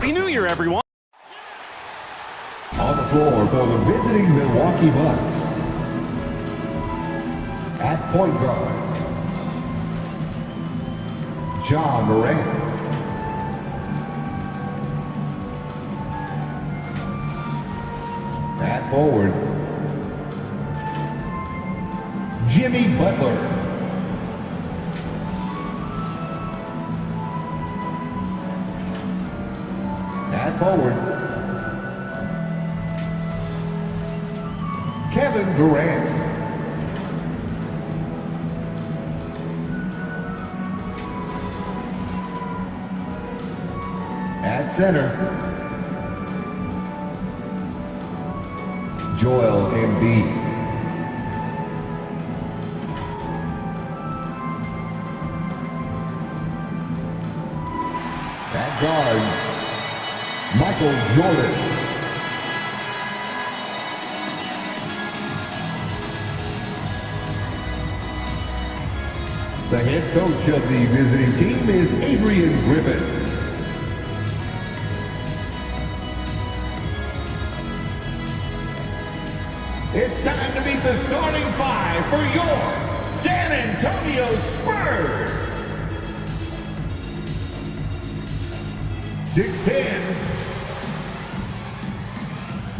Happy New Year, everyone. On the floor for the visiting Milwaukee Bucks. At point guard, John Morant. At forward, Jimmy Butler. At forward, Kevin Durant. At center, Joel Embiid. At guard, Michael Jordan. The head coach of the visiting team is Adrian Griffin. It's time to meet the starting five for your San Antonio Spurs. 6'10",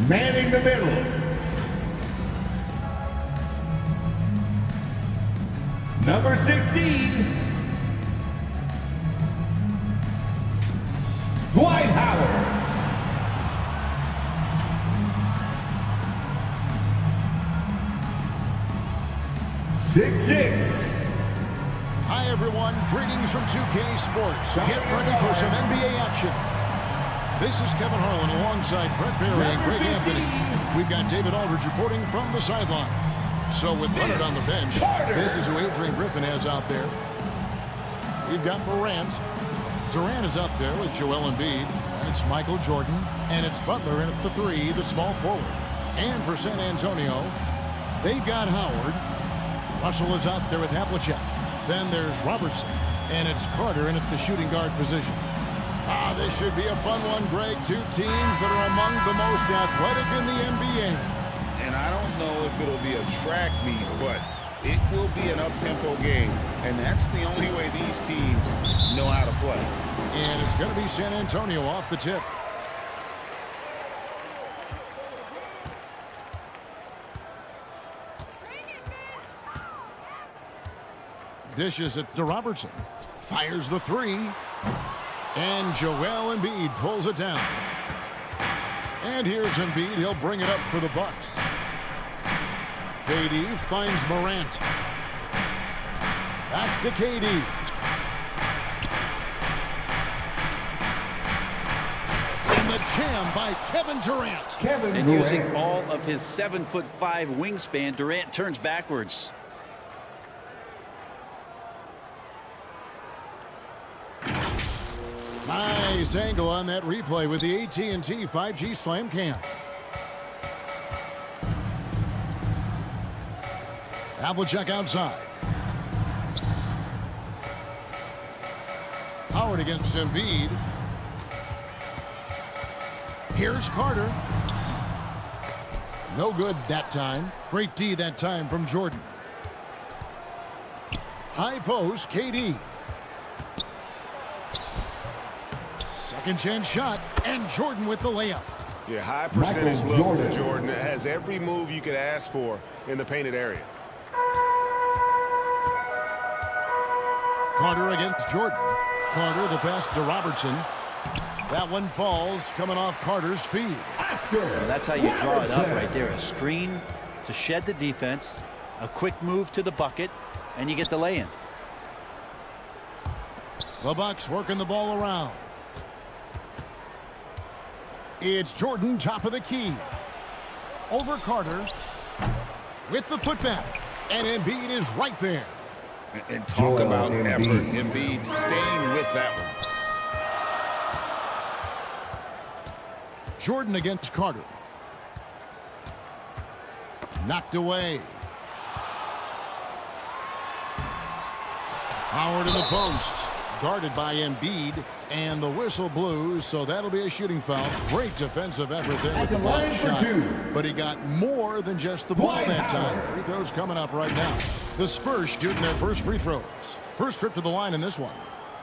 manning the middle. Number 16, Dwight Howard. Six. Hi everyone, greetings from 2K Sports. Get ready for some NBA action. This is Kevin Harlan alongside Brett Berry and Greg Anthony. We've got David Aldridge reporting from the sideline. So with Leonard on the bench, this is who Adrian Griffin has out there. We've got Morant. Durant is out there with Joel Embiid. It's Michael Jordan. And it's Butler in at the 3, the small forward. And for San Antonio, they've got Howard. Russell is out there with Havlicek. Then there's Robertson. And it's Carter in at the shooting guard position. This should be a fun one, Greg. Two teams that are among the most athletic in the NBA. And I don't know if it'll be a track meet, but it will be an up-tempo game. And that's the only way these teams know how to play. And it's going to be San Antonio off the tip. Dishes it to Robertson. Fires the 3. And Joel Embiid pulls it down. And here's Embiid. He'll bring it up for the Bucks. KD finds Morant. Back to KD. And the jam by Kevin Durant. And using all of his 7'5" wingspan, Durant turns backwards. Nice angle on that replay with the AT&T 5G Slam Cam. Havlicek outside. Howard against Embiid. Here's Carter. No good that time. Great D that time from Jordan. High post, KD. Second chance shot, and Jordan with the layup. Yeah, high percentage look for Jordan. It has every move you could ask for in the painted area. Carter against Jordan. Carter the pass to Robertson. That one falls, coming off Carter's feet. Well, that's how you draw it up right there. A screen to shed the defense, a quick move to the bucket, and you get the lay-in. The Bucks working the ball around. It's Jordan, top of the key. Over Carter with the putback. And Embiid is right there. And talk about effort. Embiid staying with that one. Jordan against Carter. Knocked away. Howard in the post. guarded by Embiid, and the whistle blows, so that'll be a shooting foul. Great defensive effort there with the block shot, but he got more than just the ball that time. Free throws coming up right now. The Spurs shooting their first free throws. First trip to the line in this one.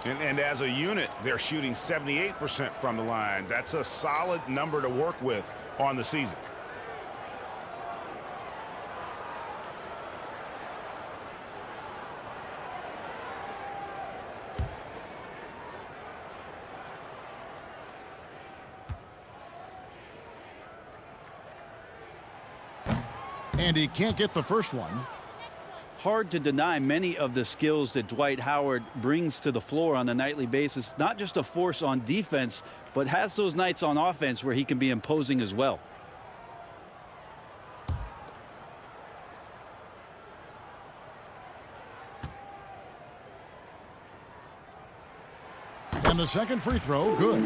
And as a unit, they're shooting 78% from the line. That's a solid number to work with on the season. And he can't get the first one. Hard to deny many of the skills that Dwight Howard brings to the floor on a nightly basis. Not just a force on defense, but has those nights on offense where he can be imposing as well. And the second free throw, good.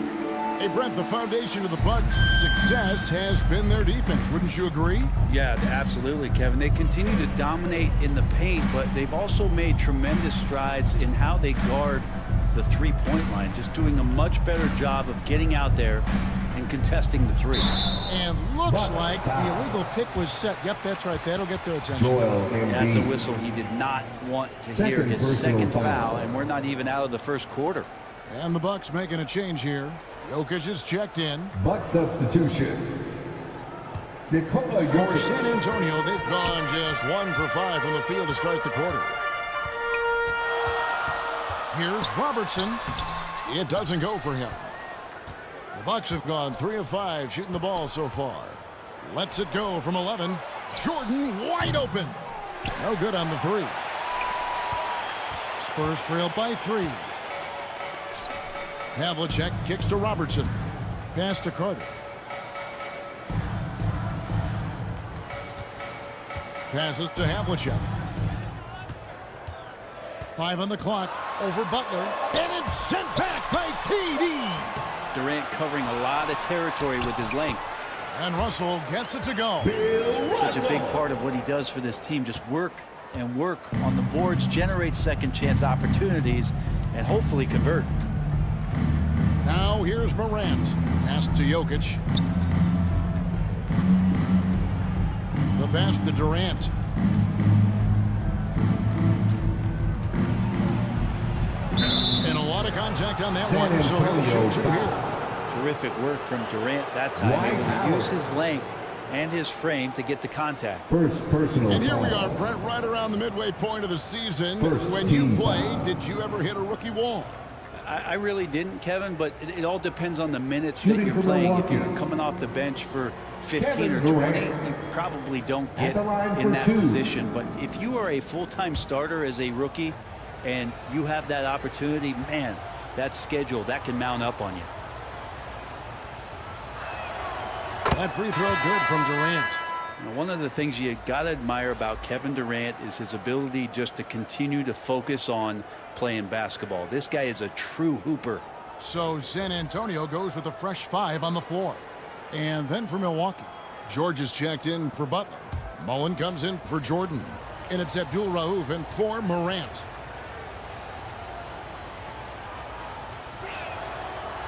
Hey, Brent, the foundation of the Bucks' success has been their defense. Wouldn't you agree? Yeah, absolutely, Kevin. They continue to dominate in the paint, but they've also made tremendous strides in how they guard the three-point line, just doing a much better job of getting out there and contesting the three. And looks like the illegal pick was set. Yep, that's right. That'll get their attention. That's a whistle he did not want to hear, his second foul, and we're not even out of the first quarter. And the Bucks making a change here. Jokic is checked in. Buck substitution. For San Antonio, they've gone just 1 for 5 from the field to start the quarter. Here's Robertson. It doesn't go for him. The Bucks have gone 3 of 5 shooting the ball so far. Lets it go from 11. Jordan wide open. No good on the 3. Spurs trail by 3. Havlicek kicks to Robertson. Pass to Carter. Passes to Havlicek. 5 on the clock. Over Butler. And it's sent back by KD. Durant covering a lot of territory with his length. And Russell gets it to go. Such a big part of what he does for this team. Just work and work on the boards, generate second chance opportunities, and hopefully convert. Now here's Morant. Pass to Jokic. The pass to Durant. And a lot of contact on that one, so he'll shoot 2 here. Terrific work from Durant that time. Able to use his length and his frame to get the contact. First personal. And here we are, Brent, right around the midway point of the season. When you played, did you ever hit a rookie wall? I really didn't, Kevin, but it all depends on the minutes that you're playing. If you're coming off the bench for 15 or 20, you probably don't get in that position. But if you are a full-time starter as a rookie and you have that opportunity, man, that schedule, that can mount up on you. That free throw good from Durant. Now, one of the things you got to admire about Kevin Durant is his ability just to continue to focus on playing basketball. This guy is a true hooper. So San Antonio goes with a fresh 5 on the floor. And then for Milwaukee, George is checked in for Butler. Mullen comes in for Jordan. And it's Abdul Rauf and for Morant.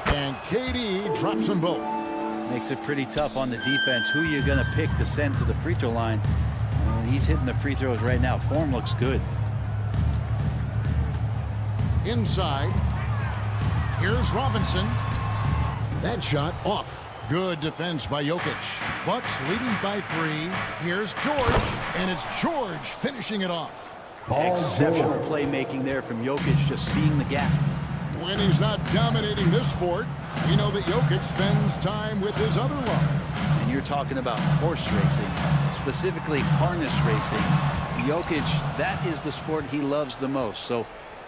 And KD drops them both. Makes it pretty tough on the defense. Who you're going to pick to send to the free throw line. He's hitting the free throws right now. Form looks good. Inside. Here's Robinson. That shot off. Good defense by Jokic. Bucks leading by 3. Here's George. And it's George finishing it off. Exceptional playmaking there from Jokic, just seeing the gap. When he's not dominating this sport, we know that Jokic spends time with his other love. And you're talking about horse racing, specifically harness racing. Jokic, that is the sport he loves the most. So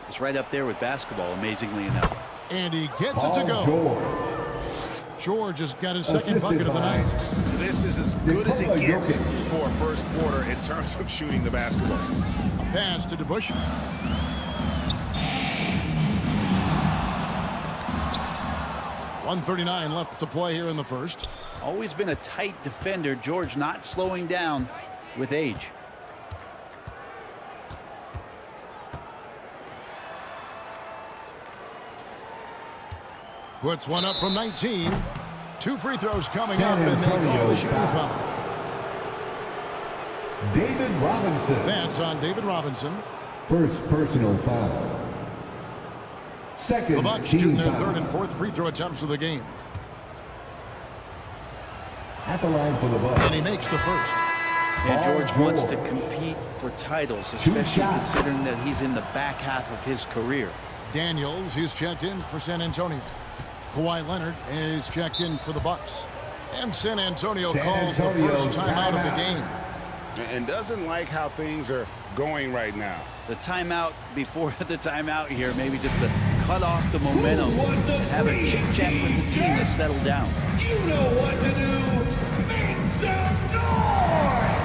it's right up there with basketball, amazingly enough. And he gets it to go. George has got his second bucket of the night. This is as good as it gets for a first quarter in terms of shooting the basketball. A pass to DeBush. .139 left to play here in the first. Always been a tight defender. George not slowing down with age. Puts one up from 19. 2 free throws coming up, and they call the shooting foul. David Robinson. That's on David Robinson. First personal foul. Second The Bucks team shooting their foul. 3rd and 4th free throw attempts of the game. At the line for the Bucks. And he makes the first. And George Paul wants to George. compete for titles, especially shots. considering that he's in the back half of his career. Daniels, he's checked in for San Antonio. Kawhi Leonard is checked in for the Bucks. And San Antonio calls the first timeout of the game. And doesn't like how things are going right now. The timeout before the timeout here, maybe just to cut off the momentum and have a chit-chat with the team to settle down. You know what to do. Make some noise.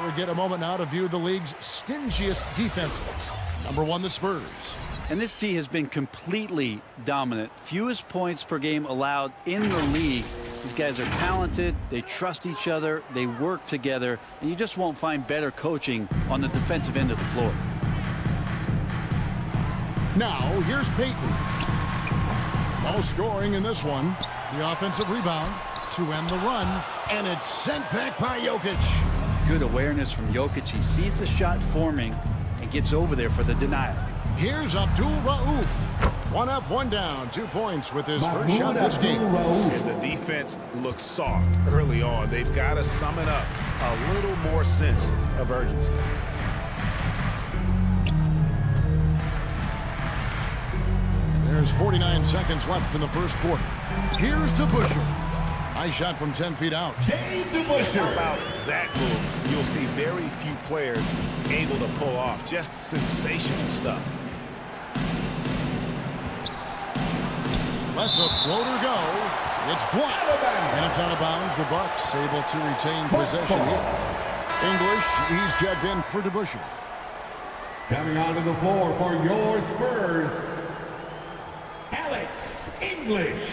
We get a moment now to view the league's stingiest defenses. Number 1, the Spurs. And this team has been completely dominant. Fewest points per game allowed in the league. These guys are talented. They trust each other. They work together. And you just won't find better coaching on the defensive end of the floor. Now, here's Peyton. No scoring in this one. The offensive rebound to end the run. And it's sent back by Jokic. Good awareness from Jokic. He sees the shot forming and gets over there for the denial. Here's Abdul Rauf. 1 up, 1 down. 2 points with his first shot this game. And the defense looks soft early on. They've got to summon up a little more sense of urgency. There's 49 seconds left in the first quarter. Here's DeBusschere. Nice shot from 10 feet out. How about that move? You'll see very few players able to pull off just sensational stuff. Lets a floater go. It's blocked. And it's out of bounds. The Bucks able to retain possession here. English, he's checked in for DeBusschere. Coming onto the floor for your Spurs, Alex English.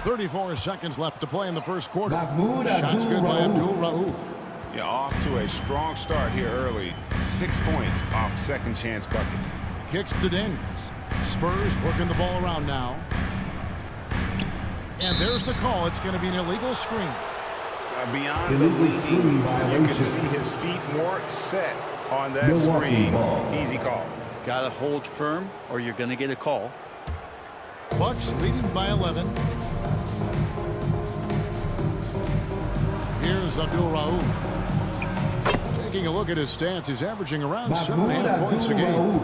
.34 seconds left to play in the first quarter. Mahmoud Shots good by Abdul Rauf. Yeah, off to a strong start here early. 6 points off second chance buckets. Kicks to Daniels. Spurs working the ball around now. And there's the call. It's going to be an illegal screen. Beyond the leading, you can see his feet more set on that screen. Easy call. Got to hold firm or you're going to get a call. Bucks leading by 11. Here's Abdul Rauf. Taking a look at his stats, he's averaging around 7.5 points a game.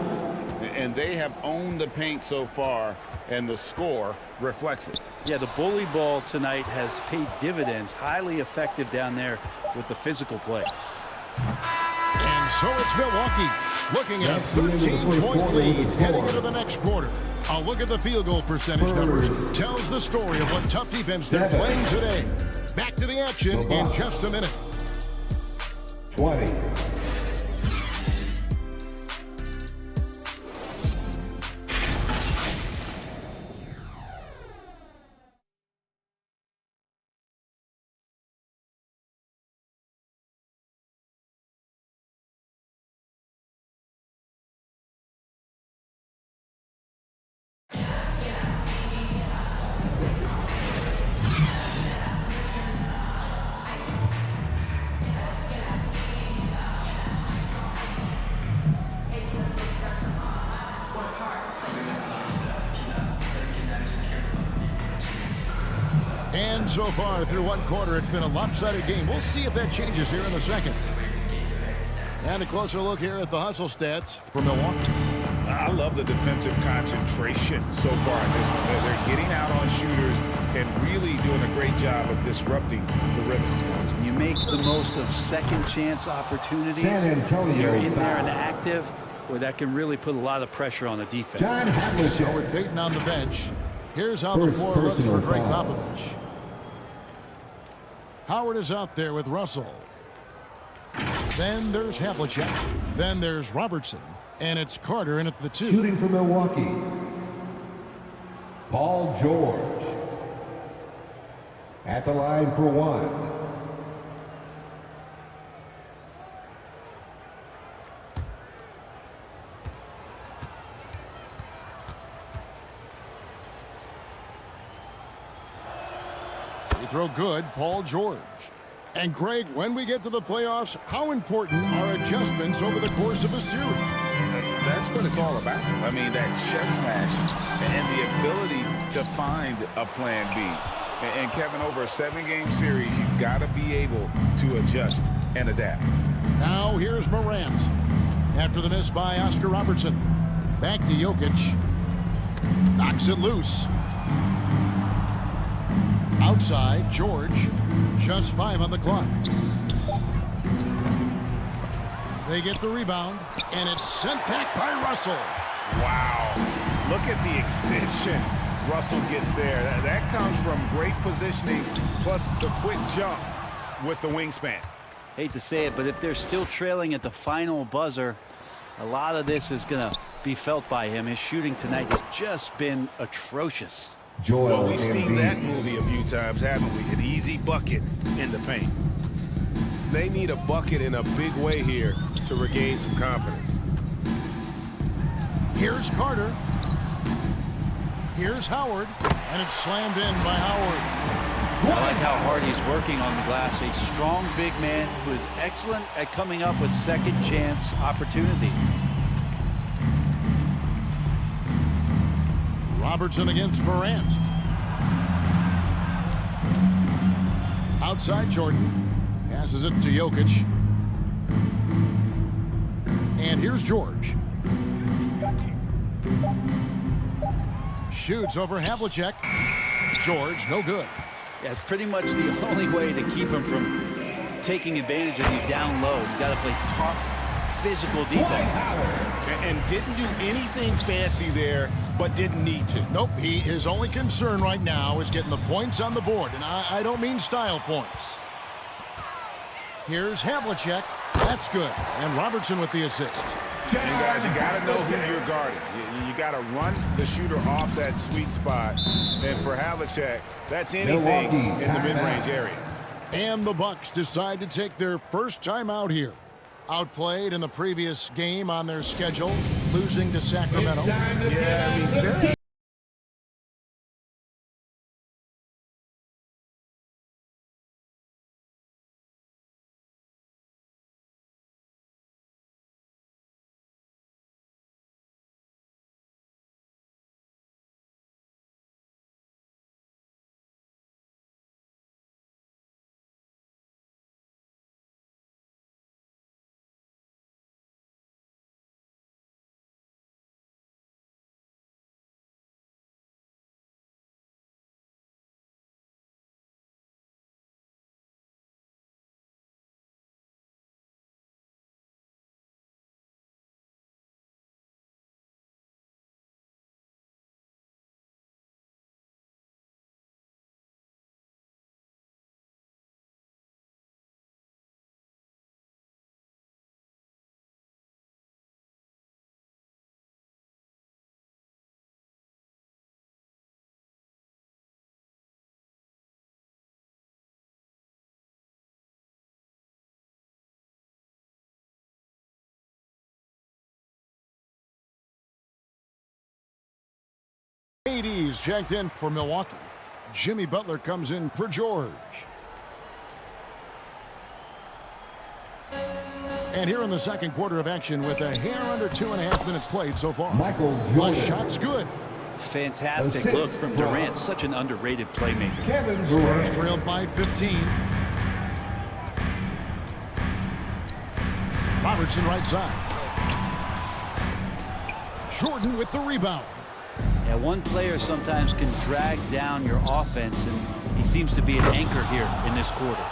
And they have owned the paint so far, and the score reflects it. Yeah, the bully ball tonight has paid dividends. Highly effective down there with the physical play. And so it's Milwaukee looking at a 13-point lead heading into the next quarter. A look at the field goal percentage numbers tells the story of what tough defense they're playing today. Back to the action in just a minute. 20. And so far through one quarter, it's been a lopsided game. We'll see if that changes here in the second. And a closer look here at the hustle stats for Milwaukee. I love the defensive concentration so far in this one. They're getting out on shooters and really doing a great job of disrupting the rhythm. You make the most of second chance opportunities. San Antonio You're in there and foul. active, where that can really put a lot of pressure on the defense. John So Havlicek. with Peyton on the bench, here's how the First floor looks for personal Greg foul. Popovich. Howard is out there with Russell. Then there's Havlicek. Then there's Robertson. And it's Carter in at the 2. Shooting for Milwaukee. Paul George. At the line for 1. Free throw good, Paul George. And Greg, when we get to the playoffs, how important are adjustments over the course of a series? That's what it's all about. I mean, that chess smash and the ability to find a plan B. And Kevin, over a 7-game series, you've got to be able to adjust and adapt. Now here's Morant. After the miss by Oscar Robertson. Back to Jokic. Knocks it loose. Outside, George. Just 5 on the clock. They get the rebound, and it's sent back by Russell. Wow. Look at the extension Russell gets there. That comes from great positioning, plus the quick jump with the wingspan. Hate to say it, but if they're still trailing at the final buzzer, a lot of this is going to be felt by him. His shooting tonight has just been atrocious. Joel Well, we've seen Embiid. that movie a few times, haven't we? An easy bucket in the paint. They need a bucket in a big way here to regain some confidence. Here's Carter. Here's Howard, and it's slammed in by Howard. I like how hard he's working on the glass. A strong big man who is excellent at coming up with second chance opportunities. Robertson against Morant. Outside Jordan. Passes it to Jokic. And here's George. Shoots over Havlicek. George, no good. Yeah, it's pretty much the only way to keep him from taking advantage of you down low. You got to play tough, physical defense. And didn't do anything fancy there, but didn't need to. Nope, his only concern right now is getting the points on the board. And I don't mean style points. Here's Havlicek. That's good. And Robertson with the assist. You guys, you got to know who you're guarding. You got to run the shooter off that sweet spot. And for Havlicek, that's anything Milwaukee, in the mid-range area. And the Bucks decide to take their first time out here. Outplayed in the previous game on their schedule, losing to Sacramento. Yeah, I mean, they're AD's checked in for Milwaukee. Jimmy Butler comes in for George. And here in the second quarter of action with a hair under 2.5 minutes played so far. Michael The Jordan. shot's good. fantastic look from Durant. Such an underrated playmaker. Spurs trailed by 15. Robertson right side. Jordan with the rebound. Yeah, one player sometimes can drag down your offense, and he seems to be an anchor here in this quarter.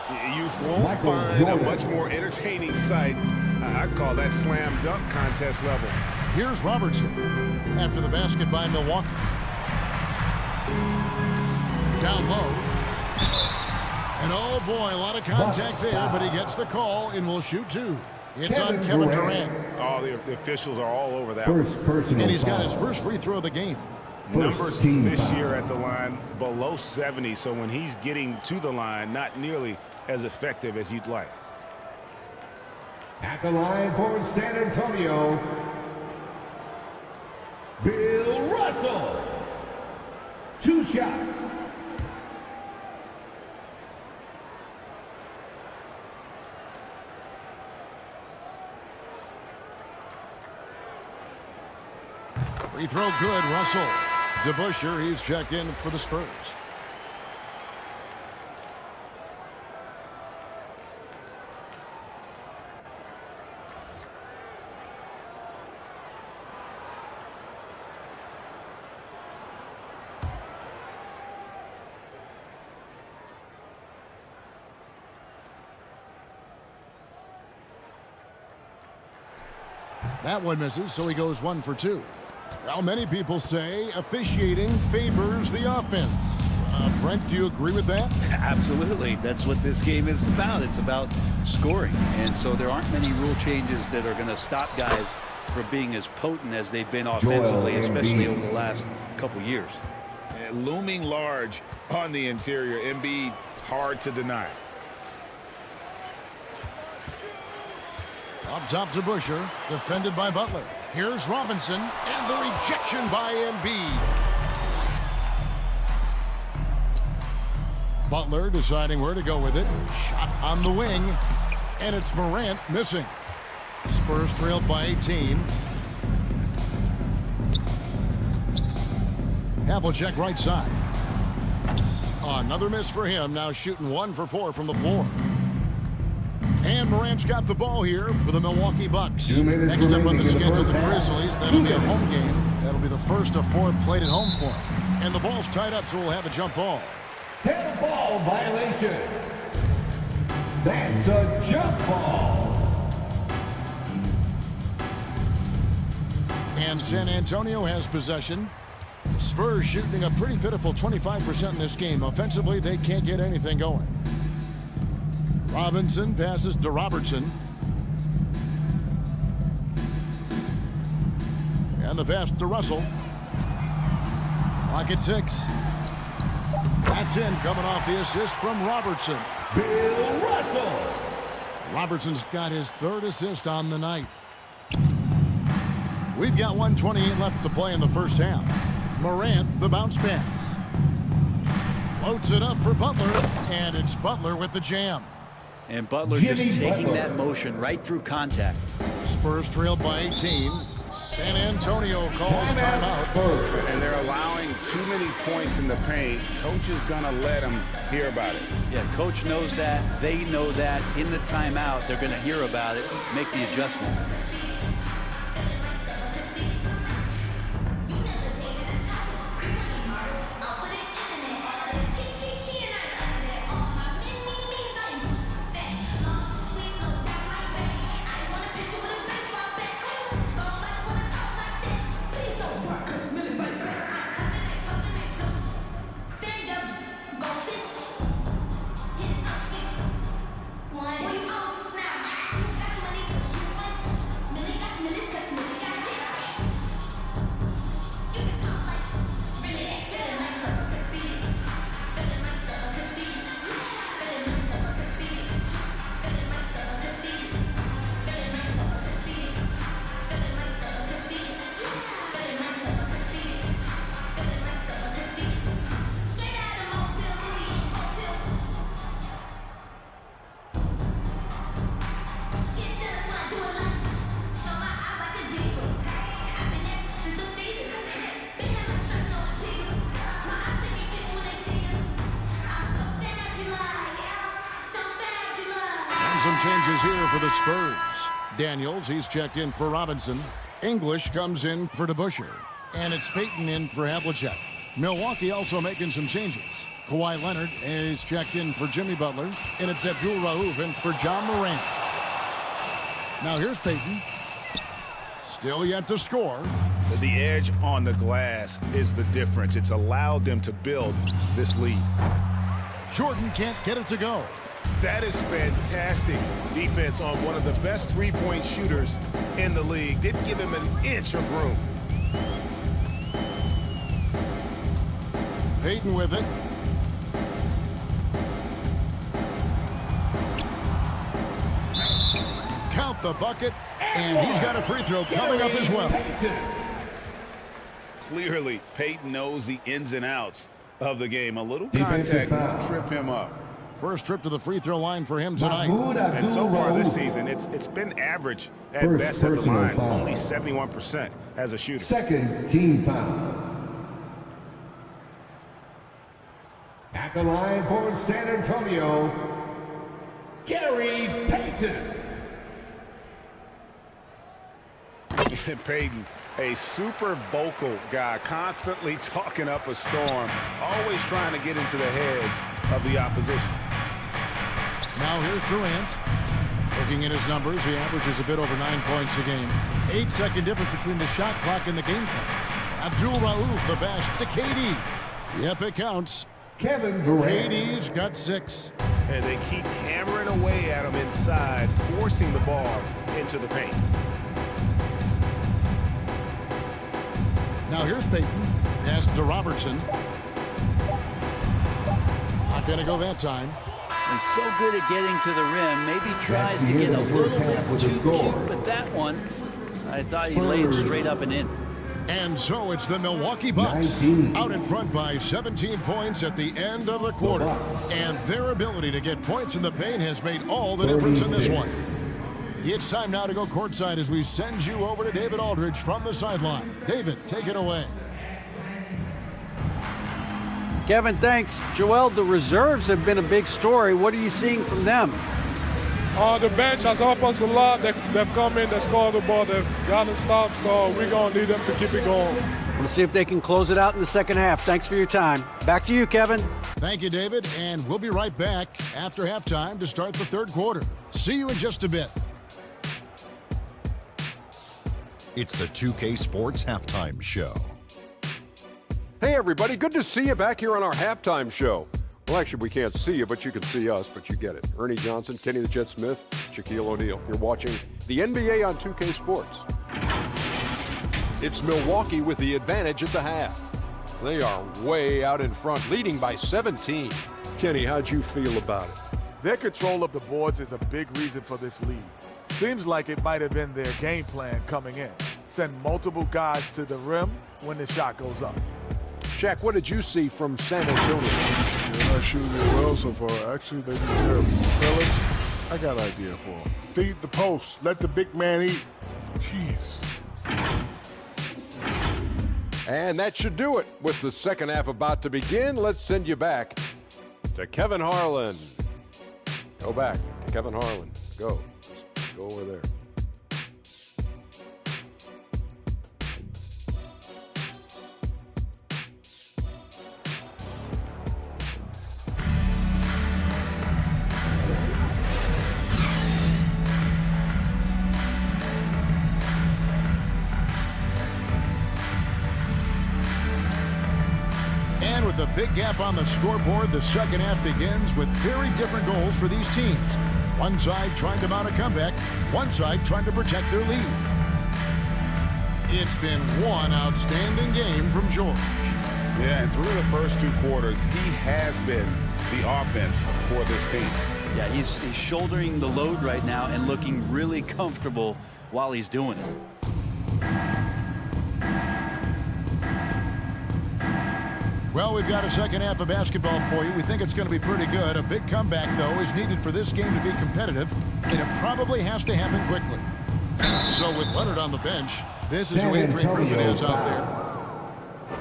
You won't find a much more entertaining sight. I'd call that slam dunk contest level. Here's Robertson after the basket by Milwaukee. Down low. And oh boy, a lot of contact there, but he gets the call and will shoot two. It's on Kevin Durant. Oh, the officials are all over that. And he's got his first free throw of the game. Numbers this year at the line below 70, so when he's getting to the line, not nearly as effective as you'd like. At the line for San Antonio, Bill Russell. 2 shots. Free throw good, Russell. DeBusschere, he's checked in for the Spurs. That one misses, so he goes 1 for 2. Well, many people say officiating favors the offense. Brent, do you agree with that? Absolutely. That's what this game is about. It's about scoring. And so there aren't many rule changes that are going to stop guys from being as potent as they've been offensively, especially over the last couple years. Looming large on the interior. Embiid, hard to deny. Up top to Busher, defended by Butler. Here's Robinson, and the rejection by Embiid. Butler deciding where to go with it. Shot on the wing, and it's Morant missing. Spurs trailed by 18. Havlicek right side. Another miss for him, now shooting 1 for 4 from the floor. And Morant's got the ball here for the Milwaukee Bucks. Next up on the schedule, the Grizzlies. That'll be a home game. That'll be the first of 4 played at home for them. And the ball's tied up, so we'll have a jump ball. Head ball violation. That's a jump ball. And San Antonio has possession. The Spurs shooting a pretty pitiful 25% in this game. Offensively, they can't get anything going. Robinson passes to Robertson. And the pass to Russell. Clock at 6. That's in, coming off the assist from Robertson. Bill Russell. Robertson's got his 3rd assist on the night. We've got 1:28 left to play in the first half. Morant, the bounce pass. Floats it up for Butler, and it's Butler with the jam. And Butler just taking that motion right through contact. Spurs trailed by 18. San Antonio calls timeout. And they're allowing too many points in the paint. Coach is going to let them hear about it. Yeah, coach knows that. They know that. In the timeout, they're going to hear about it, make the adjustment. some changes here for the Spurs. Daniels, he's checked in for Robinson. English comes in for DeBusschere. And it's Payton in for Havlicek. Milwaukee also making some changes. Kawhi Leonard is checked in for Jimmy Butler. And it's Abdul Rauf in for John Morant. Now here's Payton. Still yet to score. The edge on the glass is the difference. It's allowed them to build this lead. Jordan can't get it to go. That is fantastic defense on one of the best three-point shooters in the league. Didn't give him an inch of room. Payton with it. Count the bucket, and he's got a free throw coming up as well. Clearly, Payton knows the ins and outs of the game. A little contact, trip him up. First trip to the free throw line for him tonight. And so far this season, it's been average at best at the line. Only 71% as a shooter. Second team foul. At the line for San Antonio, Gary Payton. Payton, a super vocal guy, constantly talking up a storm, always trying to get into the heads of the opposition. Now here's Durant. Looking at his numbers, he averages a bit over 9 points a game. 8-second difference between the shot clock and the game clock. Abdul Rauf, the best, to KD. Yep, it counts. Kevin Durant. KD's got 6. And they keep hammering away at him inside, forcing the ball into the paint. Now here's Payton. Pass to Robertson. Not going to go that time. He's so good at getting to the rim. Maybe tries to get a little bit too cute, but that one, I thought he laid straight up and in. And so it's the Milwaukee Bucks out in front by 17 points at the end of the quarter. And their ability to get points in the paint has made all the difference in this one. It's time now to go courtside as we send you over to David Aldridge from the sideline. David, take it away. Kevin, thanks. Joel, the reserves have been a big story. What are you seeing from them? The bench has helped us a lot. They've come in, they scored the ball, they've gotten stops, so we're going to need them to keep it going. We'll see if they can close it out in the second half. Thanks for your time. Back to you, Kevin. Thank you, David, and we'll be right back after halftime to start the third quarter. See you in just a bit. It's the 2K Sports Halftime Show. Hey, everybody. Good to see you back here on our halftime show. Well, actually, we can't see you, but you can see us, but you get it. Ernie Johnson, Kenny the Jet Smith, Shaquille O'Neal. You're watching the NBA on 2K Sports. It's Milwaukee with the advantage at the half. They are way out in front, leading by 17. Kenny, how'd you feel about it? Their control of the boards is a big reason for this lead. Seems like it might have been their game plan coming in. Send multiple guys to the rim when the shot goes up. Shaq, what did you see from San Antonio? They're not shooting it well so far. Actually, they deserve. Fellas, I got an idea for them. Feed the post. Let the big man eat. Jeez. And that should do it. With the second half about to begin, let's send you back to Kevin Harlan. Go back to Kevin Harlan. Go. Just go over there. And with a big gap on the scoreboard, the second half begins with very different goals for these teams. One side trying to mount a comeback, one side trying to protect their lead. It's been one outstanding game from George. Yeah, and through the first two quarters, he has been the offense for this team. Yeah, he's shouldering the load right now and looking really comfortable while he's doing it. Well, we've got a second half of basketball for you. We think it's going to be pretty good. A big comeback, though, is needed for this game to be competitive, and it probably has to happen quickly. So with Leonard on the bench, this is who Adrian Griffin is out there.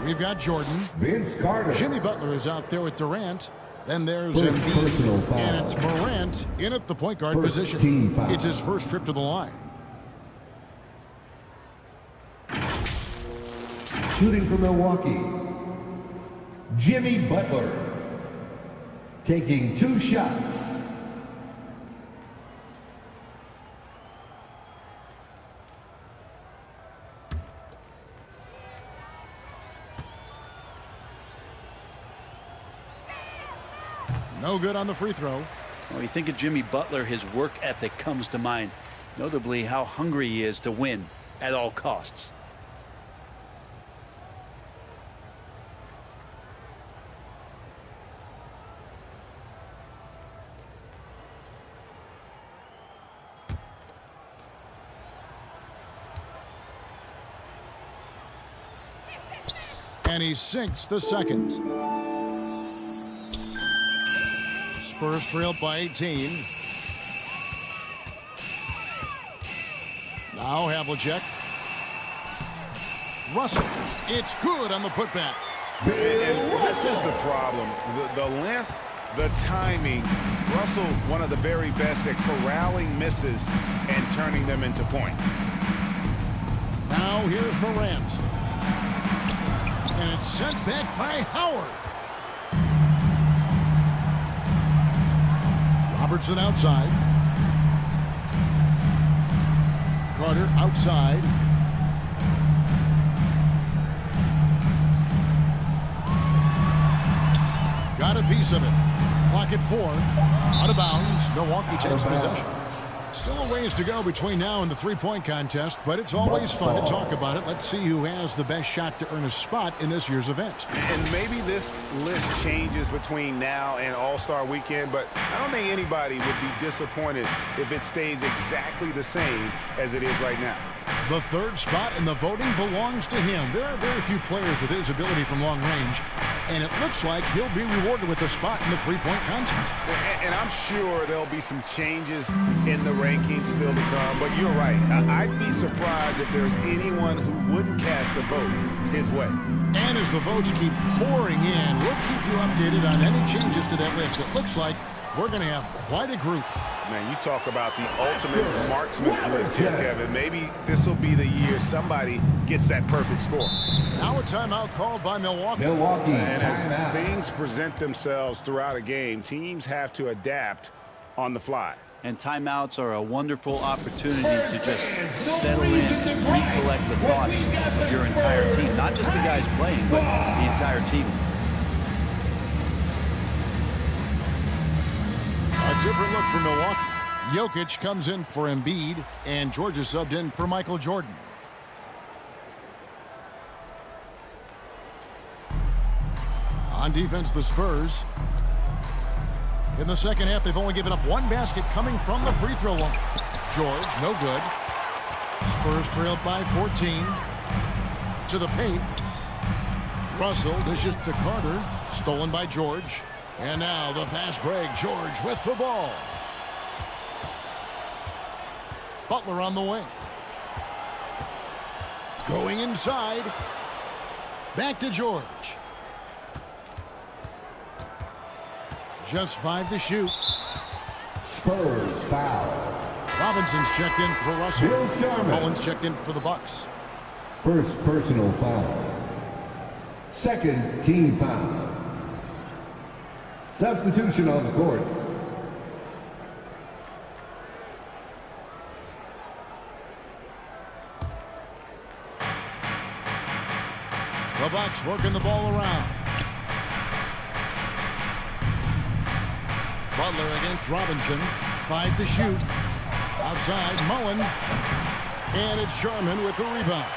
We've got Jordan. Vince Carter. Jimmy Butler is out there with Durant. Then there's Embiid, and it's Morant in at the point guard position. It's his first trip to the line. Shooting for Milwaukee, Jimmy Butler. Taking 2 shots. No good on the free throw. When you think of Jimmy Butler, his work ethic comes to mind, notably how hungry he is to win at all costs. And he sinks the second. Spurs trailed by 18. Now Havlicek. Russell. It's good on the putback. And this is the problem. The length, the timing. Russell, one of the very best at corralling misses and turning them into points. Now here's Morant. And it's sent back by Howard. Robertson outside. Carter outside. Got a piece of it. Clock at 4. Out of bounds. Milwaukee takes possession. Still a ways to go between now and the three-point contest, but it's always fun to talk about it. Let's see who has the best shot to earn a spot in this year's event. And maybe this list changes between now and All-Star Weekend, but I don't think anybody would be disappointed if it stays exactly the same as it is right now. The third spot in the voting belongs to him. There are very few players with his ability from long range, and it looks like he'll be rewarded with a spot in the three-point contest. And I'm sure there'll be some changes in the rankings still to come, but you're right. I'd be surprised if there's anyone who wouldn't cast a vote his way. And as the votes keep pouring in, we'll keep you updated on any changes to that list. It looks like we're going to have quite a group. Man, you talk about the ultimate marksman's list here, Kevin. Maybe this will be the year somebody gets that perfect score. Now a timeout called by Milwaukee. And as things present themselves throughout a game, teams have to adapt on the fly. And timeouts are a wonderful opportunity to just settle in and recollect the thoughts of your entire team. Not just the guys playing, but the entire team. A different look for Milwaukee. Jokic comes in for Embiid, and George is subbed in for Michael Jordan. On defense, the Spurs. In the second half, they've only given up one basket coming from the free throw line. George, no good. Spurs trailed by 14. To the paint. Russell dishes to Carter. Stolen by George. And now the fast break. George with the ball. Butler on the wing. Going inside. Back to George. Just 5 to shoot. Spurs foul. Robinson's checked in for Russell. Mullins checked in for the Bucks. First personal foul. Second team foul. Substitution on the court. The Bucks working the ball around. Butler against Robinson. 5 to shoot. Outside, Mullen. And it's Sharman with the rebound.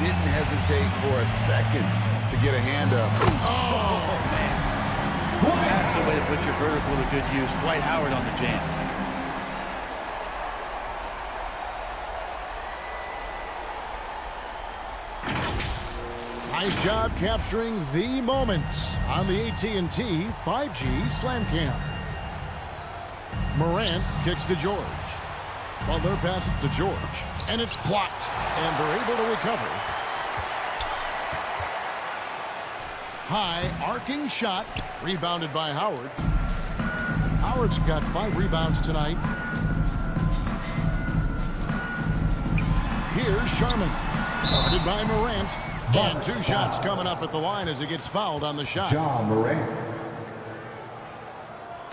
Didn't hesitate for a second to get a hand up. Oh, man. That's the way to put your vertical to good use. Dwight Howard on the jam. Nice job capturing the moments on the AT&T 5G Slam Cam. Morant kicks to George. Butler passes to George. And it's blocked. And they're able to recover. High arcing shot. Rebounded by Howard. Howard's got 5 rebounds tonight. Here's Sharman. Guarded by Morant. And 2 shots coming up at the line as he gets fouled on the shot. John Morant.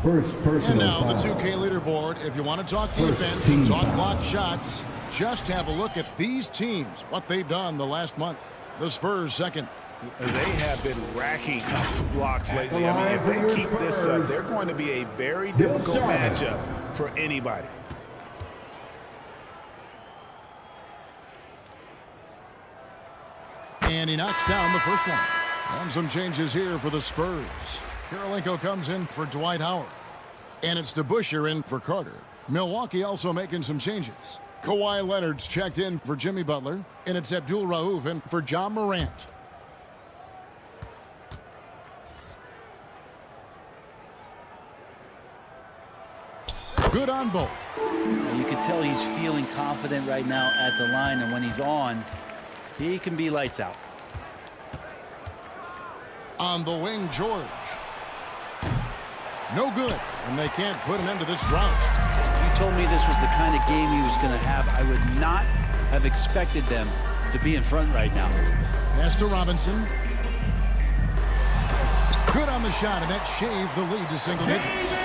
First personal And now foul. the 2K leaderboard. If you want to talk defense and talk block shots, just have a look at these teams, what they've done the last month. The Spurs second. They have been racking up the blocks lately. I mean, if they keep this up, they're going to be a very difficult matchup for anybody. And he knocks down the first one. And some changes here for the Spurs. Kirilenko comes in for Dwight Howard. And it's DeBusschere in for Carter. Milwaukee also making some changes. Kawhi Leonard's checked in for Jimmy Butler. And it's Abdul Rauf in for John Morant. Good on both. You can tell he's feeling confident right now at the line, and when he's on, he can be lights out. On the wing, George. No good, and they can't put an end to this drought. If you told me this was the kind of game he was going to have, I would not have expected them to be in front right now. Pass to Robinson. Good on the shot, and that shaved the lead to single digits.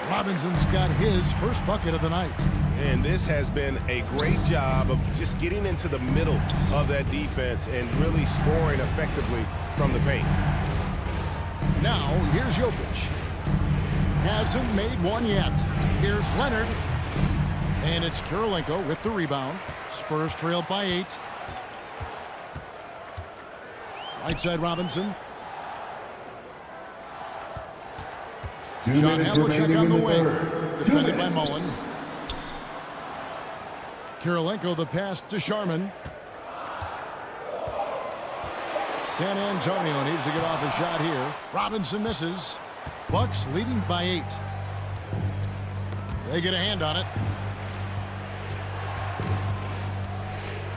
Robinson's got his first bucket of the night. And this has been a great job of just getting into the middle of that defense and really scoring effectively from the paint. Now, here's Jokic. Hasn't made one yet. Here's Leonard. And it's Kirilenko with the rebound. Spurs trail by 8. Right side Robinson. John Havlicek on the wing. Defended by Mullen. Kirilenko the pass to Sharman. San Antonio needs to get off a shot here. Robinson misses. Bucks leading by 8. They get a hand on it.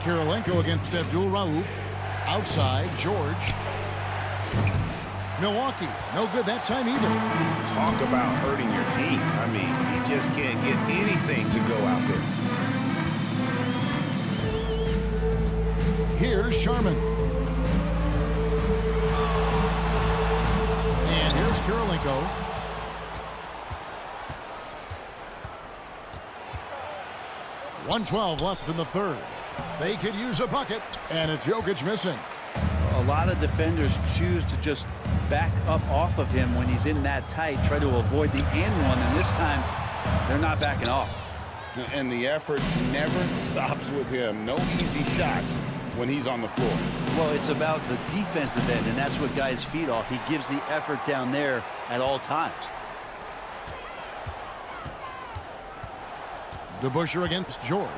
Kirilenko against Abdul Rauf. Outside, George. Milwaukee, no good that time either. Talk about hurting your team. I mean, you just can't get anything to go out there. Here's Sharman. And here's Kirilenko. .112 left in the third. They could use a bucket, and it's Jokic missing. A lot of defenders choose to just back up off of him when he's in that tight, try to avoid the and one, and this time they're not backing off. And the effort never stops with him. No easy shots when he's on the floor. Well, it's about the defensive end, and that's what guys feed off. He gives the effort down there at all times. DeBusschere against George.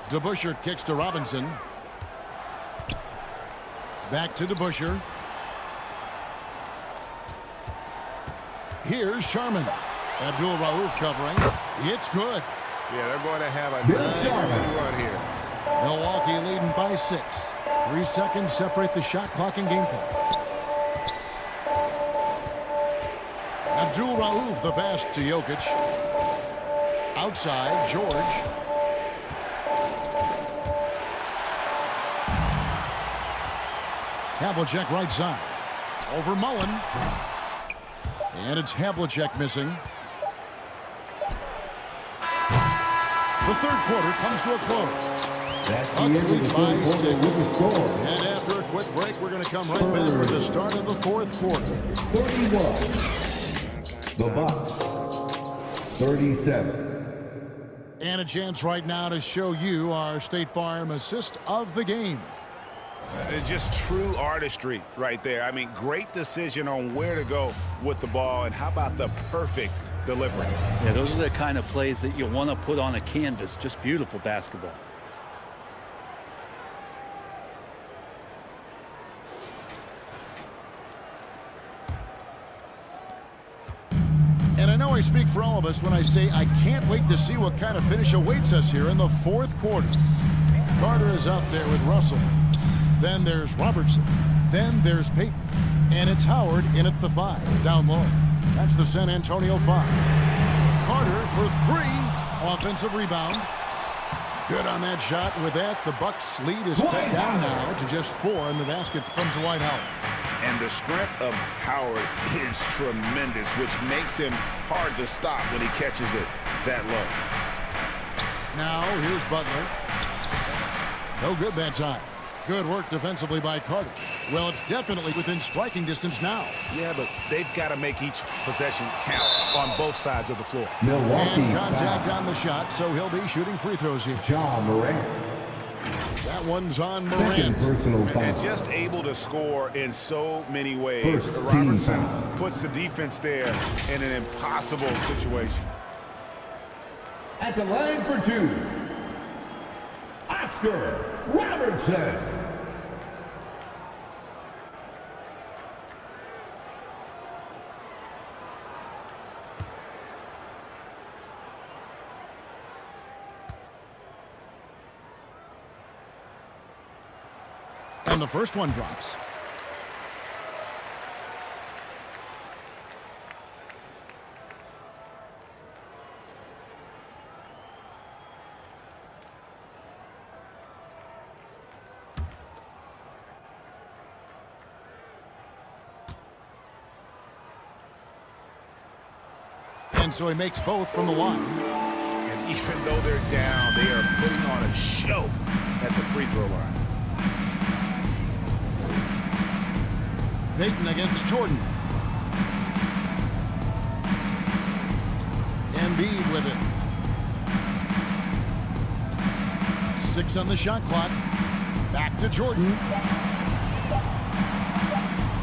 DeBusschere kicks to Robinson. Back to DeBusschere. Here's Sharman. Abdul Rauf covering. It's good. Yeah, they're going to have a nice little run here. Milwaukee leading by 6. 3 seconds separate the shot clock and game clock. Abdul Rauf the pass to Jokic. Outside, George. Havlicek right side. Over Mullen. And it's Havlicek missing. The third quarter comes to a close. Bucks lead by 6. And after a quick break, we're going to come right back for the start of the fourth quarter. 31. The Bucks. 37. And a chance right now to show you our State Farm assist of the game. Just true artistry right there. I mean, great decision on where to go with the ball, and how about the perfect delivery? Yeah, those are the kind of plays that you want to put on a canvas. Just beautiful basketball. And I know I speak for all of us when I say I can't wait to see what kind of finish awaits us here in the fourth quarter. Carter is out there with Russell. Then there's Robertson. Then there's Payton. And it's Howard in at the 5, down low. That's the San Antonio 5. Carter for 3. Offensive rebound. Good on that shot. With that, the Bucks lead is cut down now to just 4 in the basket from Dwight Howard. And the strength of Howard is tremendous, which makes him hard to stop when he catches it that low. Now, here's Butler. No good that time. Good work defensively by Carter. Well, it's definitely within striking distance now. Yeah, but they've got to make each possession count on both sides of the floor. And contact on the shot, so he'll be shooting free throws here. John Morant. That one's on Morant. And just able to score in so many ways. Robertson puts the defense there in an impossible situation. At the line for 2, Oscar Robertson. And the first one drops. And so he makes both from the line. And even though they're down, they are putting on a show at the free throw line. Payton against Jordan. Embiid with it. 6 on the shot clock. Back to Jordan.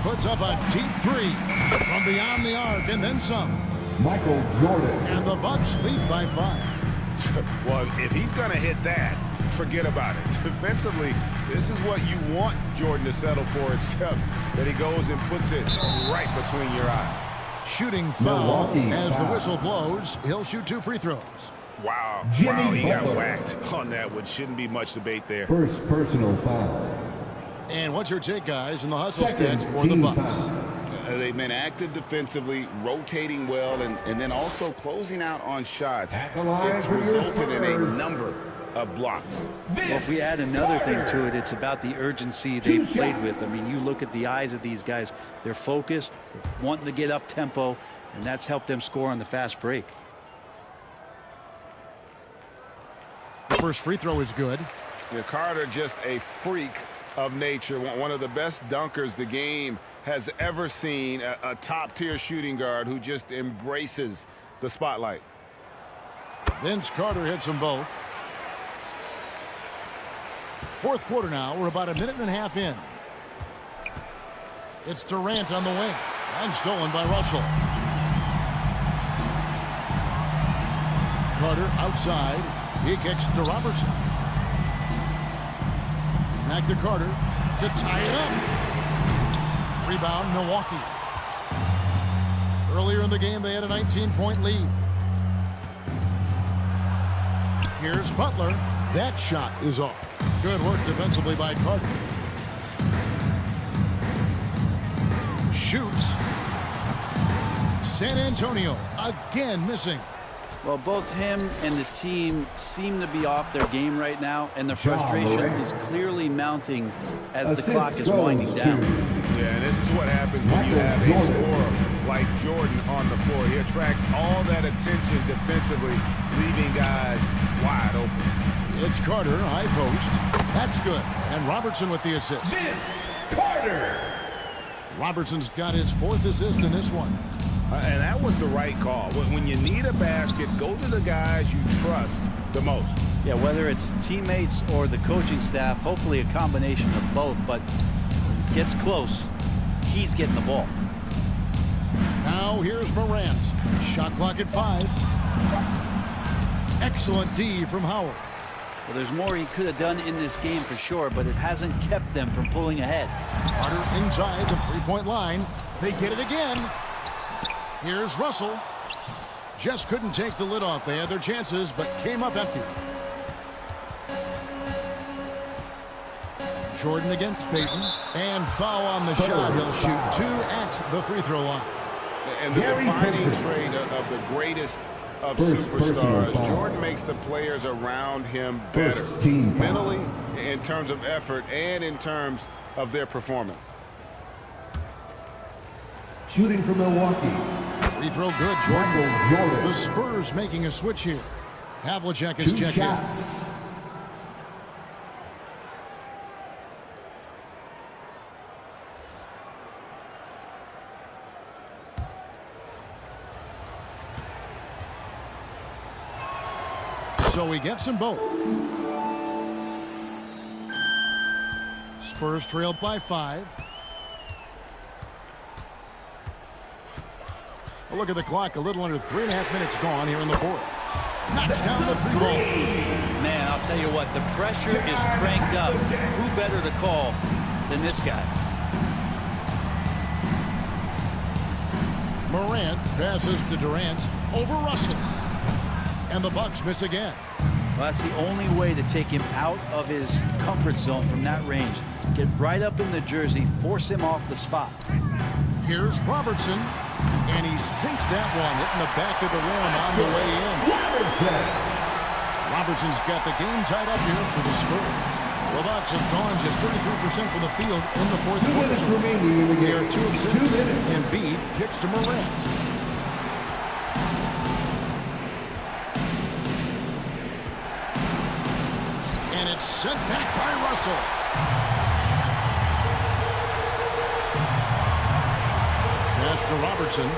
Puts up a deep 3 from beyond the arc and then some. Michael Jordan. And the Bucks lead by 5. Well, if he's going to hit that, forget about it. Defensively, this is what you want Jordan to settle for, except that he goes and puts it right between your eyes. Shooting foul as the whistle blows. He'll shoot 2 free throws. Wow. He got whacked on that one. Shouldn't be much debate there. First personal foul. And what's your take, guys, in the hustle stats for the Bucks? They've been active defensively, rotating well, and then also closing out on shots. It's resulted in a number of blocks. Well, if we add another thing to it, it's about the urgency they've played with. I mean, you look at the eyes of these guys. They're focused, wanting to get up tempo, and that's helped them score on the fast break. The first free throw is good. Yeah, Carter, just a freak of nature, one of the best dunkers the game has ever seen, a top-tier shooting guard who just embraces the spotlight. Vince Carter hits them both. Fourth quarter now. We're about a minute and a half in. It's Durant on the wing. And stolen by Russell. Carter outside. He kicks to Robertson. Back to Carter to tie it up. Rebound, Milwaukee. Earlier in the game, they had a 19-point lead. Here's Butler. That shot is off. Good work defensively by Carter. Shoots. San Antonio again missing. Well, both him and the team seem to be off their game right now, and the frustration is clearly mounting as the clock is winding down. Yeah, and this is what happens when you have a scorer like Jordan on the floor. He attracts all that attention defensively, leaving guys wide open. It's Carter, high post. That's good. And Robertson with the assist. Vince Carter. Robertson's got his 4th assist in this one. And that was the right call. When you need a basket, go to the guys you trust the most. Yeah, whether it's teammates or the coaching staff, hopefully a combination of both, but when it gets close, he's getting the ball. Now here's Morant. Shot clock at 5. Excellent D from Howard. Well, there's more he could have done in this game for sure, but it hasn't kept them from pulling ahead. Carter inside the 3-point line. They get it again. Here's Russell. Just couldn't take the lid off. They had their chances, but came up empty. Jordan against Payton. And foul on the shot. He'll shoot 2 at the free throw line. And the defining trait of the greatest of superstars, Jordan makes the players around him better, mentally, in terms of effort, and in terms of their performance. Shooting for Milwaukee. Free throw good, Jordan. The Spurs making a switch here. Havlicek is checked in. So he gets them both. Spurs trailed by 5. A look at the clock, a little under 3.5 minutes gone here in the fourth. Knocks down the 3 ball. Man, I'll tell you what, the pressure is cranked up. Who better to call than this guy? Morant passes to Durant over Russell. And the Bucks miss again. Well, that's the only way to take him out of his comfort zone from that range. Get right up in the jersey, force him off the spot. Here's Robertson, and he sinks that one, hitting the back of the rim on the way in. Robertson's got the game tied up here for the Spurs. The Bucks have gone just 33% from the field in the fourth quarter. They are 2 of 6. Embiid kicks to Morant. And it's sent back by Russell. Pass to Robertson.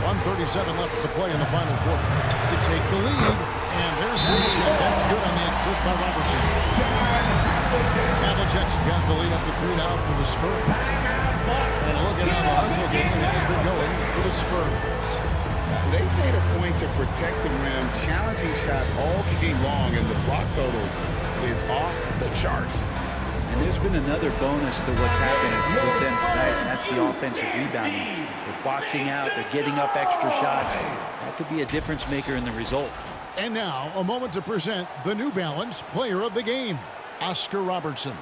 1:37 left to play in the final quarter. To take the lead. And there's Havlicek. That's good on the assist by Robertson. Havlicek's got the lead up to 3 now for the Spurs. And look at how the hustle game has been going for the Spurs. They've made a point to protect the rim, challenging shots all game long, and the block total is off the charts. And there's been another bonus to what's happened with them tonight, and that's the offensive rebounding. They're boxing out, they're getting up extra shots. That could be a difference maker in the result. And now, a moment to present the New Balance Player of the Game, Oscar Robertson.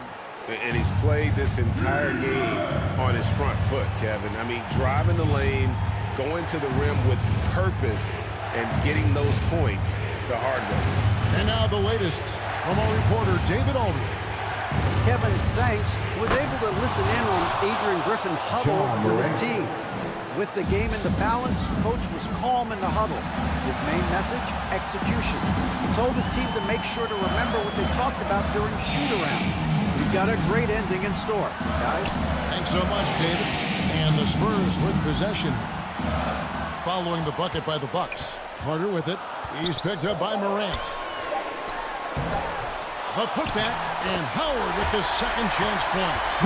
And he's played this entire game on his front foot, Kevin. I mean, driving the lane, going to the rim with purpose, and getting those points the hard way. And now the latest from our reporter, David Aldridge. Kevin, thanks, was able to listen in on Adrian Griffin's huddle with his team. With the game in the balance, coach was calm in the huddle. His main message, execution. He told his team to make sure to remember what they talked about during shoot-around. We've got a great ending in store, guys. Thanks so much, David. And the Spurs with possession. Following the bucket by the Bucks. Carter with it. He's picked up by Morant. A putback, and Howard with the second chance points.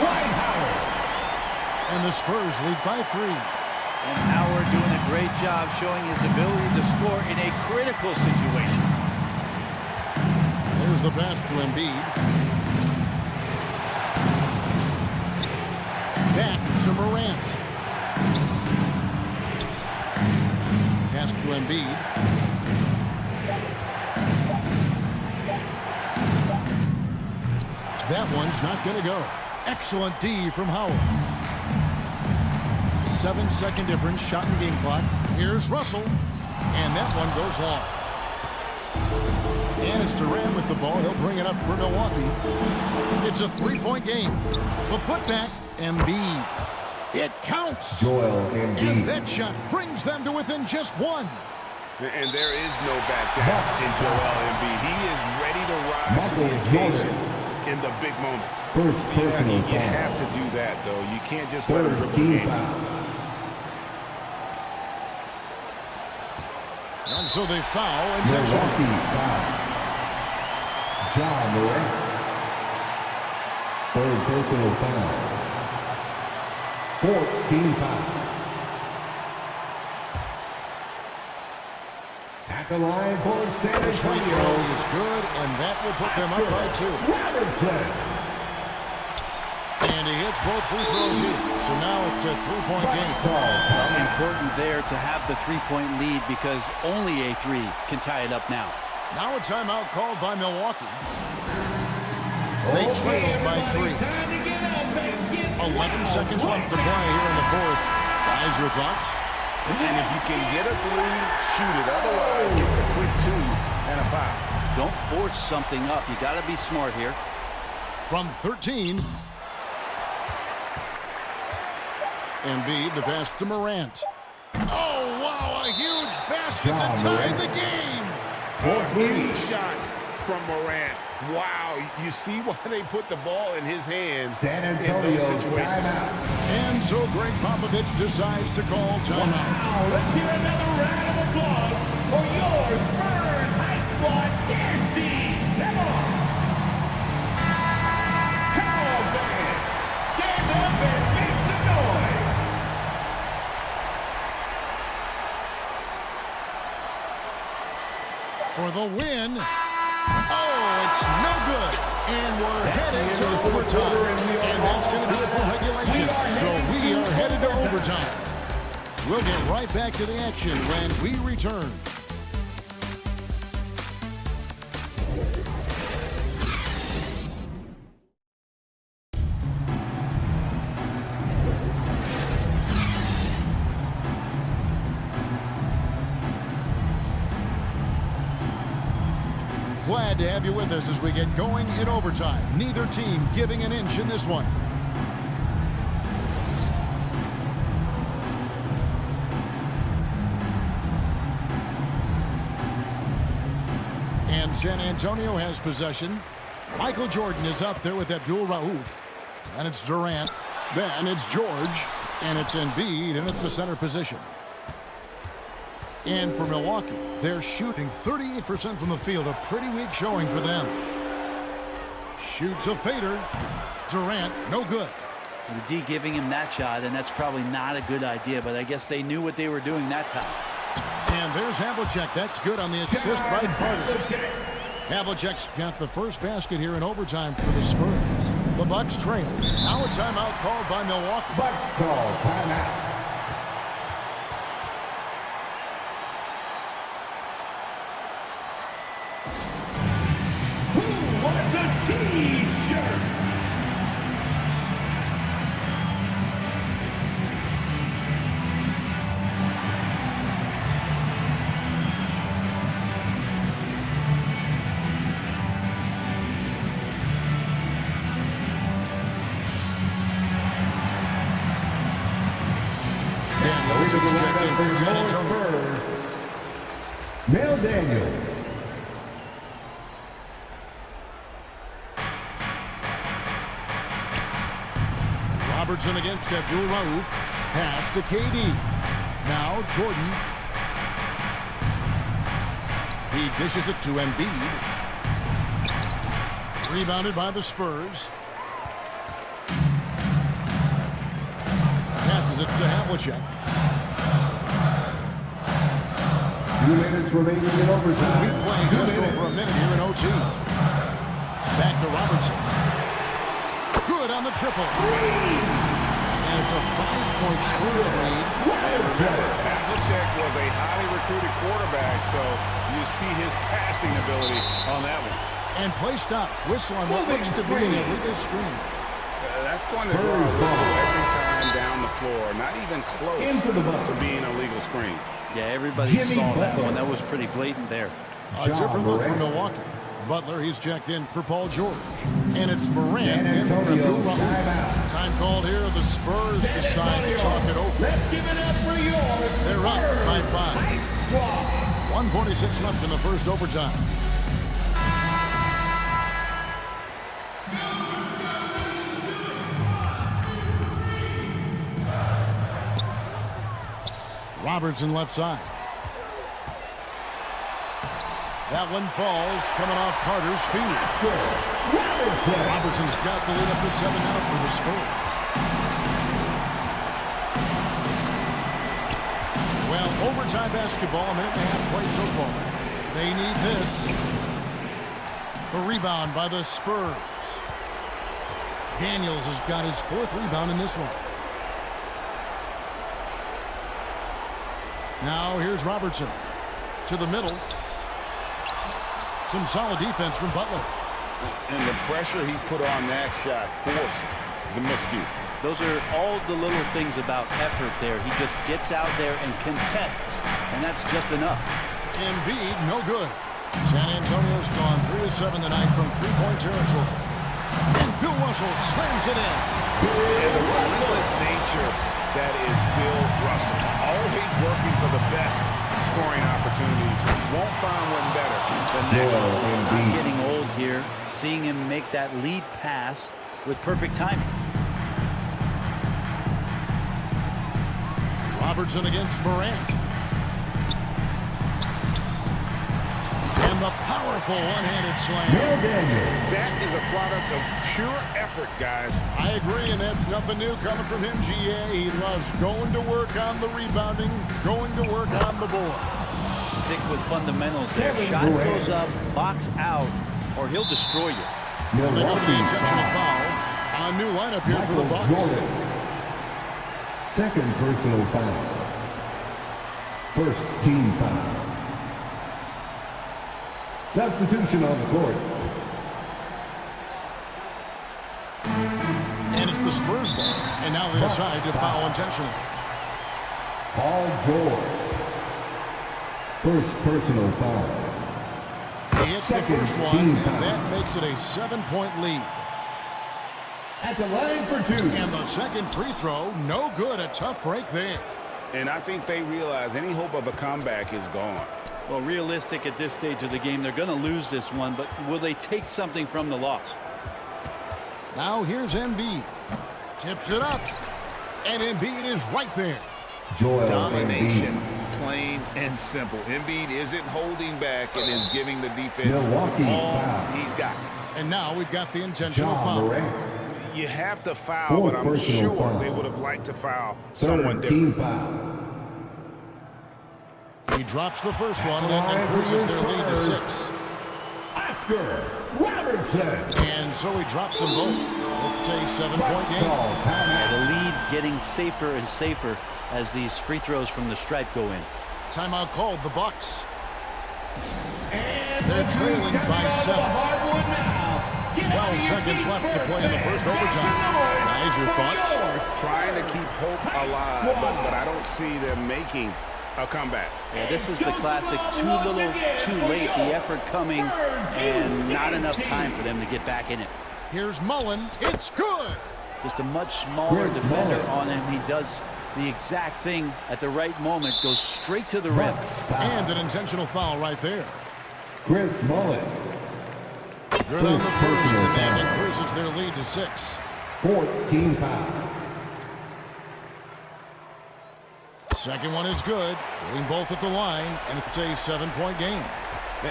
And the Spurs lead by 3. And Howard doing a great job showing his ability to score in a critical situation. There's the pass to Embiid. Back to Morant. Pass to Embiid. That one's not going to go. Excellent D from Howard. 7-second difference, shot and game clock. Here's Russell. And that one goes long. And it's Durant with the ball. He'll bring it up for Milwaukee. It's a 3-point game. The putback, Embiid. It counts. And that shot brings them to within just 1. And there is no back down in Joel Embiid. He is ready to rise to the occasion in the big moments. You have to do that, though. You can't just let him dribble the game. And so they foul intentionally. John Morant. Third personal foul. 14 foul. At the line for San Antonio. The free throw is good, and that will put them up by 2. And he hits both free throws here. So now it's a 3-point game. Important there to have the 3-point lead because only a 3 can tie it up now. Now a timeout called by Milwaukee. They trail by 3. 11 seconds left to play here in the fourth. Guys, your thoughts? And if you can get a 3, shoot it. Otherwise, get the quick 2 and a foul. Don't force something up. You got to be smart here. From 13. Embiid, the pass to Morant. Oh, wow, a huge basket to tie the game. Huge shot from Morant. Wow, you see why they put the ball in his hands San Antonio timeout. And so Greg Popovich decides to call timeout. Wow, let's hear another round of applause for your Spurs High Squad dance team. Come on. Come on, fans. Stand up and make some noise. For the win. Oh, it's no good. And we're headed to overtime. And that's going to do it for regulation. So we are headed to overtime. We'll get right back to the action when we return. Glad to have you with us as we get going in overtime. Neither team giving an inch in this one. And San Antonio has possession. Michael Jordan is up there with Abdul Rauf. And it's Durant. Then it's George. And it's Embiid in at the center position. And for Milwaukee, they're shooting 38% from the field. A pretty weak showing for them. Shoots a fader. Durant, no good. The D giving him that shot, and that's probably not a good idea, but I guess they knew what they were doing that time. And there's Havlicek. That's good on the assist by Carter. Havlicek's got the first basket here in overtime for the Spurs. The Bucks trail. Now a timeout called by Milwaukee. Bucks call timeout. Who wants a T-shirt? Mel Daniels. Robertson against Abdul Rauf. Pass to KD. Now Jordan. He dishes it to Embiid. Rebounded by the Spurs. Passes it to Havlicek. 2 minutes remaining in overtime. We play just over a minute here in OT. Back to Robertson. Good on the triple. And it's a 5-point Spurs lead. Havlicek was a highly recruited quarterback, so you see his passing ability on that one. And play stops. Whistle on what looks to be an illegal screen. That's going to draw a whistle every time down the floor. Not even close to being a legal screen. Yeah, everybody saw that one. That was pretty blatant there. A different look from Milwaukee. Butler, he's checked in for Paul George. And it's Morant in for Abdul Rauf. Time called here. The Spurs decide to talk it over. Let's give it up for yours. They're up by 5. 1:46 left in the first overtime. Robertson left side. That one falls, coming off Carter's feet. Robertson's got the lead up to 7 now for the Spurs. Well, overtime basketball, a minute and a half played so far. They need this. The rebound by the Spurs. Daniels has got his 4th rebound in this one. Now here's Robertson to the middle. Some solid defense from Butler. And the pressure he put on that shot forced the miscue. Those are all the little things about effort there. He just gets out there and contests, and that's just enough. Embiid, no good. San Antonio's gone 3 of 7 tonight from three-point territory. And Bill Russell slams it in. And the relentless nature that is Bill Russell. Always working for the best scoring opportunity. Won't find one better than that. I'm getting old here, seeing him make that lead pass with perfect timing. Robertson against Morant. And the powerful one-handed slam. That is a product of pure effort, guys. I agree, and that's nothing new coming from him, GA. He loves going to work on the rebounding, going to work on the board. Stick with fundamentals there. Shot goes up, box out, or he'll destroy you. And they go to the intentional foul. A new lineup here for the Bucks. Second personal foul. First team foul. Substitution on the court. And it's the Spurs ball. And now they decide to foul intentionally. Paul George. First personal foul. He hits the first one, and that makes it a 7-point lead. At the line for 2. And the second free throw, no good. A tough break there. And I think they realize any hope of a comeback is gone. Well, realistic at this stage of the game, they're going to lose this one, but will they take something from the loss? Now here's Embiid. Tips it up. And Embiid is right there. Domination, Embiid. plain and simple. Embiid isn't holding back and is giving the defense Milwaukee all foul. he's got. And now we've got the intentional foul. You have to foul, but I'm sure they would have liked to foul someone Team different. foul. He drops the first one, and that increases their lead to 6. Oscar Robertson. And so he drops them both. It's a 7-point game. Yeah, the lead getting safer and safer as these free throws from the stripe go in. Timeout called, the Bucks. They're trailing by 7. 12 seconds left to play in the first overtime. Guys, your thoughts? Trying to keep hope alive, but I don't see them making a comeback. Yeah, this is the classic too little, too late. The effort coming and not enough time for them to get back in it. Here's Mullen. It's good. Just a much smaller defender on him. He does the exact thing at the right moment, goes straight to the rim. And an intentional foul right there. Chris Mullen. Good on the first, and that increases their lead to 6. 14 foul. Second one is good. Getting both at the line, and it's a 7-point game.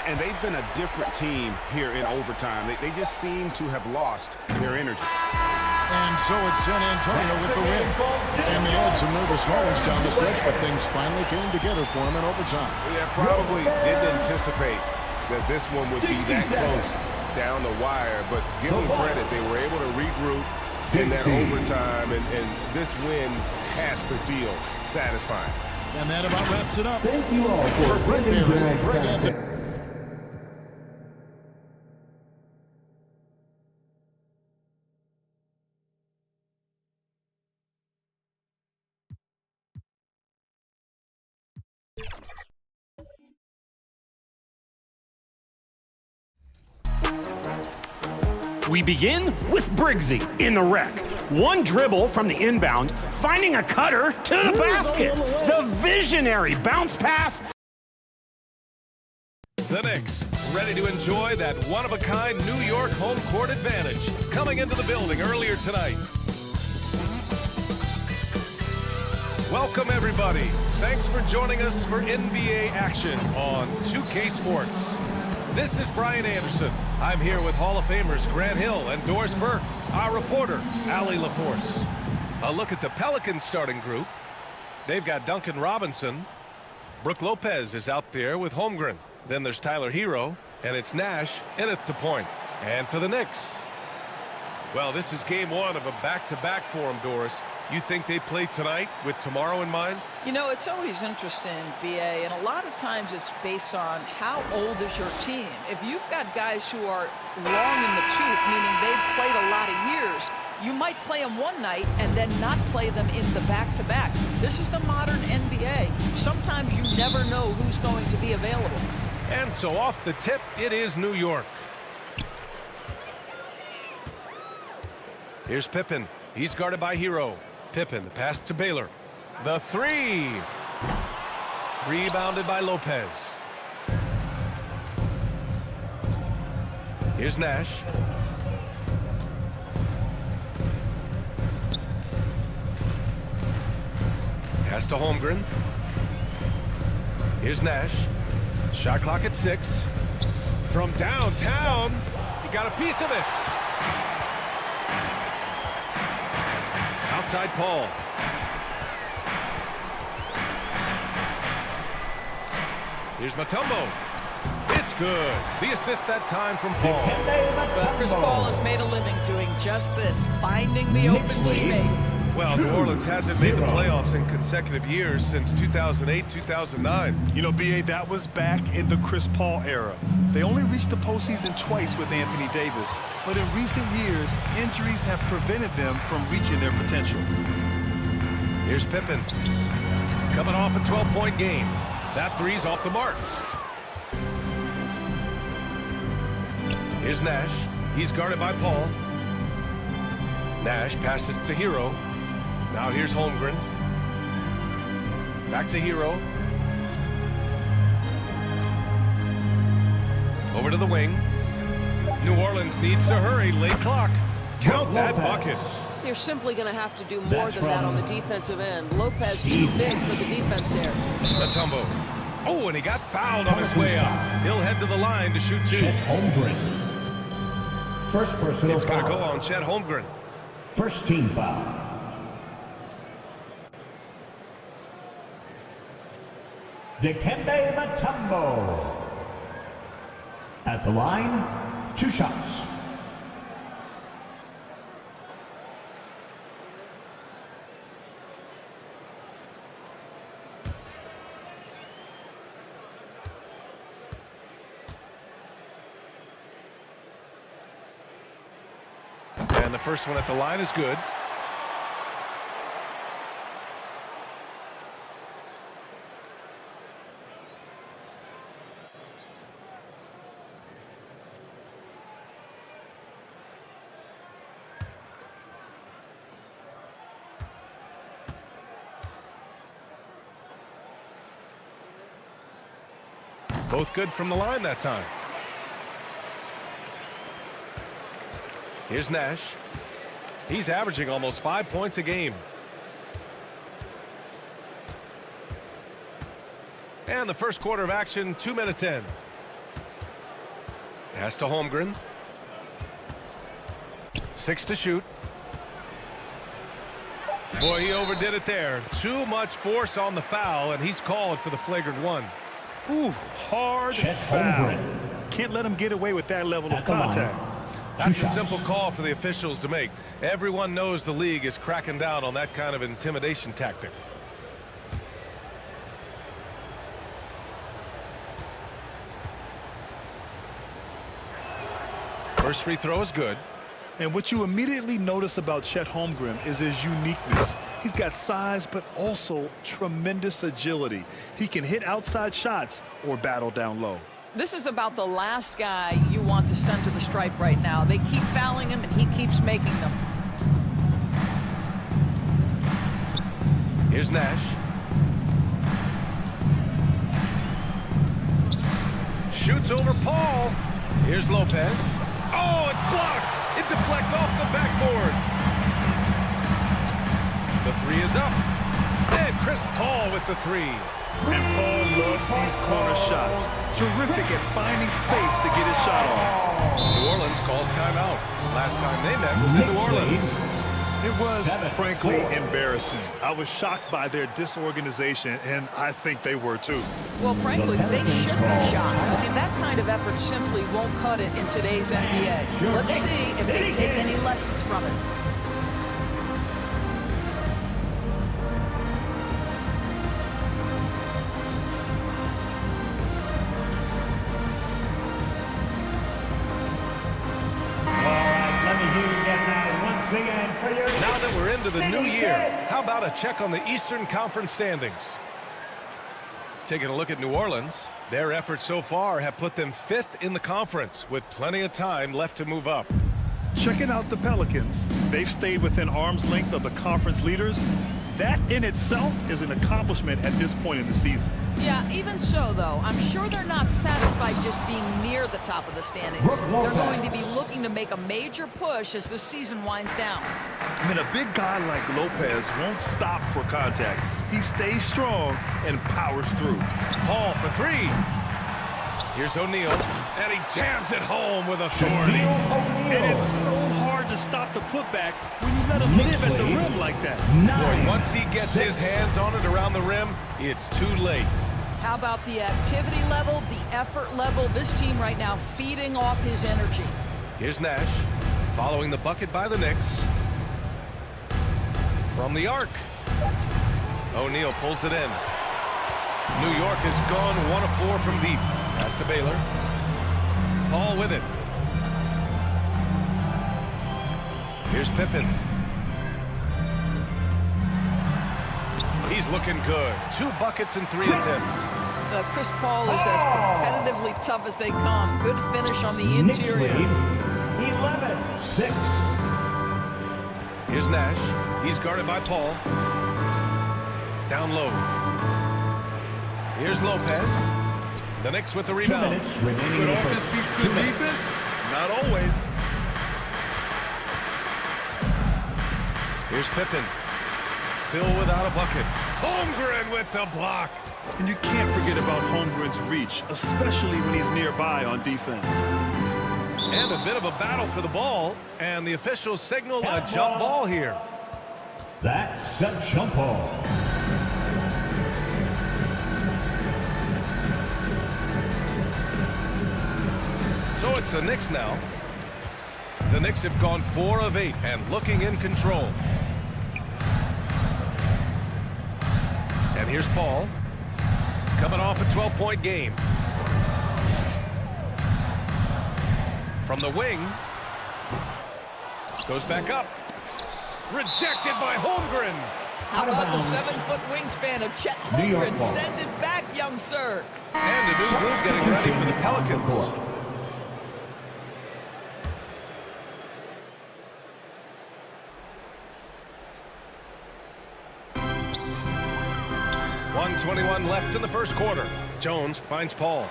And they've been a different team here in overtime. They just seem to have lost their energy. And so it's San Antonio with the win. And they had some nervous moments down the stretch, but things finally came together for them in overtime. Yeah, probably didn't anticipate that this one would be that close down the wire, but give them credit. They were able to regroup in that overtime, and this win has to feel satisfying. And that about wraps it up. Thank you all for attending tonight's contest. We begin with Briggsy in the wreck. One dribble from the inbound, finding a cutter to the basket. The visionary bounce pass. The Knicks, ready to enjoy that one-of-a-kind New York home court advantage. Coming into the building earlier tonight. Welcome, everybody. Thanks for joining us for NBA action on 2K Sports. This is Brian Anderson. I'm here with Hall of Famers Grant Hill and Doris Burke, our reporter, Allie LaForce. A look at the Pelicans starting group. They've got Duncan Robinson. Brook Lopez is out there with Holmgren. Then there's Tyler Hero, and it's Nash in at the point. And for the Knicks, well, this is game one of a back-to-back for them, Doris. You think they play tonight with tomorrow in mind? You know, it's always interesting, B.A., and a lot of times it's based on how old is your team. If you've got guys who are long in the tooth, meaning they've played a lot of years, you might play them one night and then not play them in the back-to-back. This is the modern NBA. Sometimes you never know who's going to be available. And so off the tip, it is New York. Here's Pippen. He's guarded by Hero. Pippen, the pass to Baylor. The three. Rebounded by Lopez. Here's Nash. Pass to Holmgren. Here's Nash. Shot clock at 6. From downtown, he got a piece of it. Outside Paul. Here's Mutombo. It's good. The assist that time from Paul. Well, Chris Paul has made a living doing just this, finding the open teammate. Well, New Orleans hasn't made the playoffs in consecutive years since 2008, 2009. You know, B.A., that was back in the Chris Paul era. They only reached the postseason twice with Anthony Davis, but in recent years, injuries have prevented them from reaching their potential. Here's Pippen. Coming off a 12-point game. That three's off the mark. Here's Nash. He's guarded by Paul. Nash passes to Hero. Now here's Holmgren. Back to Hero. Over to the wing. New Orleans needs to hurry. Late clock. Count that bucket. You're simply going to have to do more than that on the defensive end. Lopez too big for the defense there. Mutombo. Oh, and he got fouled on his way up. He'll head to the line to shoot 2. Holmgren. First personal It's going to foul. go on Chet Holmgren. First team foul. Dikembe Mutombo. At the line, 2 shots. And the first one at the line is good. Both good from the line that time. Here's Nash. He's averaging almost 5 points a game. And the first quarter of action, 2 minutes in. Pass to Holmgren. 6 to shoot. Boy, he overdid it there. Too much force on the foul, and he's called for the flagrant 1. Ooh, hard foul. Can't let him get away with that level of contact. That's a simple call for the officials to make. Everyone knows the league is cracking down on that kind of intimidation tactic. First free throw is good. And what you immediately notice about Chet Holmgren is his uniqueness. He's got size, but also tremendous agility. He can hit outside shots or battle down low. This is about the last guy you want to send to the stripe right now. They keep fouling him, and he keeps making them. Here's Nash. Shoots over Paul. Here's Lopez. Oh, it's blocked. It deflects off the backboard. The three is up. And Chris Paul with the 3. And Paul loves these corner shots. Terrific at finding space to get his shot off. New Orleans calls timeout. Last time they met was in New Orleans. It was, frankly, embarrassing. I was shocked by their disorganization, and I think they were too. Well, frankly, they should be shocked. I mean, that kind of effort simply won't cut it in today's NBA. Let's see if they take any lessons from it. into the new year, how about a check on the Eastern Conference standings? Taking a look at New Orleans, their efforts so far have put them 5th in the conference with plenty of time left to move up. Checking out the Pelicans. They've stayed within arm's length of the conference leaders. That in itself is an accomplishment at this point in the season. Yeah, even so, though, I'm sure they're not satisfied just being near the top of the standings. They're going to be looking to make a major push as the season winds down. I mean, a big guy like Lopez won't stop for contact. He stays strong and powers through. Paul for 3. Here's O'Neal, and he jams it home with authority. And it's so hard to stop the putback when you let him live at the rim like that. Boy, once he gets his hands on it around the rim, it's too late. How about the activity level, the effort level? This team right now feeding off his energy. Here's Nash, following the bucket by the Knicks. From the arc. O'Neal pulls it in. New York has gone 1 of 4 from deep. Pass to Baylor. Paul with it. Here's Pippen. He's looking good. 2 buckets and 3 attempts. Chris Paul is as competitively tough as they come. Good finish on the interior. 11-6. Here's Nash. He's guarded by Paul. Down low. Here's Lopez. The Knicks with the rebound. Good offense beats good defense? Not always. Here's Pippen. Still without a bucket. Holmgren with the block. And you can't forget about Holmgren's reach, especially when he's nearby on defense. And a bit of a battle for the ball. And the officials signal a jump ball here. That's a jump ball. So it's the Knicks now. The Knicks have gone 4 of 8 and looking in control. And here's Paul. Coming off a 12-point game. From the wing. Goes back up. Rejected by Holmgren. How about the 7-foot wingspan of Chet Holmgren? Send it back, young sir. And a new move getting ready for the Pelicans. .21 left in the first quarter. Jones finds Paul.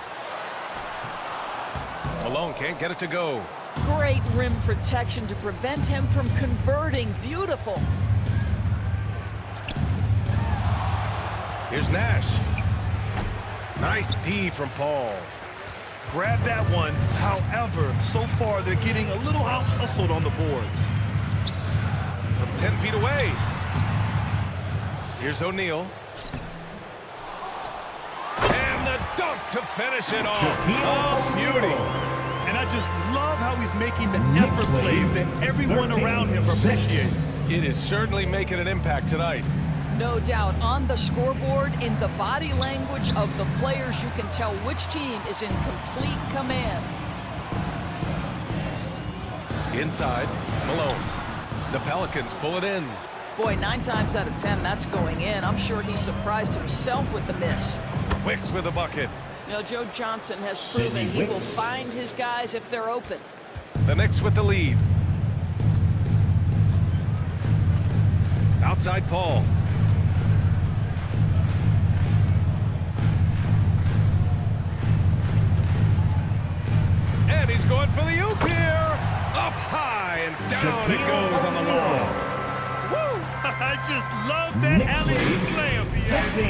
Malone can't get it to go. Great rim protection to prevent him from converting. Beautiful. Here's Nash. Nice D from Paul. Grab that one. However, so far they're getting a little out-hustled on the boards. From 10 feet away. Here's O'Neal. And the dunk to finish it off. Oh, beauty. And I just love how he's making the effort plays that everyone around him appreciates. It is certainly making an impact tonight. No doubt. On the scoreboard, in the body language of the players, you can tell which team is in complete command. Inside, Malone. The Pelicans pull it in. Boy, 9 times out of 10, that's going in. I'm sure he surprised himself with the miss. Wicks with a bucket. You know, Joe Johnson has proven he will find his guys if they're open. The Knicks with the lead. Outside Paul. And he's going for the oop here. Up high and down it goes on the wall. Woo! I just love that alley-oop slam.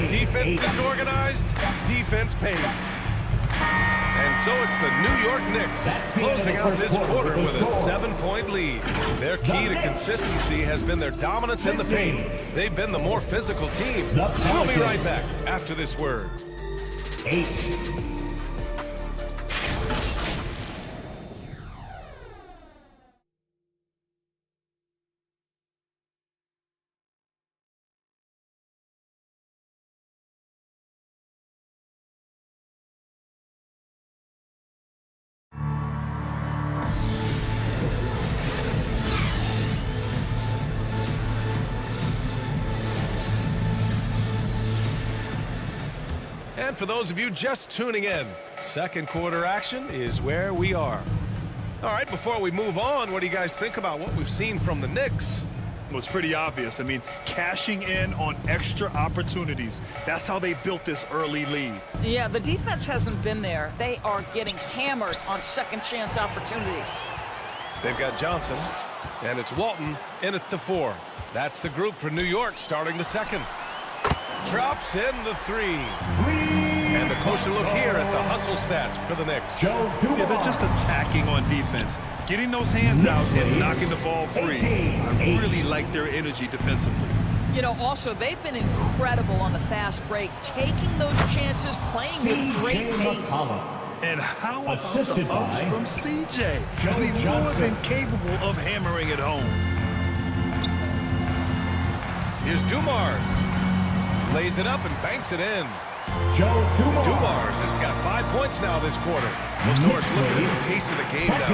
Defense disorganized, defense pays. And so it's the New York Knicks closing out this quarter with a 7-point lead. Their key to consistency has been their dominance in the paint. They've been the more physical team. We'll be right back after this word. 8. And for those of you just tuning in, second quarter action is where we are. All right, before we move on, what do you guys think about what we've seen from the Knicks? Well, it's pretty obvious. I mean, cashing in on extra opportunities. That's how they built this early lead. Yeah, the defense hasn't been there. They are getting hammered on second chance opportunities. They've got Johnson, and it's Walton in at the 4. That's the group for New York starting the second. Drops in the 3. And a closer look here at the hustle stats for the Knicks. Yeah, they're just attacking on defense. Getting those hands out and knocking the ball free. I really like their energy defensively. You know, also, they've been incredible on the fast break, taking those chances, playing with great pace. And how about the ups from CJ? I mean, more than capable of hammering it home. Here's Dumars. Lays it up and banks it in. Dumars has got 5 points now this quarter. Well, Norris, looking at the pace of the game now,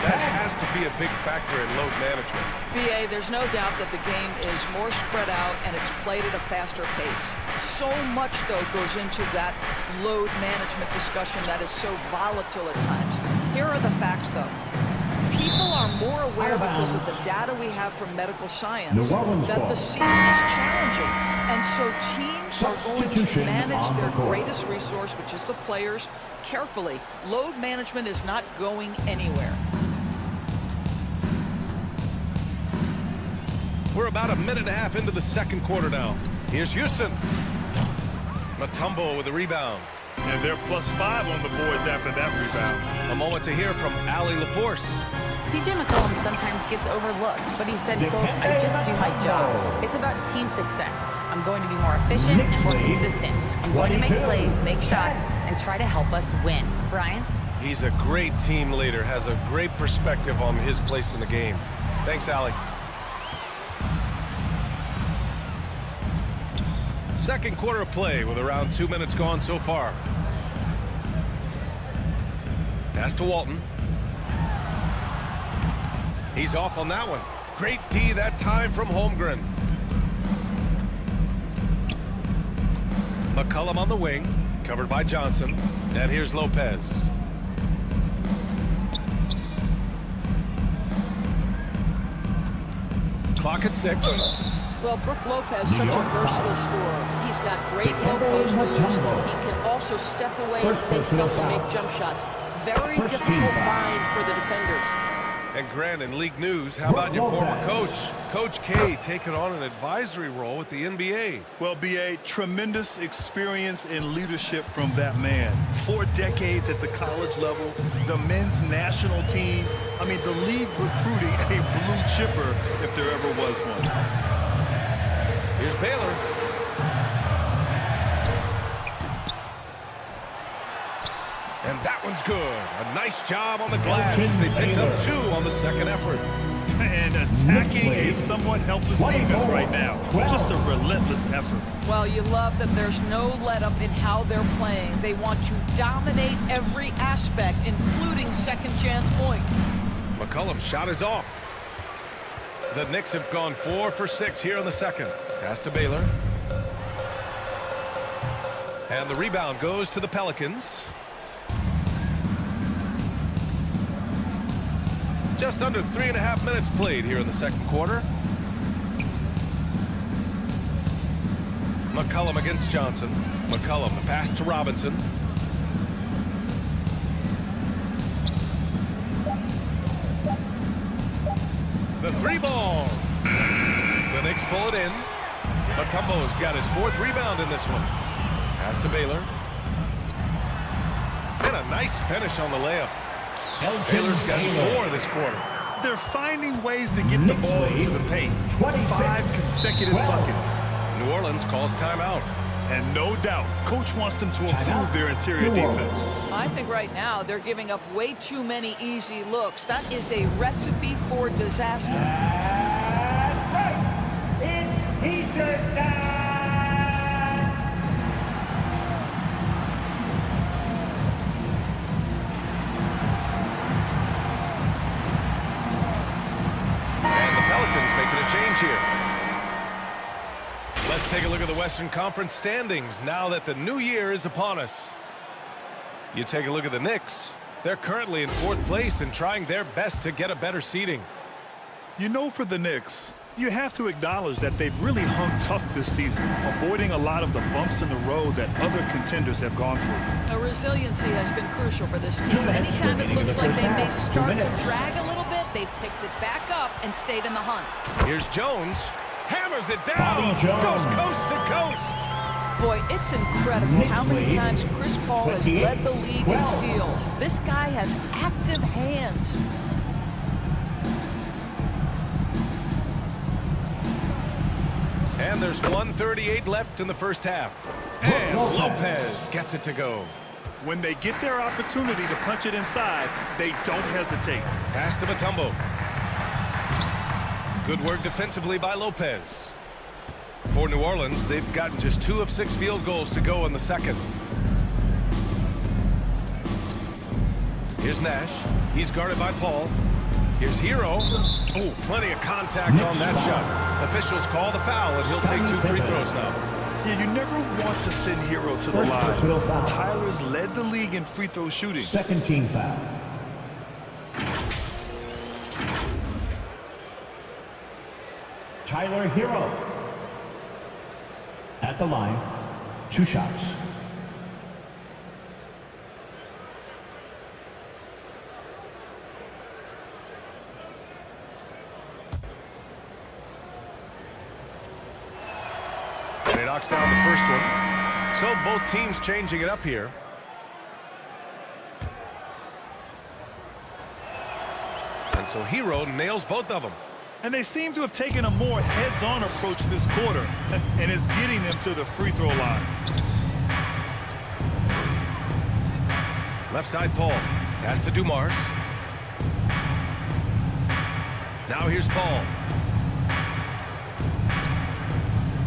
that has to be a big factor in load management. BA, there's no doubt that the game is more spread out and it's played at a faster pace. So much, though, goes into that load management discussion that is so volatile at times. Here are the facts, though. People are more aware because of the data we have from medical science that the season is challenging. And so teams are going to manage their greatest resource, which is the players, carefully. Load management is not going anywhere. We're about a minute and a half into the second quarter now. Here's Houston. Mutombo with the rebound. And they're +5 on the boards after that rebound. A moment to hear from Allie LaForce. CJ McCollum sometimes gets overlooked, but he said, quote, I just do my job. It's about team success. I'm going to be more efficient and more consistent. I'm going to make plays, make shots, and try to help us win. Brian? He's a great team leader, has a great perspective on his place in the game. Thanks, Allie. Second quarter of play with around 2 minutes gone so far. Pass to Walton. He's off on that one. Great D that time from Holmgren. McCollum on the wing, covered by Johnson. And here's Lopez. Clock at 6. Well, Brook Lopez, such a versatile scorer. He's got great low post moves. He can also step away and fake something and make jump shots. Very difficult bind for the defenders. And Grant, in league news, how about your former coach? Coach K taking on an advisory role with the NBA. Well, BA, tremendous experience and leadership from that man. 4 decades at the college level, the men's national team. I mean, the league recruiting a blue chipper if there ever was one. Here's Baylor. And that one's good. A nice job on the glass as they picked up 2 on the second effort. And attacking a somewhat helpless defense right now. Just a relentless effort. Well, you love that there's no let-up in how they're playing. They want to dominate every aspect, including second-chance points. McCollum's shot is off. The Knicks have gone 4 for 6 here in the second. Pass to Baylor. And the rebound goes to the Pelicans. Just under 3.5 minutes played here in the second quarter. McCollum against Johnson. McCollum, the pass to Robinson. The 3-ball. The Knicks pull it in. Mutombo's got his 4th rebound in this one. Pass to Baylor. And a nice finish on the layup. Baylor's got 4 this quarter. They're finding ways to get the ball into the paint. 5 consecutive buckets. New Orleans calls timeout. And no doubt, coach wants them to improve their interior defense. I think right now they're giving up way too many easy looks. That is a recipe for disaster. That's right. It's T-shirt time. And the Pelicans making a change here. Less take a look at the Western Conference standings now that the new year is upon us. You take a look at the Knicks. They're currently in 4th place and trying their best to get a better seeding. You know, for the Knicks, you have to acknowledge that they've really hung tough this season, avoiding a lot of the bumps in the road that other contenders have gone through. Resiliency has been crucial for this team. Anytime it looks like they may start to drag a little bit, they've picked it back up and stayed in the hunt. Here's Jones. Hammers it down. Goes coast to coast. Boy, it's incredible how many times Chris Paul has led the league in steals. This guy has active hands. And there's 1:38 left in the first half. And Lopez gets it to go. When they get their opportunity to punch it inside, they don't hesitate. Pass to Mutombo. Good work defensively by Lopez. For New Orleans, they've gotten just 2 of 6 field goals to go in the second. Here's Nash. He's guarded by Paul. Here's Hero. Oh, plenty of contact on that shot. Officials call the foul, and he'll take 2 free throws now. Yeah, you never want to send Hero to the line. Tyler's led the league in free throw shooting. Second team foul. Tyler Hero. At the line, 2 shots. And he knocks down the first one. So both teams changing it up here. And so Hero nails both of them. And they seem to have taken a more heads-on approach this quarter, and is getting them to the free throw line. Left side Paul. Pass to Dumars. Now here's Paul.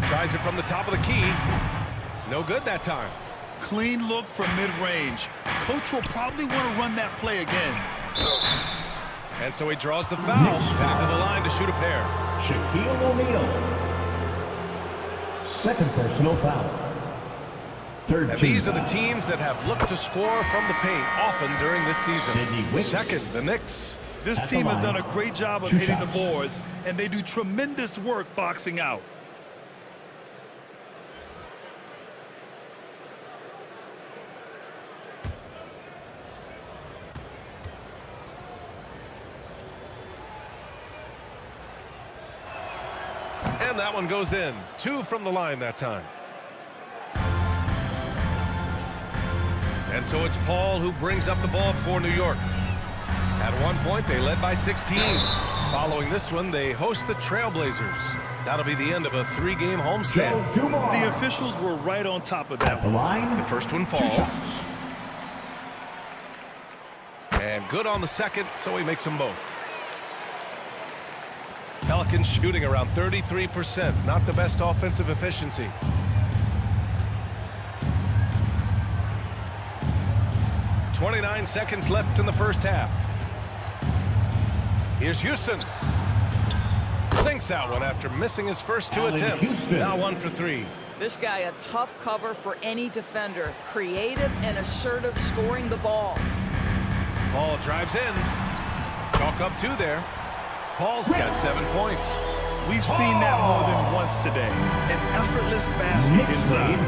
Tries it from the top of the key. No good that time. Clean look from mid-range. Coach will probably want to run that play again. And so he draws the foul. Back to the line to shoot a pair. Shaquille O'Neal. Second personal foul. Third and team these are the foul. teams that have looked to score from the paint often during this season. Second, the Knicks. This team has done a great job of hitting the boards, and they do tremendous work boxing out. And that one goes in. 2 from the line that time. And so it's Paul who brings up the ball for New York. At one point, they led by 16. Following this one, they host the Trailblazers. That'll be the end of a 3-game homestand. The officials were right on top of that. The first one falls. And good on the second, so he makes them both. Pelicans shooting around 33%. Not the best offensive efficiency. .29 seconds left in the first half. Here's Houston. Sinks that one after missing his first 2 attempts. Now 1 for 3. This guy a tough cover for any defender. Creative and assertive scoring the ball. Paul drives in. Chalk up 2 there. Paul's got 7 points. We've seen that more than once today. An effortless basket inside.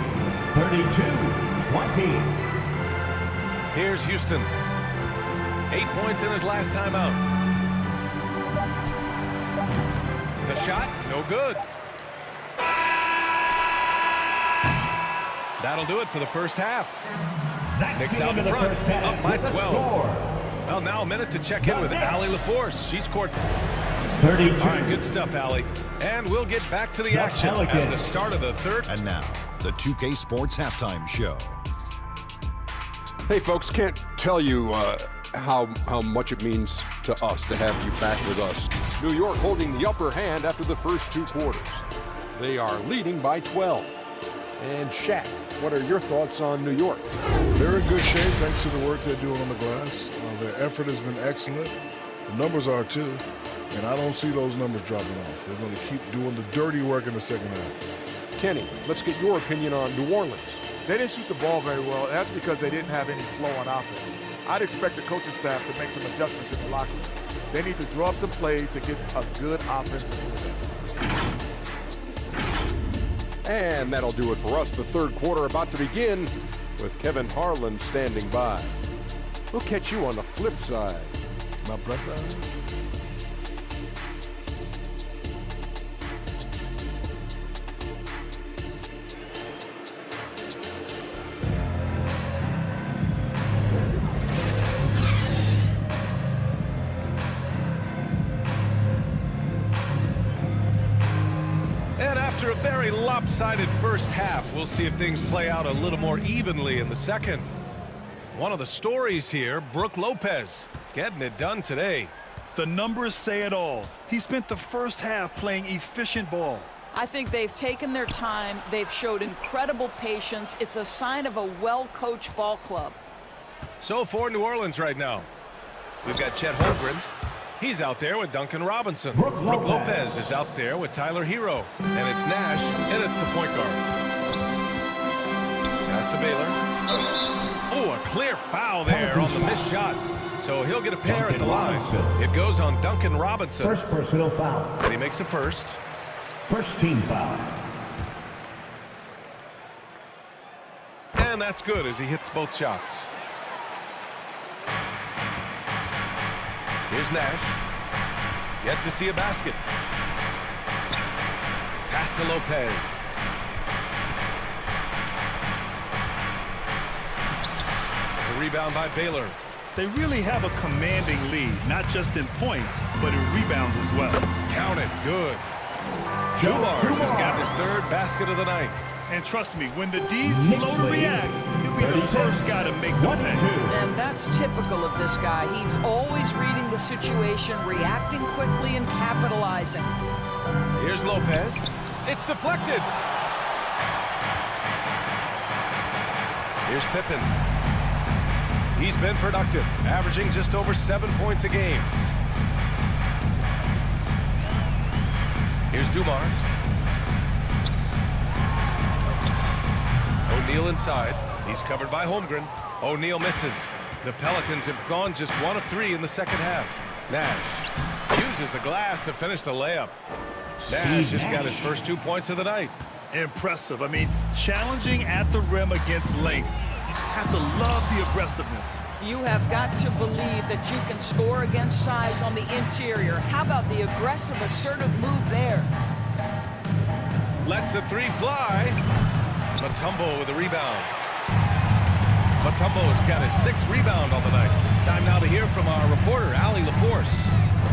32-20. Here's Houston. 8 points in his last time out. The shot, no good. That'll do it for the first half. Knicks out in front, up by 12. Well, now a minute to check in with Allie LaForce. She scored 32. All right, good stuff, Allie. And we'll get back to the action at the start of the third. And now, the 2K Sports Halftime Show. Hey, folks, can't tell you how much it means to us to have you back with us. New York holding the upper hand after the first 2 quarters. They are leading by 12. And Shaq, what are your thoughts on New York? They're in good shape thanks to the work they're doing on the glass. Their effort has been excellent. The numbers are too. And I don't see those numbers dropping off. They're going to keep doing the dirty work in the second half. Kenny, let's get your opinion on New Orleans. They didn't shoot the ball very well. That's because they didn't have any flow on offense. I'd expect the coaching staff to make some adjustments in the locker room. They need to draw up some plays to get a good offensive movement. And that'll do it for us. The third quarter about to begin with Kevin Harlan standing by. We'll catch you on the flip side, my brother. After a very lopsided first half, we'll see if things play out a little more evenly in the second. One of the stories here, Brook Lopez, getting it done today. The numbers say it all. He spent the first half playing efficient ball. I think they've taken their time. They've showed incredible patience. It's a sign of a well-coached ball club. So for New Orleans right now, we've got Chet Holmgren. He's out there with Duncan Robinson. Brook Lopez is out there with Tyler Hero. And it's Nash in at the point guard. Pass to Baylor. Oh, a clear foul there on the missed shot. So he'll get a pair at the line. It goes on Duncan Robinson. First personal foul. And he makes a first. First team foul. And that's good as he hits both shots. Here's Nash. Yet to see a basket. Pass to Lopez. A rebound by Baylor. They really have a commanding lead, not just in points, but in rebounds as well. Count it. Good. Dumars has got his third basket of the night. And trust me, when the D's slow to react, he'll be the first guy to make the play. And that's typical of this guy. He's always reading the situation, reacting quickly, and capitalizing. Here's Lopez. It's deflected. Here's Pippen. He's been productive, averaging just over 7 points a game. Here's Dumars. O'Neal inside. He's covered by Holmgren. O'Neal misses. The Pelicans have gone just 1 of 3 in the second half. Nash uses the glass to finish the layup. Nash just got his first 2 points of the night. Impressive. I mean, challenging at the rim against length. You just have to love the aggressiveness. You have got to believe that you can score against size on the interior. How about the aggressive, assertive move there? Lets the three fly. Mutombo with a rebound. Mutombo has got his 6th rebound on the night. Time now to hear from our reporter, Allie LaForce.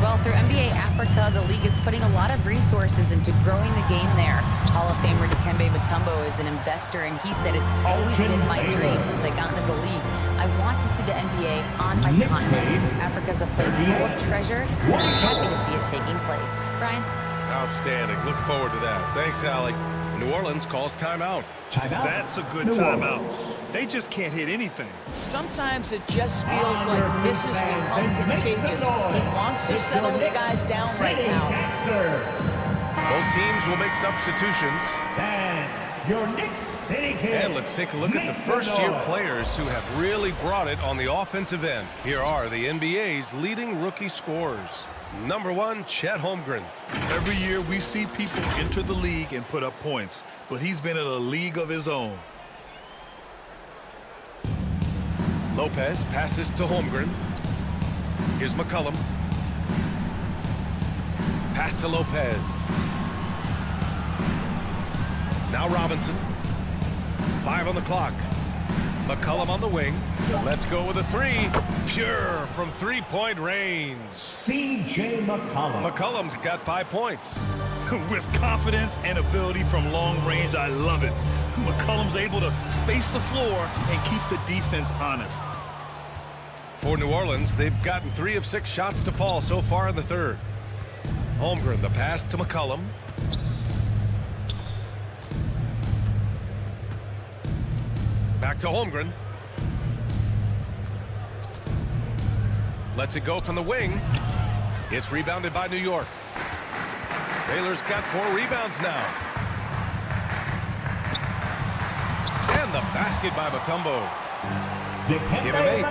Well, through NBA Africa, the league is putting a lot of resources into growing the game there. Hall of Famer Dikembe Mutombo is an investor, and he said, "It's always been my dream since I got into the league. I want to see the NBA on my continent. Africa's a place full of treasure, and I'm happy to see it taking place." Brian? Outstanding. Look forward to that. Thanks, Allie. New Orleans calls timeout. That's a good timeout. They just can't hit anything. Sometimes it just feels like this has become contagious. He wants to settle these guys down right now. Both teams will make substitutions. Your Knicks City Kings. And let's take a look at the first-year players who have really brought it on the offensive end. Here are the NBA's leading rookie scorers. Number 1, Chet Holmgren. Every year we see people enter the league and put up points, but he's been in a league of his own. Lopez passes to Holmgren. Here's McCollum. Pass to Lopez. Now Robinson. 5 on the clock. McCollum on the wing. Let's go with a 3. Pure from 3-point range. C.J. McCollum. McCollum's got 5 points. With confidence and ability from long range, I love it. McCollum's able to space the floor and keep the defense honest. For New Orleans, they've gotten 3 of 6 shots to fall so far in the third. Holmgren, the pass to McCollum. Back to Holmgren. Lets it go from the wing. It's rebounded by New York. Baylor's got 4 rebounds now. the basket by Mutombo. Give him 8.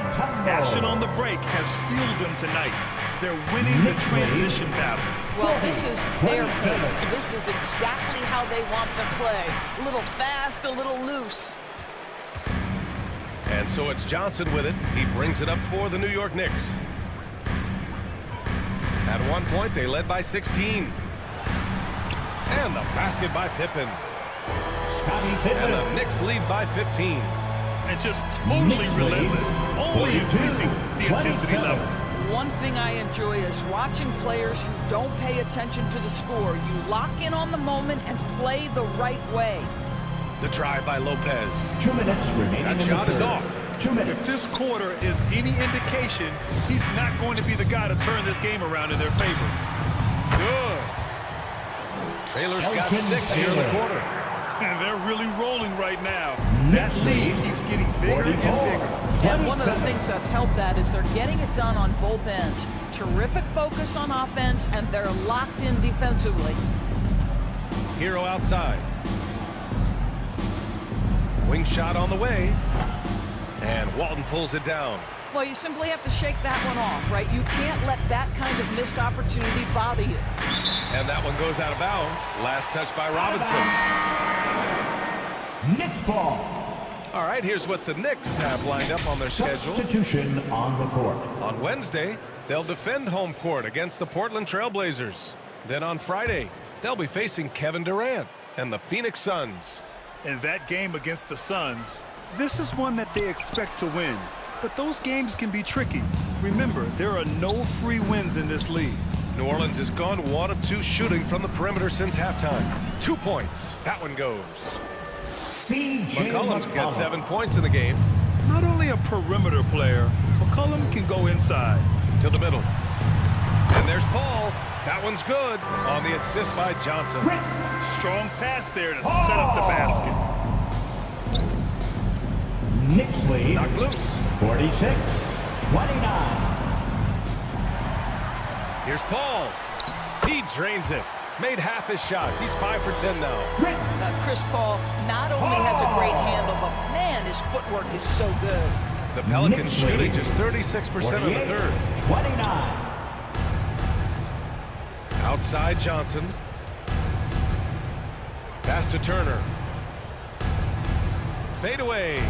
Action on the break has fueled them tonight. They're winning the transition battle. Well, this is their pace. This is exactly how they want to play. A little fast, a little loose. And so it's Johnson with it. He brings it up for the New York Knicks. At one point, they led by 16. And the basket by Pippen. And the Knicks lead by 15. And just totally relentless, only increasing the intensity level. One thing I enjoy is watching players who don't pay attention to the score. You lock in on the moment and play the right way. The drive by Lopez. 2 minutes remaining. That shot is off. 2 minutes. If this quarter is any indication, he's not going to be the guy to turn this game around in their favor. Good. Baylor's got 6 here in the quarter. And they're really rolling right now. That lead keeps getting bigger and bigger. And one of the things that's helped that is they're getting it done on both ends. Terrific focus on offense, and they're locked in defensively. Hero outside. Wing shot on the way. And Walton pulls it down. Well, you simply have to shake that one off, right? You can't let that kind of missed opportunity bother you. And that one goes out of bounds. Last touch by Robinson. Knicks ball. All right, here's what the Knicks have lined up on their schedule. Substitution on the court. On Wednesday, they'll defend home court against the Portland Trailblazers. Then on Friday, they'll be facing Kevin Durant and the Phoenix Suns. In that game against the Suns, this is one that they expect to win. But those games can be tricky. Remember, there are no free wins in this league. New Orleans has gone 1 of 2 shooting from the perimeter since halftime. 2 points. That one goes. McCollum's got 7 points in the game. Not only a perimeter player, McCollum can go inside. To the middle. And there's Paul. That one's good on the assist by Johnson. Strong pass there to set up the basket. Knicks lead. Knocked loose. 46-29. Here's Paul. He drains it. Made half his shots. He's 5 for 10 now. Chris Paul not only has a great handle, but man, his footwork is so good. The Pelicans shooting just 36% in the third. 29. Outside Johnson. Pass to Turner. Fade away.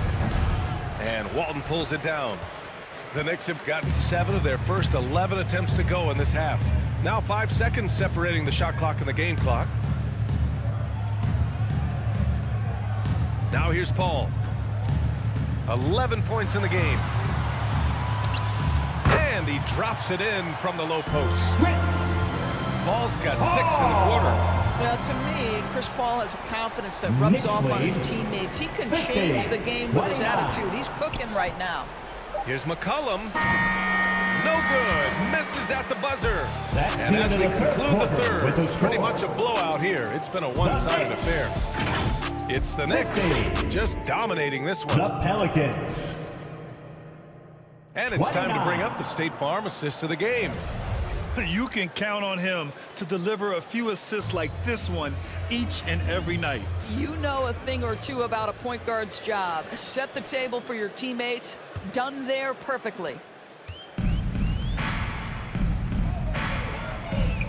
And Walton pulls it down. The Knicks have gotten 7 of their first 11 attempts to go in this half. Now 5 seconds separating the shot clock and the game clock. Now here's Paul. 11 points in the game. And he drops it in from the low post. Paul's got 6 in the quarter. Well, to me, Chris Paul has a confidence that rubs off on his teammates. He can change the game with his attitude. He's cooking right now. Here's McCollum. No good. Misses at the buzzer. And as we conclude the third, it's pretty much a blowout here. It's been a one-sided affair. It's the Knicks just dominating this one. The Pelicans. And it's time to bring up the State Farm assist of the game. You can count on him to deliver a few assists like this one each and every night. You know a thing or two about a point guard's job. Set the table for your teammates. Done there perfectly.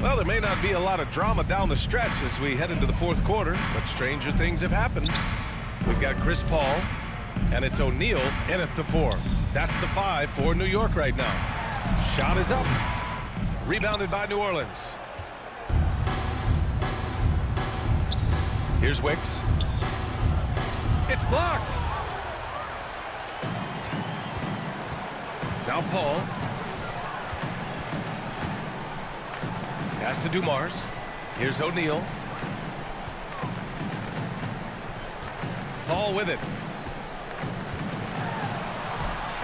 Well, there may not be a lot of drama down the stretch as we head into the fourth quarter, but stranger things have happened. We've got Chris Paul, and it's O'Neal in at the 4. That's the 5 for New York right now. Shot is up. Rebounded by New Orleans. Here's Wicks. It's blocked. Now Paul. Pass to Dumars. Here's O'Neal. Paul with it.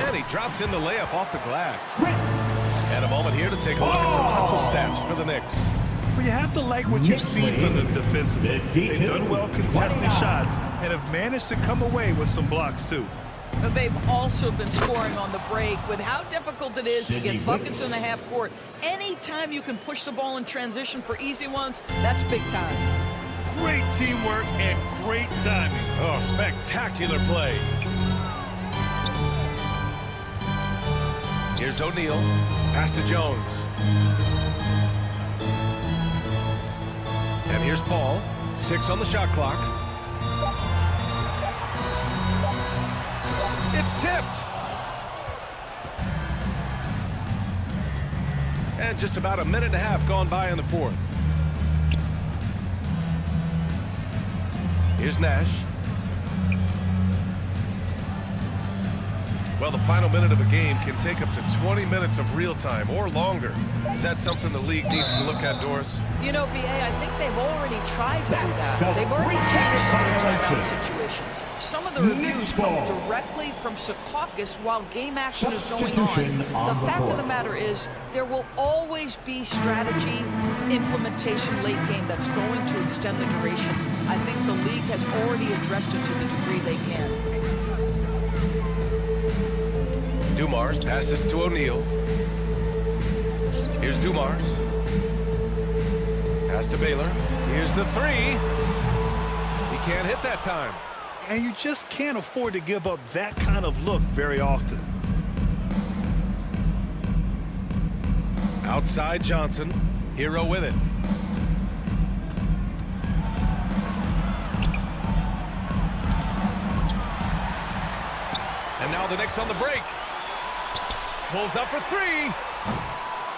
And he drops in the layup off the glass. And a moment here to take a look at some hustle stats for the Knicks. Well, you have to like what you've seen from them defensively. They've done well contesting shots and have managed to come away with some blocks, too. But they've also been scoring on the break with how difficult it is to get buckets in the half court. Anytime you can push the ball in transition for easy ones, that's big time. Great teamwork and great timing. Oh, spectacular play. Here's O'Neal. Pass to Jones. And here's Paul. 6 on the shot clock. It's tipped. And just about a minute and a half gone by in the fourth. Here's Nash. Well, the final minute of a game can take up to 20 minutes of real time or longer. Is that something the league needs to look at, Doris? You know, BA, I think they've already tried to do that. They've already changed some of the timeout situations. Some of the reviews come directly from Secaucus while game action is going on. The fact of the matter is there will always be strategy implementation late game that's going to extend the duration. I think the league has already addressed it to the degree they can. Dumars passes to O'Neal. Here's Dumars. Pass to Baylor. Here's the three. He can't hit that time. And you just can't afford to give up that kind of look very often. Outside Johnson. Hero with it. And now the Knicks on the break. Pulls up for three.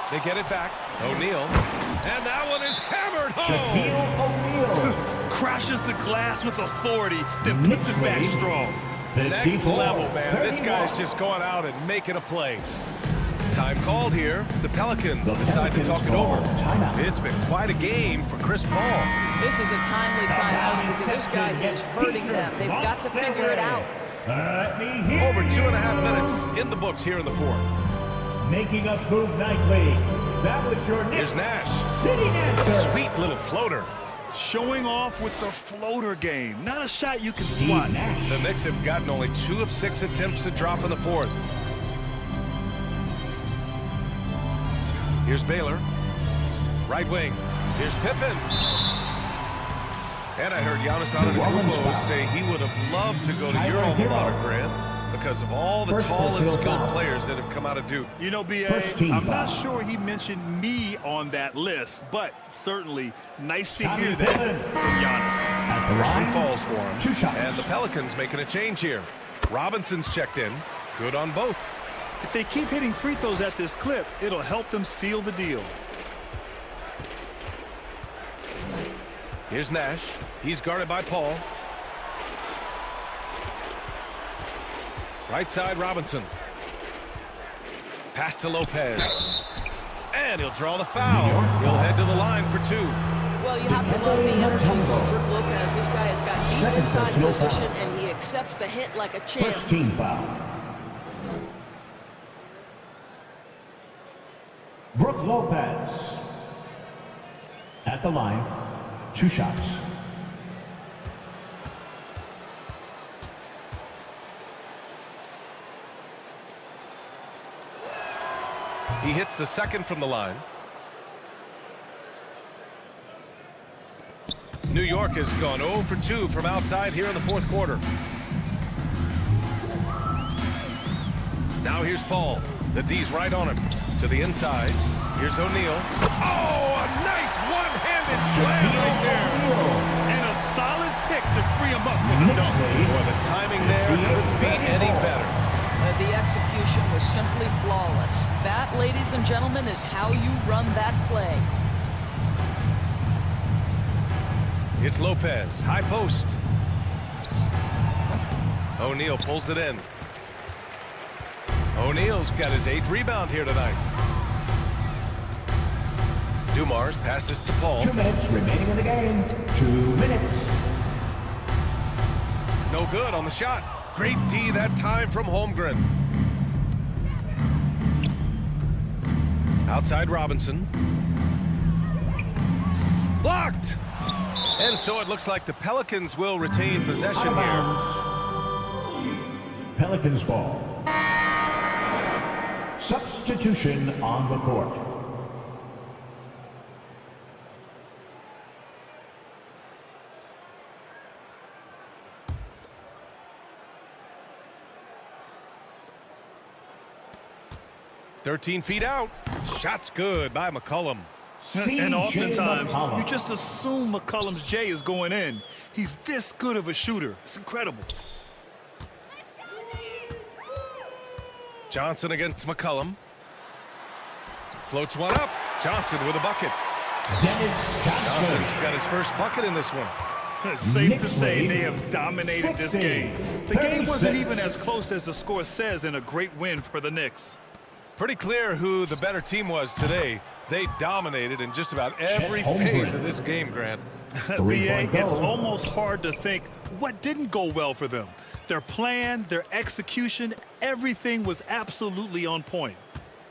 They get it back. O'Neal. And that one is hammered home. Crashes the glass with authority, then puts it back strong. Next level, man. This guy's just going out and making a play. Time called here. The Pelicans decide to talk it over. It's been quite a game for Chris Paul. This is a timely timeout because this guy is hurting them. They've got to figure it out. Over 2.5 minutes in the books here in the fourth. Making us move nightly. That was your Knicks. Here's Nash. Sitting answer. Sweet little floater. Showing off with the floater game. Not a shot you can swat. The Knicks have gotten only 2 of 6 attempts to drop in the fourth. Here's Baylor. Right wing. Here's Pippen. And I heard Giannis Antetokounmpo say he would have loved to go to your alma mater, Grant, because of all the tall and skilled players that have come out of Duke. You know, B.A., I'm not sure he mentioned me on that list, but certainly nice to hear that from Giannis. First one falls for him. And the Pelicans making a change here. Robinson's checked in. Good on both. If they keep hitting free throws at this clip, it'll help them seal the deal. Here's Nash. He's guarded by Paul. Right side, Robinson. Pass to Lopez. And he'll draw the foul. He'll head to the line for 2. Well, you have to love the energy from Brook Lopez. This guy has got deep inside position, and he accepts the hit like a champ. First team foul. Brook Lopez. At the line. 2 shots. He hits the second from the line. New York has gone 0 for 2 from outside here in the fourth quarter. Now here's Paul. The D's right on him. To the inside. Here's O'Neal. Oh, a nice one-handed slam right there. And a solid pick to free him up for the dunk. Boy, the timing there couldn't be any better. The execution was simply flawless. That, ladies and gentlemen, is how you run that play. It's Lopez, high post. O'Neal pulls it in. O'Neal's got his 8th rebound here tonight. Dumars passes to Paul. 2 minutes remaining in the game. 2 minutes. No good on the shot. Great D that time from Holmgren. Outside Robinson. Blocked! And so it looks like the Pelicans will retain possession here. Pelicans ball. Substitution on the court. 13 feet out. Shot's good by McCollum. And oftentimes, you just assume McCollum's J is going in. He's this good of a shooter. It's incredible. Johnson against McCollum. Floats one up. Johnson with a bucket. Johnson's got his first bucket in this one. It's safe to say they have dominated this game. The game wasn't even as close as the score says, and a great win for the Knicks. Pretty clear who the better team was today. They dominated in just about every phase of this game, Grant. BA, it's almost hard to think what didn't go well for them. Their plan, their execution, everything was absolutely on point.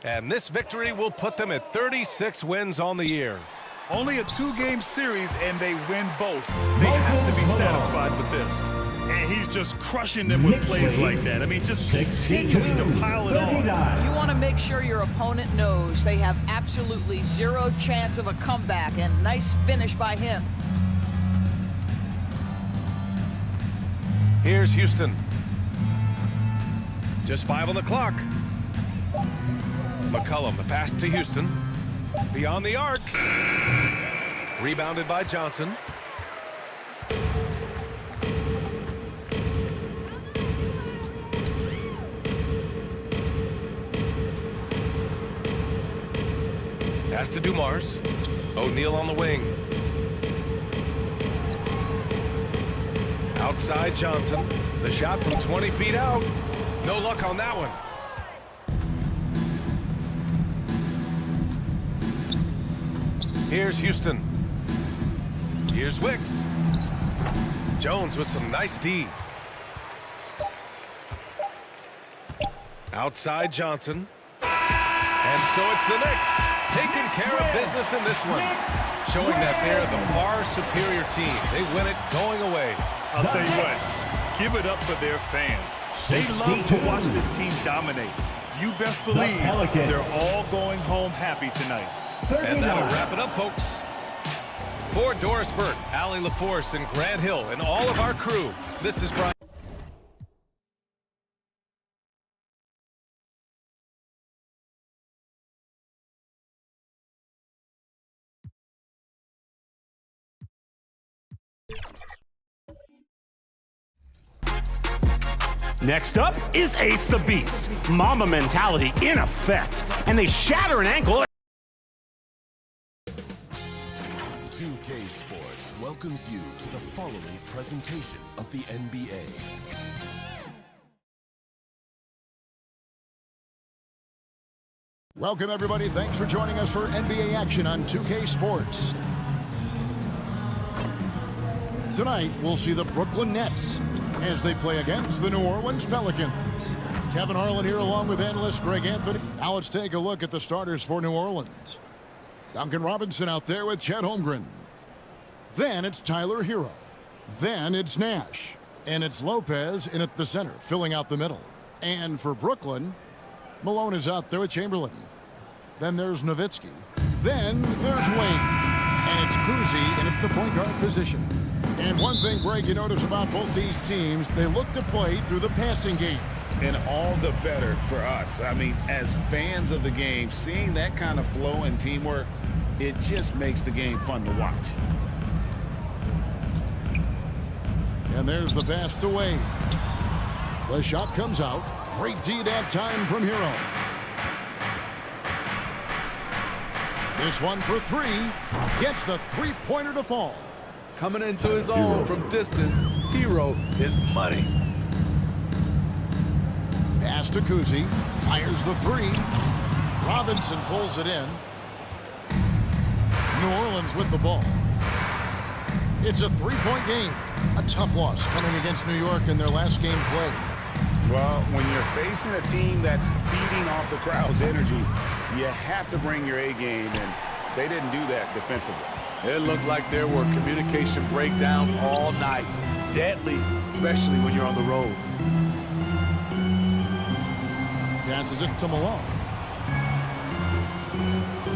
And this victory will put them at 36 wins on the year. Only a 2-game series, and they win both. They have to be satisfied with this. And he's just crushing them with plays like that. I mean, just continuing to pile it on. You want to make sure your opponent knows they have absolutely zero chance of a comeback, and nice finish by him. Here's Houston. Just 5 on the clock. McCollum, the pass to Houston. Beyond the arc. Rebounded by Johnson. Pass to Dumars. O'Neal on the wing. Outside Johnson. The shot from 20 feet out. No luck on that one. Here's Houston. Here's Wicks. Jones with some nice D. Outside Johnson. And so it's the Knicks taking care of business in this one. Showing that they're the far superior team. They win it going away. I'll tell you what, give it up for their fans. They love to watch this team dominate. You best believe they're all going home happy tonight. And that'll wrap it up, folks. For Doris Burt, Allie LaForce, and Grant Hill, and all of our crew, this is Brian. Next up is Ace the Beast. Mamba mentality in effect. And they shatter an ankle. 2K Sports welcomes you to the following presentation of the NBA. Welcome, everybody. Thanks for joining us for NBA action on 2K Sports. Tonight, we'll see the Brooklyn Nets as they play against the New Orleans Pelicans. Kevin Harlan here along with analyst Greg Anthony. Now let's take a look at the starters for New Orleans. Duncan Robinson out there with Chet Holmgren. Then it's Tyler Hero. Then it's Nash. And it's Lopez in at the center, filling out the middle. And for Brooklyn, Malone is out there with Chamberlain. Then there's Nowitzki. Then there's Wayne. And it's Cousy in at the point guard position. And one thing, Greg, you notice about both these teams, they look to play through the passing game. And all the better for us. I mean, as fans of the game, seeing that kind of flow and teamwork, it just makes the game fun to watch. And there's the pass to Wayne. The shot comes out. Great D that time from Hero. This one for three. Gets the three-pointer to fall. Coming into his own from distance, Hero is money. Pass to Cousy. Fires the three. Robinson pulls it in. New Orleans with the ball. It's a three-point game. A tough loss coming against New York in their last game played. Well, when you're facing a team that's feeding off the crowd's energy, you have to bring your A game, and they didn't do that defensively. It looked like there were communication breakdowns all night. Deadly, especially when you're on the road. Passes it to Malone.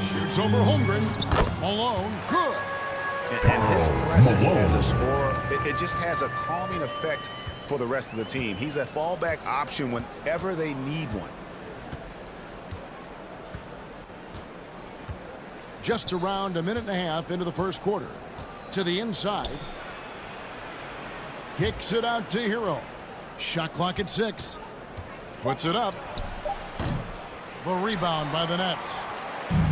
Shoots over Holmgren. Malone, good. And his presence as a scorer, it just has a calming effect for the rest of the team. He's a fallback option whenever they need one. Just around a minute and a half into the first quarter. To the inside. Kicks it out to Hero. Shot clock at 6. Puts it up. The rebound by the Nets.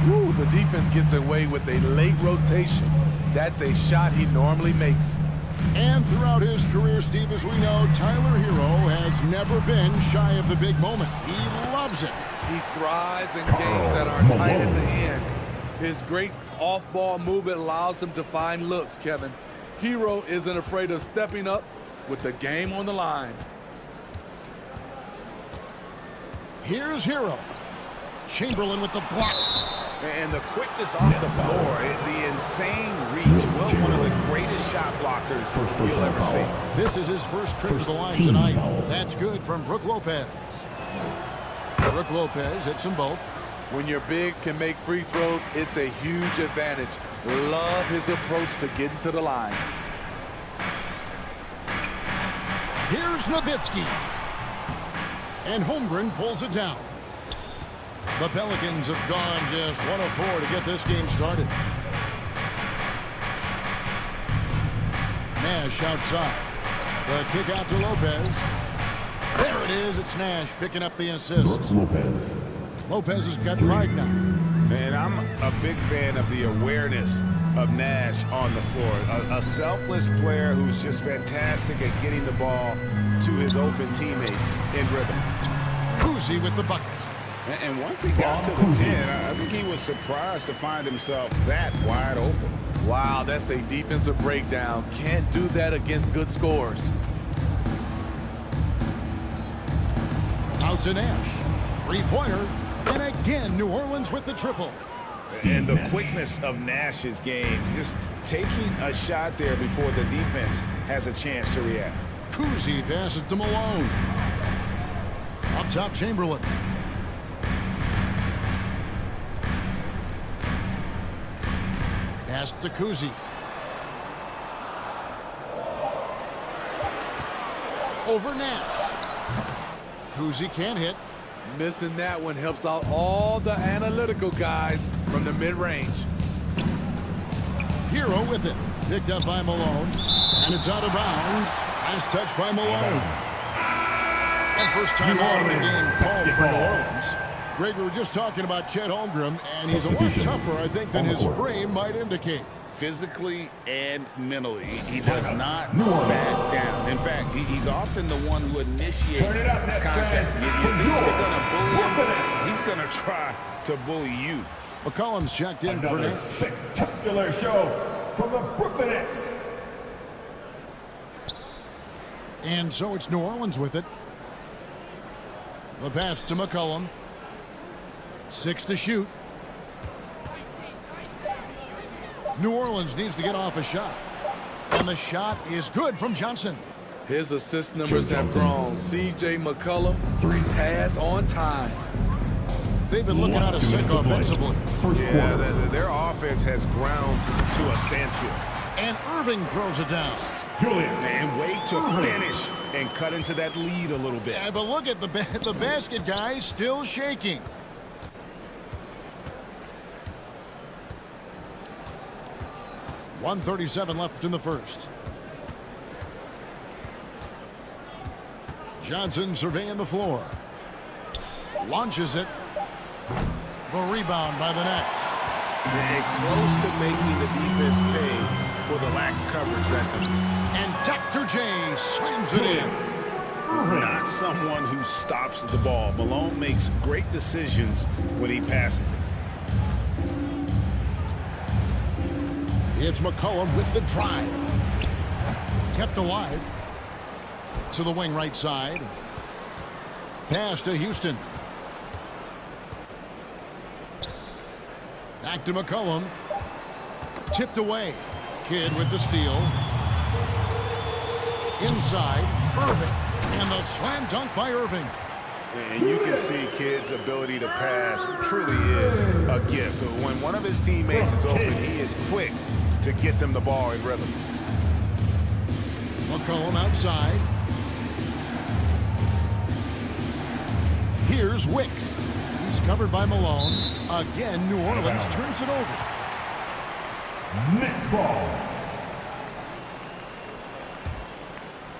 Ooh, the defense gets away with a late rotation. That's a shot he normally makes. And throughout his career, Steve, as we know, Tyler Hero has never been shy of the big moment. He loves it. He thrives in games that are tight at the end. His great off-ball movement allows him to find looks, Kevin. Hero isn't afraid of stepping up with the game on the line. Here's Hero. Chamberlain with the block. And the quickness off the floor, the insane reach. Well, one of the greatest shot blockers you'll ever see. This is his first trip to the line tonight. That's good from Brook Lopez. Brook Lopez hits them both. When your bigs can make free throws, it's a huge advantage. Love his approach to getting to the line. Here's Nowitzki. And Holmgren pulls it down. The Pelicans have gone just 1 of 4 to get this game started. Nash outside. The kick out to Lopez. There it is. It's Nash picking up the assist. Lopez has got 5 now. And I'm a big fan of the awareness of Nash on the floor. A selfless player who's just fantastic at getting the ball to his open teammates in rhythm. Kuzi with the bucket. And once he got to the 10, I think he was surprised to find himself that wide open. Wow, that's a defensive breakdown. Can't do that against good scores. Out to Nash. 3-pointer. And again, New Orleans with the triple. And the quickness of Nash's game, just taking a shot there before the defense has a chance to react. Kuzi passes to Malone. Up top, Chamberlain. Pass to Kuzi. Over Nash. Kuzi can't hit. Missing that one helps out all the analytical guys from the mid-range. Hero with it. Picked up by Malone. And it's out of bounds. Nice touch by Malone. And first time out of the game called for New Orleans. Greg, we were just talking about Chet Holmgren, and he's a lot tougher, I think, than his frame might indicate. Physically and mentally, he does not back down. In fact, he's often the one who initiates contact. You think you're going to bully him, he's going to try to bully you. McCollum's checked in for Nash. Spectacular show from the Brooklyn Nets. And so it's New Orleans with it. The pass to McCollum. 6 to shoot. New Orleans needs to get off a shot. And the shot is good from Johnson. His assist numbers have grown. C.J. McCollum, 3 pass on time. They've been looking out of sync offensively. Yeah, their offense has ground to a standstill. And Irving throws it down. And wait to finish and cut into that lead a little bit. Yeah, but look at the basket, guys, still shaking. .137 left in the first. Johnson surveying the floor. Launches it. The rebound by the Nets. Close to making the defense pay for the lax coverage that's in. And Dr. J slams it in. Not someone who stops the ball. Malone makes great decisions when he passes it. It's McCollum with the drive. Kept alive. To the wing right side. Pass to Houston. Back to McCollum. Tipped away. Kidd with the steal. Inside. Irving. And the slam dunk by Irving. And you can see Kidd's ability to pass truly is a gift. When one of his teammates is open, he is quick to get them the ball in rhythm. McCollum outside. Here's Wicks. He's covered by Malone. Again, New Orleans turns it over. Next ball.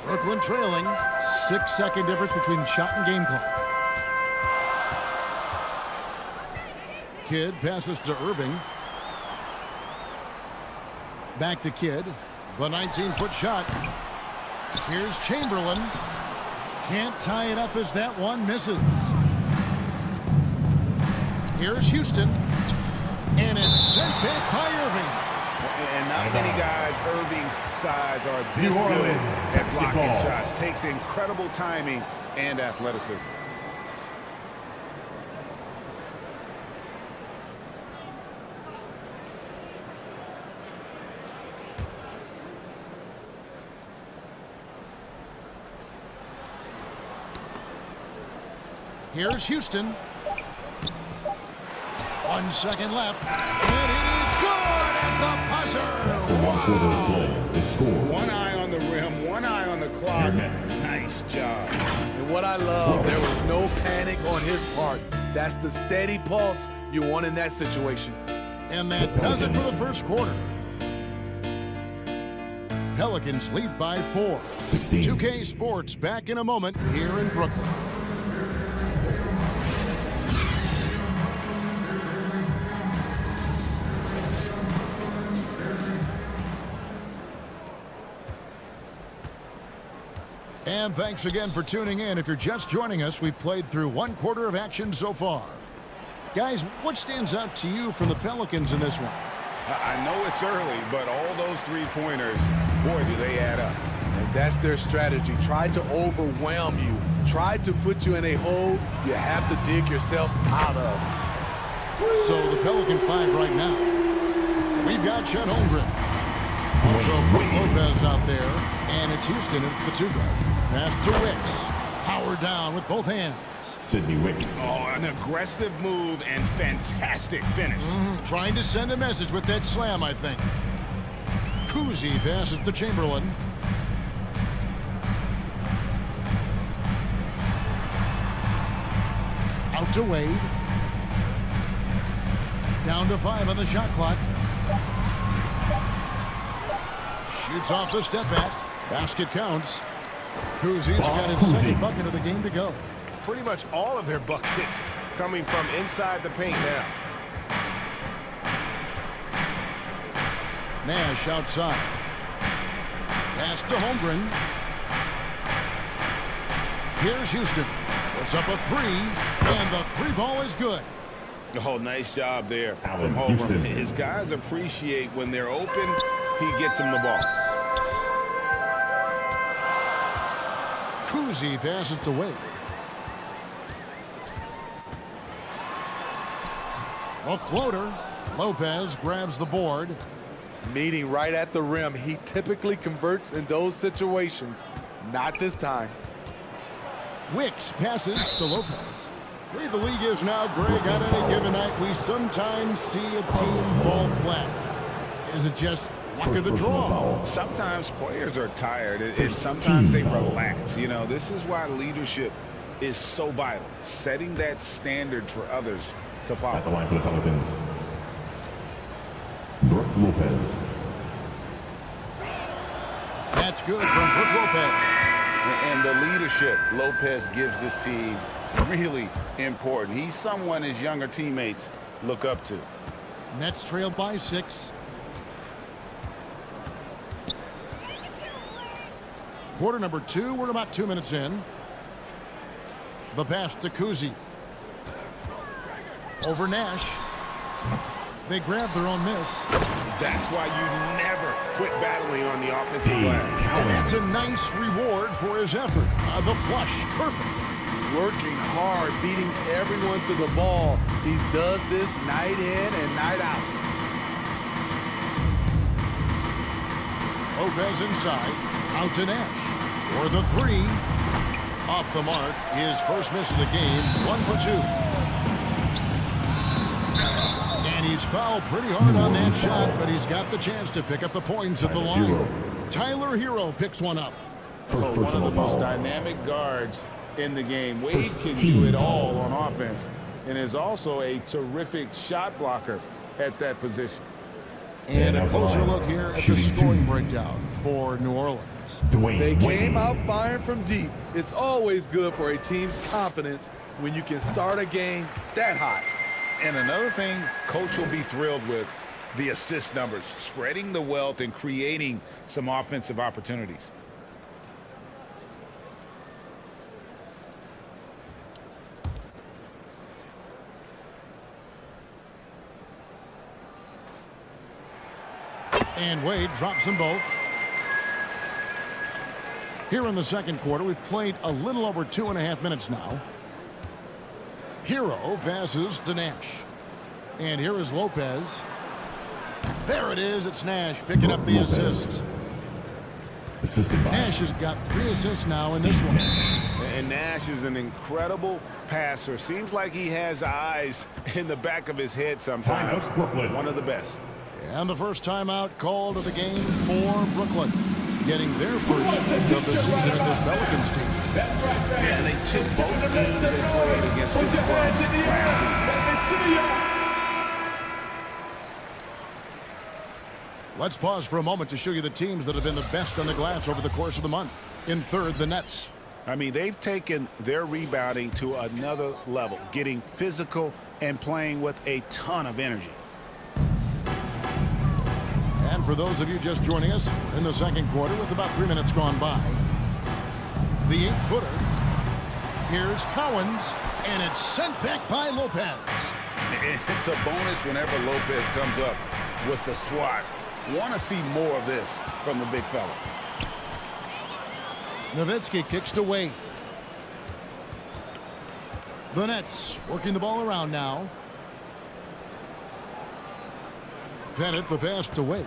Brooklyn trailing. 6-second difference between shot and game clock. Kidd passes to Irving. Back to Kidd. The 19-foot shot. Here's Chamberlain. Can't tie it up as that one misses. Here's Houston. And it's sent back by Irving. And not many guys Irving's size are this good at blocking shots. Takes incredible timing and athleticism. Here's Houston. 1 second left. And it is good at the buzzer. Wow. One eye on the rim, one eye on the clock. Nice job. And what I love, there was no panic on his part. That's the steady pulse you want in that situation. And that does it for the first quarter. Pelicans lead by 4. 2K Sports back in a moment here in Brooklyn. And thanks again for tuning in. If you're just joining us, we've played through 1 quarter of action so far. Guys, what stands out to you from the Pelicans in this one? I know it's early, but all those three-pointers, boy, do they add up. And that's their strategy. Try to overwhelm you. Try to put you in a hole you have to dig yourself out of. So the Pelican 5 right now. We've got Chet Holmgren. Also, Brook Lopez out there. And it's Houston at the 2 guard. Pass to Wicks. Power down with both hands. Sidney Wicks. Oh, an aggressive move and fantastic finish. Trying to send a message with that slam, I think. Kuzi passes to Chamberlain. Out to Wade. Down to 5 on the shot clock. Shoots off the step back. Basket counts. Kuzi's got his second bucket of the game to go. Pretty much all of their buckets coming from inside the paint now. Nash outside. Pass to Holmgren. Here's Houston. Puts up a 3, and the 3 ball is good. Oh, nice job there from Holmgren. His guys appreciate when they're open, he gets them the ball. Kuzi passes to Wade. A floater. Lopez grabs the board. Meeting right at the rim. He typically converts in those situations. Not this time. Wicks passes to Lopez. The way the league is now, Greg, on any given night, we sometimes see a team fall flat. Is it just luck of the draw? Sometimes players are tired, and sometimes they relax. You know, this is why leadership is so vital. Setting that standard for others to follow. At the line for the Pelicans, Brook Lopez. That's good from Brook Lopez. And the leadership Lopez gives this team really important. He's someone his younger teammates look up to. Nets trail by 6. Quarter number 2. We're about 2 minutes in. The pass to Kuzi. Over Nash. They grab their own miss. That's why you never quit battling on the offensive glass. And that's a nice reward for his effort. The flush. Perfect. Working hard, beating everyone to the ball. He does this night in and night out. Lopez inside. Out to Nash. For the 3. Off the mark. His first miss of the game. 1 for 2. And he's fouled pretty hard on that shot, but he's got the chance to pick up the points at the line. Tyler Hero picks one up. One of the most dynamic guards in the game. Wade can do it all on offense and is also a terrific shot blocker at that position. And a closer look here at the scoring breakdown for New Orleans. They came out firing from deep. It's always good for a team's confidence when you can start a game that hot. And another thing Coach will be thrilled with, the assist numbers, spreading the wealth and creating some offensive opportunities. And Wade drops them both. Here in the second quarter, we've played a little over 2.5 minutes now. Hero passes to Nash. And here is Lopez. There it is. It's Nash picking up the assists. Nash has got 3 assists now in this one. And Nash is an incredible passer. Seems like he has eyes in the back of his head sometimes. One of the best. And the first timeout called of the game for Brooklyn, getting their first of the season in this Pelicans team. Yeah, they took both teams they played against this club last season. Let's pause for a moment to show you the teams that have been the best on the glass over the course of the month. In third, the Nets. I mean, they've taken their rebounding to another level, getting physical and playing with a ton of energy. And for those of you just joining us, we're in the second quarter with about 3 minutes gone by. The 8-footer. Here's Collins, and it's sent back by Lopez. It's a bonus whenever Lopez comes up with the swat. Want to see more of this from the big fella. Nowitzki kicks to Wade. The Nets working the ball around now. Bennett the pass to Wade.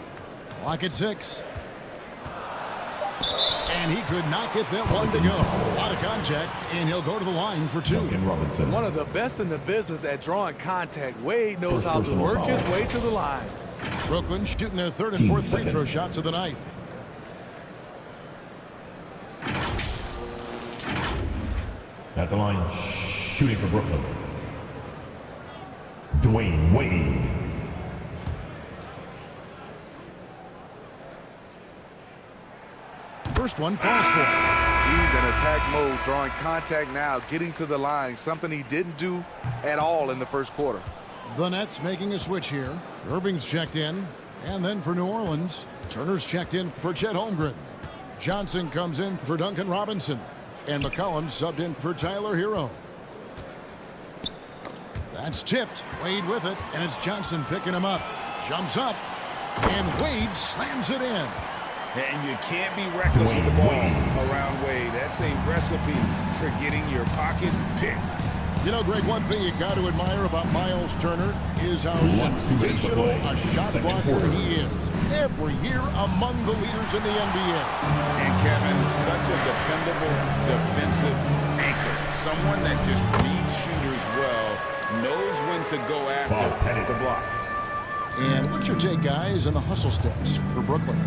Clock at 6. And he could not get that one to go. A lot of contact, and he'll go to the line for 2. One of the best in the business at drawing contact. Wade knows how to work his way to the line. Brooklyn shooting their 3rd and 4th free throw shots of the night. At the line, shooting for Brooklyn, Dwayne Wade. First one falls for him. He's in attack mode, drawing contact now, getting to the line, something he didn't do at all in the first quarter. The Nets making a switch here. Irving's checked in. And then for New Orleans, Turner's checked in for Chet Holmgren. Johnson comes in for Duncan Robinson. And McCollum subbed in for Tyler Hero. That's tipped. Wade with it, and it's Johnson picking him up. Jumps up, and Wade slams it in. And you can't be reckless with the ball around Wade. That's a recipe for getting your pocket picked. You know, Greg, one thing you got to admire about Miles Turner is how sensational a shot blocker he is. Every year among the leaders in the NBA. And Kevin, such a dependable defensive anchor. Someone that just reads shooters well, knows when to go after the block. And what's your take, guys, on the hustle stats for Brooklyn?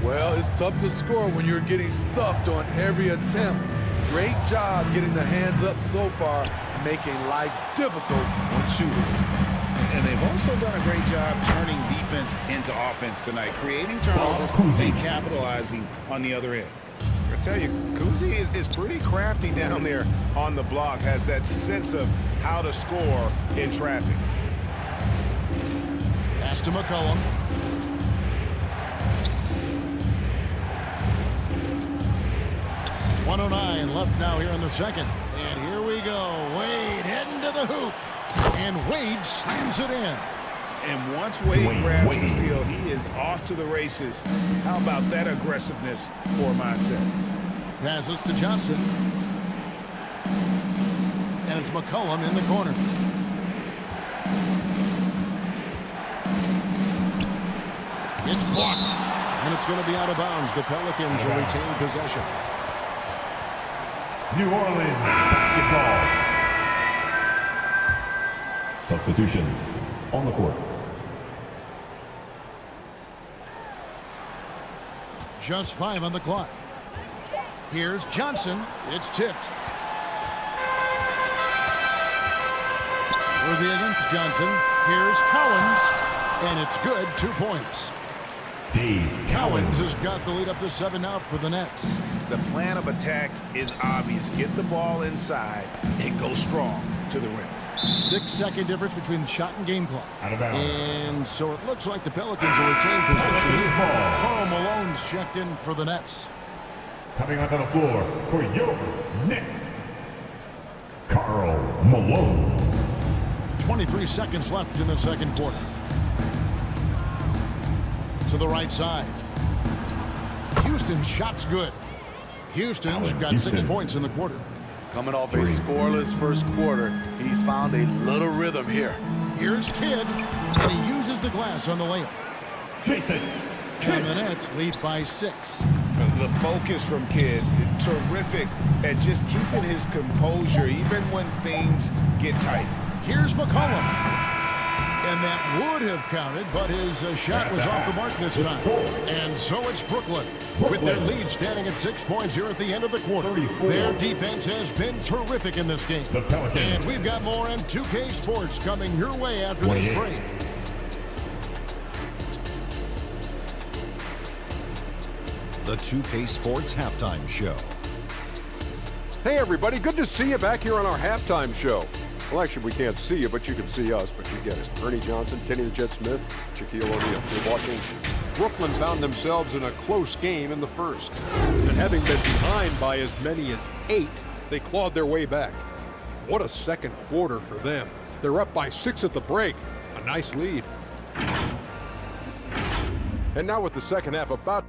Well, it's tough to score when you're getting stuffed on every attempt. Great job getting the hands up so far, making life difficult on shooters. And they've also done a great job turning defense into offense tonight, creating turnovers and capitalizing on the other end. I tell you, Kuzi is pretty crafty down there on the block, has that sense of how to score in traffic. Pass to McCollum. .109 left now here in the second. And here we go. Wade heading to the hoop. And Wade slams it in. And once Wade grabs the steal, he is off to the races. How about that aggressiveness for mindset? Passes to Johnson. And it's McCollum in the corner. It's blocked. And it's going to be out of bounds. The Pelicans will retain possession. New Orleans basketball. Substitutions on the court. Just 5 on the clock. Here's Johnson. It's tipped. Worthy against Johnson. Here's Collins. And it's good. 2 points. Cowens has got the lead up to 7 now for the Nets. The plan of attack is obvious. Get the ball inside and go strong to the rim. 6-second difference between the shot and game clock. And so it looks like the Pelicans will retain possession. Karl Malone's checked in for the Nets. Coming onto the floor for your Knicks, Karl Malone. 23 seconds left in the second quarter. To the right side. Houston's shot's good. Houston's got 6 points in the quarter. Coming off a scoreless first quarter, he's found a little rhythm here. Here's Kidd, and he uses the glass on the layup. Jason And the Nets lead by 6. The focus from Kidd, terrific at just keeping his composure even when things get tight. Here's McCollum. And that would have counted, but his shot was off the mark this time. And so it's Brooklyn with their lead standing at 6 points here at the end of the quarter. Their defense has been terrific in this game. And we've got more on 2K Sports coming your way after this break. The 2K Sports Halftime Show. Hey, everybody. Good to see you back here on our halftime show. Well, actually, we can't see you, but you can see us, but you get it. Ernie Johnson, Kenny the Jet Smith, Shaquille O'Neal. You're watching. Brooklyn found themselves in a close game in the first. And having been behind by as many as 8, they clawed their way back. What a second quarter for them. They're up by 6 at the break. A nice lead. And now with the second half about...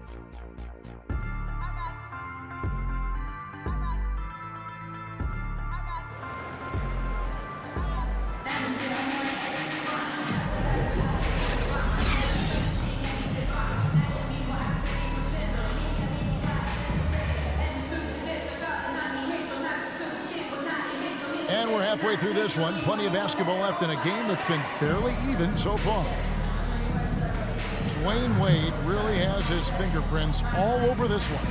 And we're halfway through this one. Plenty of basketball left in a game that's been fairly even so far. Dwayne Wade really has his fingerprints all over this one.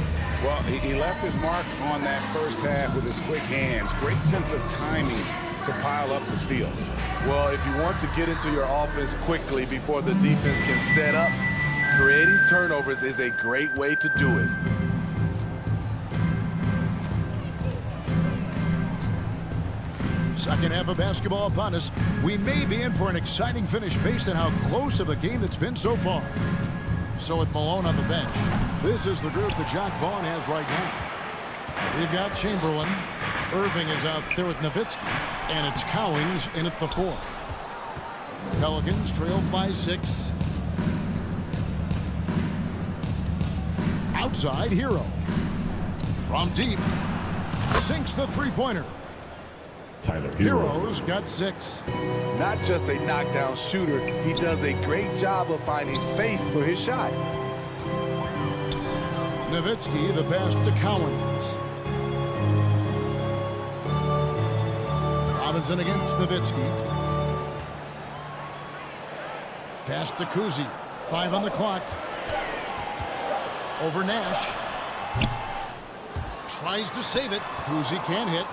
Well, he left his mark on that first half with his quick hands. Great sense of timing to pile up the steals. Well, if you want to get into your offense quickly before the defense can set up, creating turnovers is a great way to do it. Second half of basketball upon us. We may be in for an exciting finish based on how close of a game that's been so far. So with Malone on the bench, this is the group that Jacque Vaughn has right now. We've got Chamberlain. Irving is out there with Nowitzki. And it's Cowens in at the 4. Pelicans trailed by 6. Outside, Hero. From deep. Sinks the three-pointer. Hero's got 6. Not just a knockdown shooter, he does a great job of finding space for his shot. Nowitzki, the pass to Cowens. Robinson against Nowitzki. Pass to Kuzi. 5 on the clock. Over Nash. Tries to save it. Kuzi can't hit.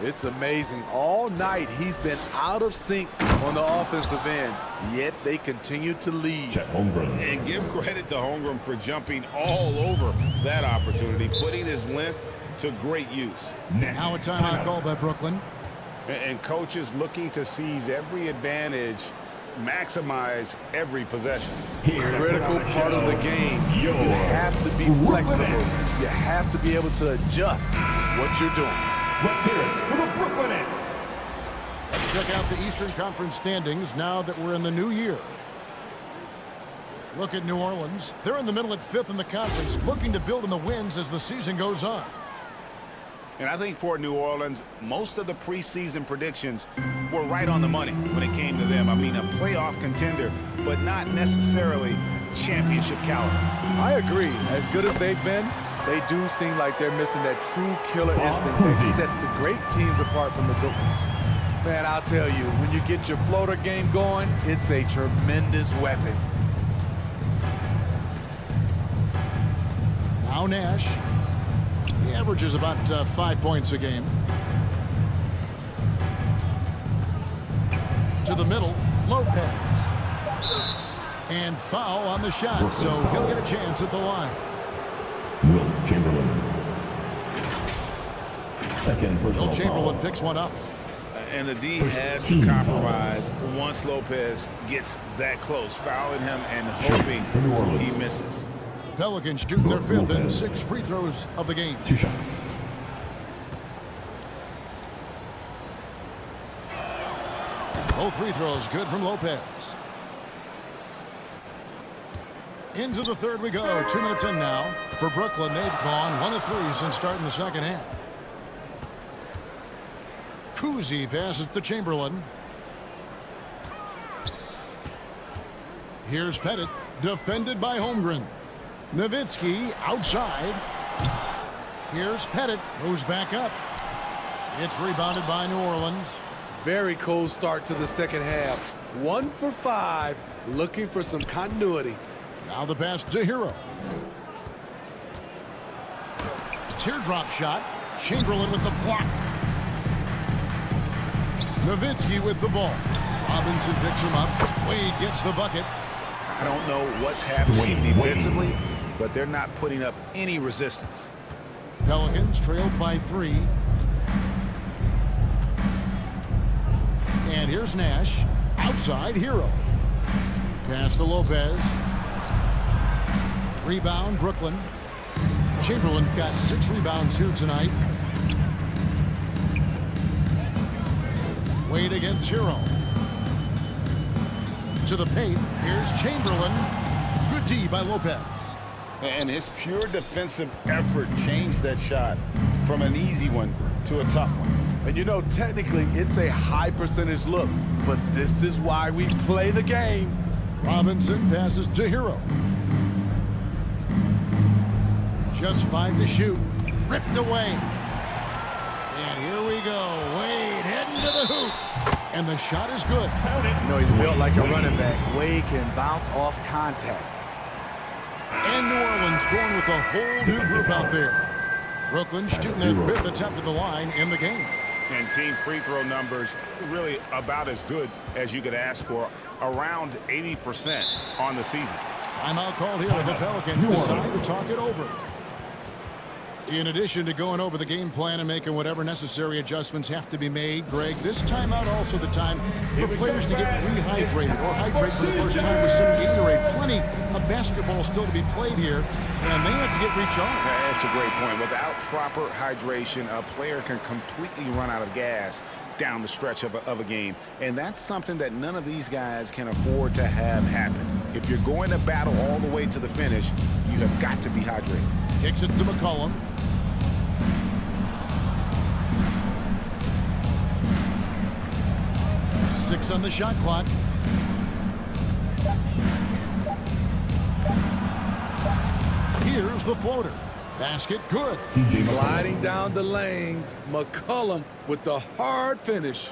It's amazing. All night he's been out of sync on the offensive end, yet they continue to lead. And give credit to Holmgren for jumping all over that opportunity, putting his length to great use. Now a timeout call by Brooklyn. And coaches looking to seize every advantage, maximize every possession. Critical part of the game. You have to be flexible. You have to be able to adjust what you're doing. Let's hear it for the Brooklyn Nets. Let's check out the Eastern Conference standings now that we're in the new year. Look at New Orleans. They're in the middle at 5th in the conference, looking to build in the wins as the season goes on. And I think for New Orleans, most of the preseason predictions were right on the money when it came to them. I mean, a playoff contender, but not necessarily championship caliber. I agree. As good as they've been, they do seem like they're missing that true killer instinct that sets the great teams apart from the good ones. Man, I'll tell you, when you get your floater game going, it's a tremendous weapon. Now Nash. He averages about 5 points a game. To the middle, Lopez. And foul on the shot, so he'll get a chance at the line. Will Chamberlain. Second personal Will Chamberlain foul. picks one up. And the D has to compromise once Lopez gets that close, fouling him and hoping he misses. The Pelicans shooting their fifth and 6 free throws of the game. 2 shots. Both free throws good from Lopez. Into the third we go. 2 minutes in now. For Brooklyn, they've gone 1 of 3 since starting the second half. Kuzi passes to Chamberlain. Here's Pettit, defended by Holmgren. Nowitzki outside. Here's Pettit, who's back up. It's rebounded by New Orleans. Very cold start to the second half. 1 for 5, looking for some continuity. Now the pass to Hero. Teardrop shot. Chamberlain with the block. Nowitzki with the ball. Robinson picks him up. Wade gets the bucket. I don't know what's happening defensively, but they're not putting up any resistance. Pelicans trailed by 3. And here's Nash. Outside, Hero. Pass to Lopez. Rebound, Brooklyn. Chamberlain got 6 rebounds here tonight. Wade against Hero. To the paint. Here's Chamberlain. Good D by Lopez. And his pure defensive effort changed that shot from an easy one to a tough one. And you know, technically, it's a high percentage look, but this is why we play the game. Robinson passes to Hero. Just 5 to shoot. Ripped away. And here we go. Wade heading to the hoop. And the shot is good. You know, he's built like a running back. Wade can bounce off contact. And New Orleans going with a whole new group out there. Brooklyn shooting their 5th attempt at the line in the game. And team free throw numbers really about as good as you could ask for, around 80% on the season. Timeout called here. The Pelicans decide to talk it over. In addition to going over the game plan and making whatever necessary adjustments have to be made, Greg, this timeout also the time for players to get rehydrated or hydrate for the first time with some Gatorade. Plenty of basketball still to be played here, and they have to get recharged. That's a great point. Without proper hydration, a player can completely run out of gas down the stretch of a game, and that's something that none of these guys can afford to have happen. If you're going to battle all the way to the finish, you have got to be hydrated. Kicks it to McCollum. Six on the shot clock. Here's the floater. Basket good. Gliding down the lane. McCollum with the hard finish.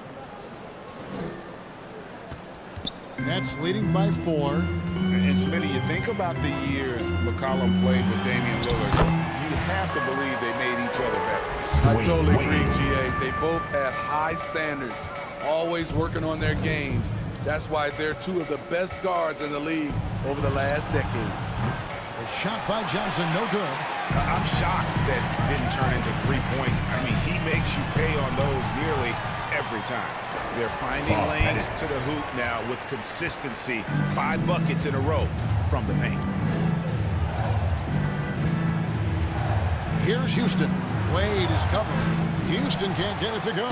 Nets leading by 4. And Smitty, you think about the years McCollum played with Damian Lillard, you have to believe they made each other better. I totally agree, GA. They both have high standards, always working on their games. That's why they're 2 of the best guards in the league over the last decade. A shot by Johnson, no good. I'm shocked that didn't turn into 3 points. I mean, he makes you pay on those nearly every time. They're finding lanes to the hoop now with consistency. 5 buckets in a row from the paint. Here's Houston. Wade is covering. Houston can't get it to go.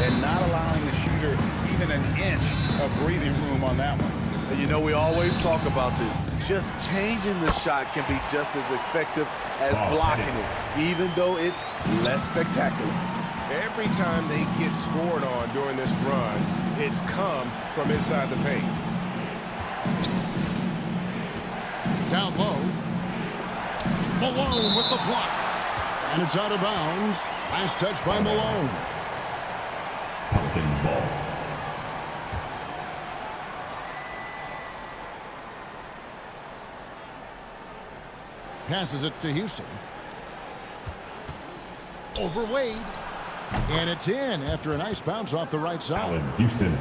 And not allowing the shooter even an inch of breathing room on that one. And you know, we always talk about this. Just changing the shot can be just as effective as blocking it, even though it's less spectacular. Every time they get scored on during this run, it's come from inside the paint. Down low. Malone with the block. And it's out of bounds. Last touch by Malone. Pelicans ball. Passes it to Houston. Over Wade. And it's in after a nice bounce off the right side. Houston.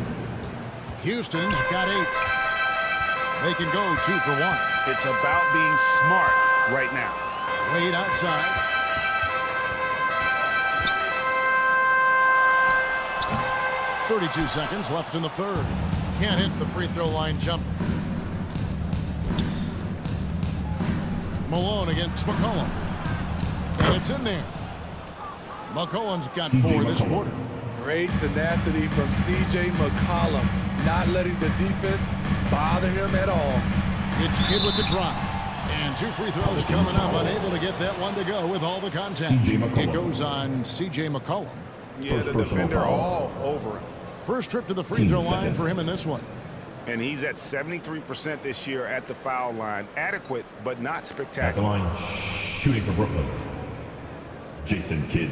Houston's got 8. They can go 2 for 1. It's about being smart right now. Wade outside. .32 seconds left in the third. Can't hit the free throw line jumper. Malone against McCollum. And it's in there. McCollum's got 4 this quarter. Great tenacity from C.J. McCollum, not letting the defense bother him at all. It's Kidd with the drop. And 2 free throws coming up, unable to get that one to go with all the contact. It goes on C.J. McCollum. Yeah, the defender all over him. First trip to the free throw line for him in this one. And he's at 73% this year at the foul line. Adequate, but not spectacular. At the line, shooting for Brooklyn, Jason Kidd.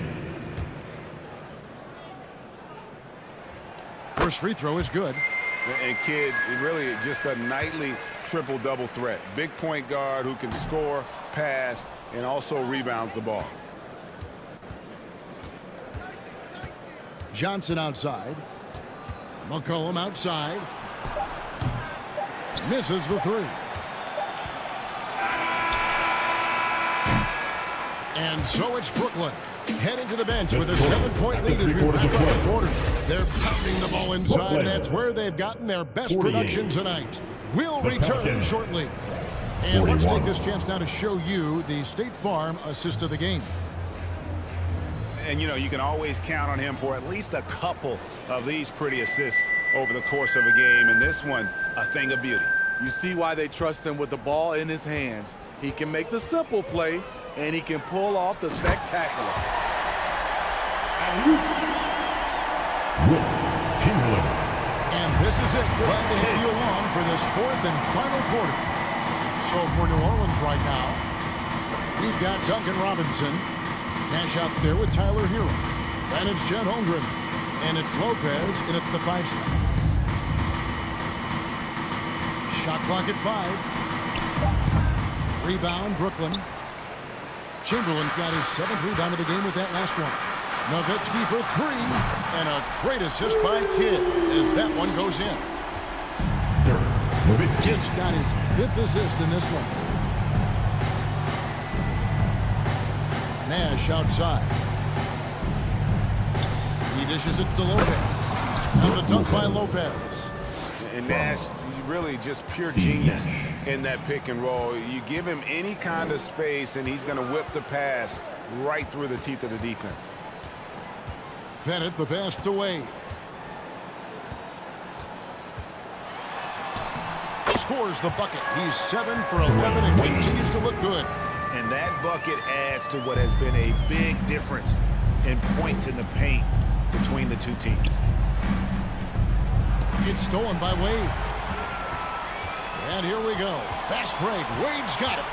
First free throw is good. And Kidd, really just a nightly triple-double threat. Big point guard who can score, pass, and also rebounds the ball. Johnson outside. McCollum outside. Misses the 3. And so it's Brooklyn heading to the bench with a 7-point lead as we wrap up the quarter. They're pounding the ball inside, and that's where they've gotten their best production tonight. We'll return shortly. And let's take this chance now to show you the State Farm assist of the game. And, you know, you can always count on him for at least a couple of these pretty assists over the course of a game. And this one, a thing of beauty. You see why they trust him with the ball in his hands. He can make the simple play, and he can pull off the spectacular. And this is it. Glad to have you along for this 4th and final quarter. So for New Orleans right now, we've got Duncan Robinson. Nash out there with Tyler Hero. And it's Chet Holmgren. And it's Lopez in at the 5 spot. Shot clock at 5. Rebound, Brooklyn. Chamberlain got his 7th rebound of the game with that last one. Nowitzki for 3. And a great assist by Kidd as that one goes in. Kidd's got his 5th assist in this one. Nash outside. He dishes it to Lopez. And the dunk by Lopez. And Nash, really just pure genius in that pick and roll. You give him any kind of space, and he's going to whip the pass right through the teeth of the defense. Bennett the pass to Wade. Scores the bucket. He's 7 for 11 and continues to look good. And that bucket adds to what has been a big difference in points in the paint between the two teams. It's stolen by Wade. And here we go. Fast break. Wade's got it.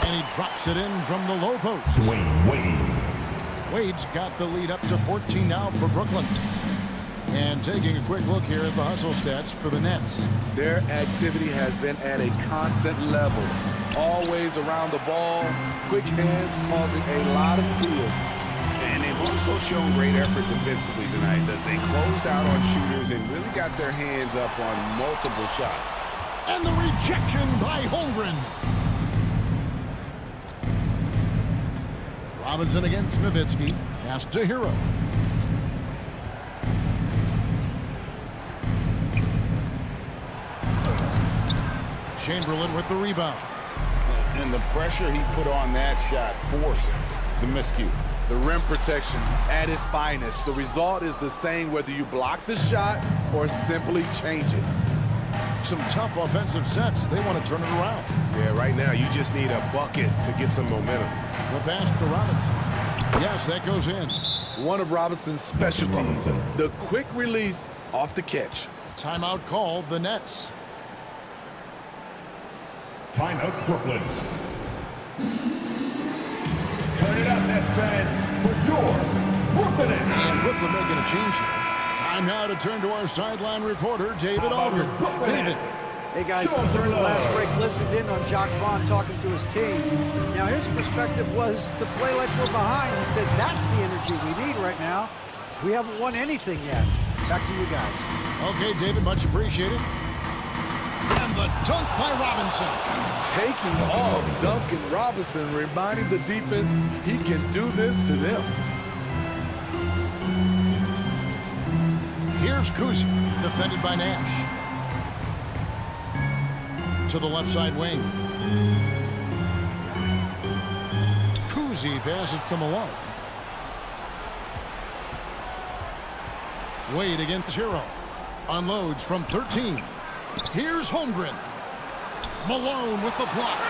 And he drops it in from the low post. Wade's got the lead up to 14 now for Brooklyn. And taking a quick look here at the hustle stats for the Nets. Their activity has been at a constant level. Always around the ball, quick hands causing a lot of steals. And they've also shown great effort defensively tonight. They closed out on shooters and really got their hands up on multiple shots. And the rejection by Holmgren. Robinson against Nowitzki. Pass to Hero. Chamberlain with the rebound. And the pressure he put on that shot forced the miscue. The rim protection at its finest. The result is the same whether you block the shot or simply change it. Some tough offensive sets. They want to turn it around. Yeah, right now you just need a bucket to get some momentum. The pass to Robinson. Yes, that goes in. One of Robinson's specialties, the quick release off the catch. Timeout called the Nets. Timeout Brooklyn. Turn it up, Nets fans, for your Brooklyn Nets. And Brooklyn making a change here. Time now to turn to our sideline reporter, David Aldridge. David. Hey guys, during the last break, listened in on Jacques Vaughn talking to his team. Now his perspective was to play like we're behind. He said that's the energy we need right now. We haven't won anything yet. Back to you guys. Okay, David, much appreciated. And the dunk by Robinson. Taking off Duncan Robinson, reminding the defense he can do this to them. Here's Kuzi, defended by Nash. To the left side wing. Kuzi passes to Malone. Wade against Hero. Unloads from 13. Here's Holmgren. Malone with the block.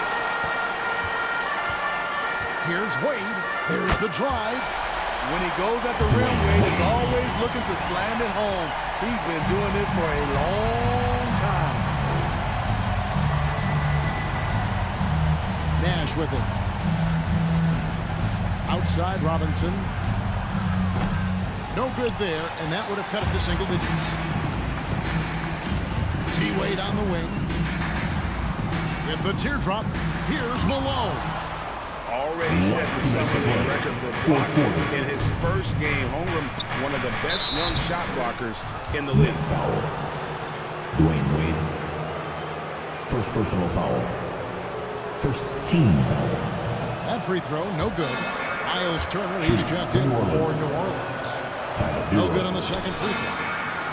Here's Wade. There's the drive. When he goes at the rim, Wade is always looking to slam it home. He's been doing this for a long time. Nash with it. Outside Robinson. No good there, and that would have cut it to single digits. T-Wade on the wing. With the teardrop, here's Malone. Already set the Celtics record for blocks in his first game. Holmgren, one of the best young shot blockers in the league. Foul. Dwayne Wade. First personal foul. First team foul. That free throw, no good. Miles Turner, he's checked in for New Orleans. No good on the second free throw.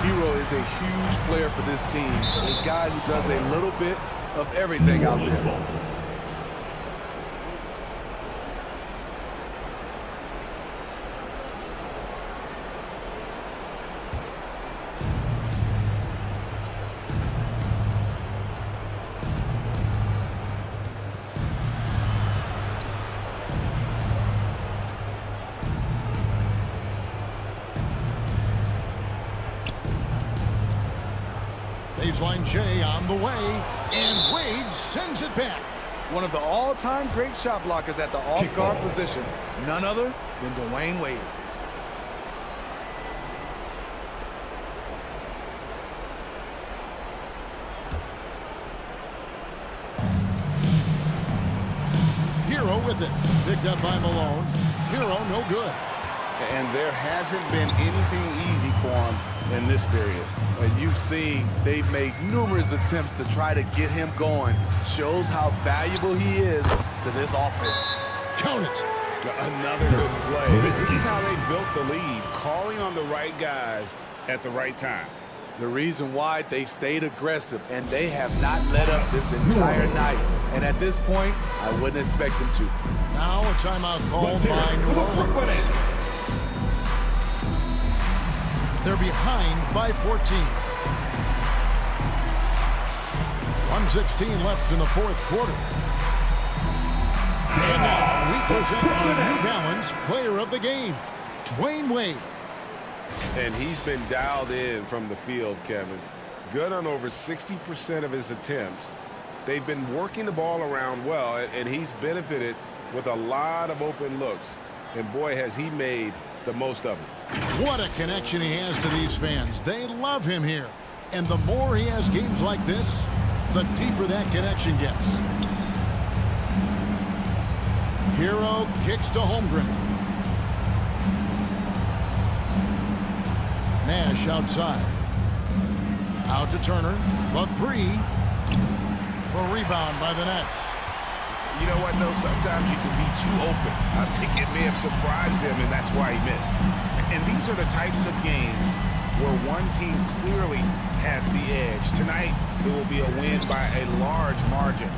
Hero is a huge player for this team. A guy who does a little bit of everything out there. Baseline J on the way, and Wade sends it back. One of the all-time great shot blockers at the off-guard position, none other than Dwayne Wade. Hero with it, picked up by Malone. Hero no good. And there hasn't been anything easy for him in this period. And you've seen they've made numerous attempts to try to get him going. Shows how valuable he is to this offense. Count it. Another good play. This is how they built the lead, calling on the right guys at the right time. The reason why they've stayed aggressive, and they have not let up this entire night. And at this point, I wouldn't expect them to. Now a timeout called by New Orleans. They're behind by 14. 1:16 left in the fourth quarter. And now we present our New Balance player of the game, Dwayne Wade. And he's been dialed in from the field, Kevin. Good on over 60% of his attempts. They've been working the ball around well, and he's benefited with a lot of open looks. And boy, has he made the most of them. What a connection he has to these fans. They love him here. And the more he has games like this, the deeper that connection gets. Hero kicks to Holmgren. Nash outside. Out to Turner. The three. The rebound by the Nets. You know what, though? Sometimes you can be too open. I think it may have surprised him, and that's why he missed. And these are the types of games where one team clearly has the edge. Tonight, it will be a win by a large margin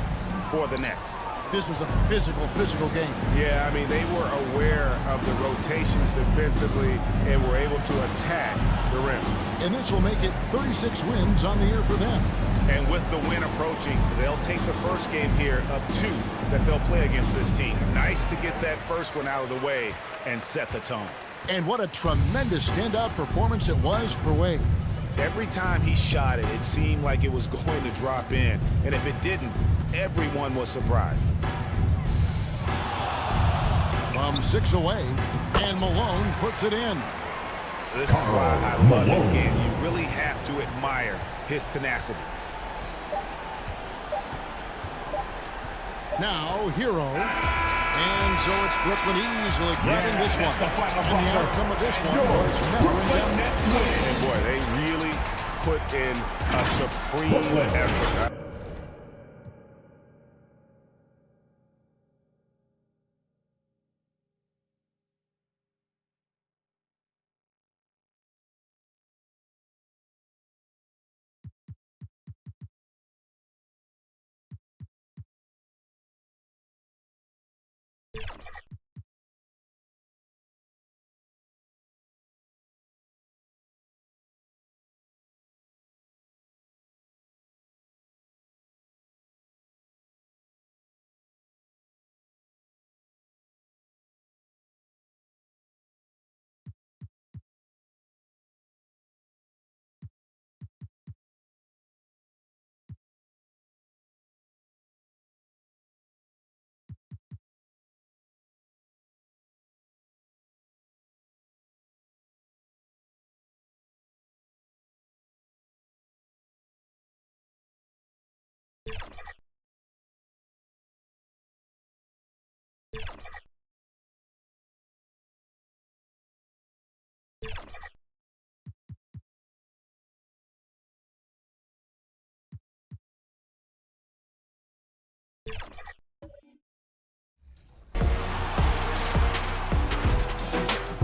for the Nets. This was a physical game. Yeah, I mean, they were aware of the rotations defensively and were able to attack the rim. And this will make it 36 wins on the year for them. And with the win approaching, they'll take the first game here of 2 that they'll play against this team. Nice to get that first one out of the way and set the tone. And what a tremendous standout performance it was for Wade. Every time he shot it, it seemed like it was going to drop in. And if it didn't, everyone was surprised. From 6 away, and Malone puts it in. This is why I love his game. You really have to admire his tenacity. Now, Hero. And so it's Brooklyn easily grabbing this one. And the outcome of this one was never in doubt. And boy, they really put in a supreme effort.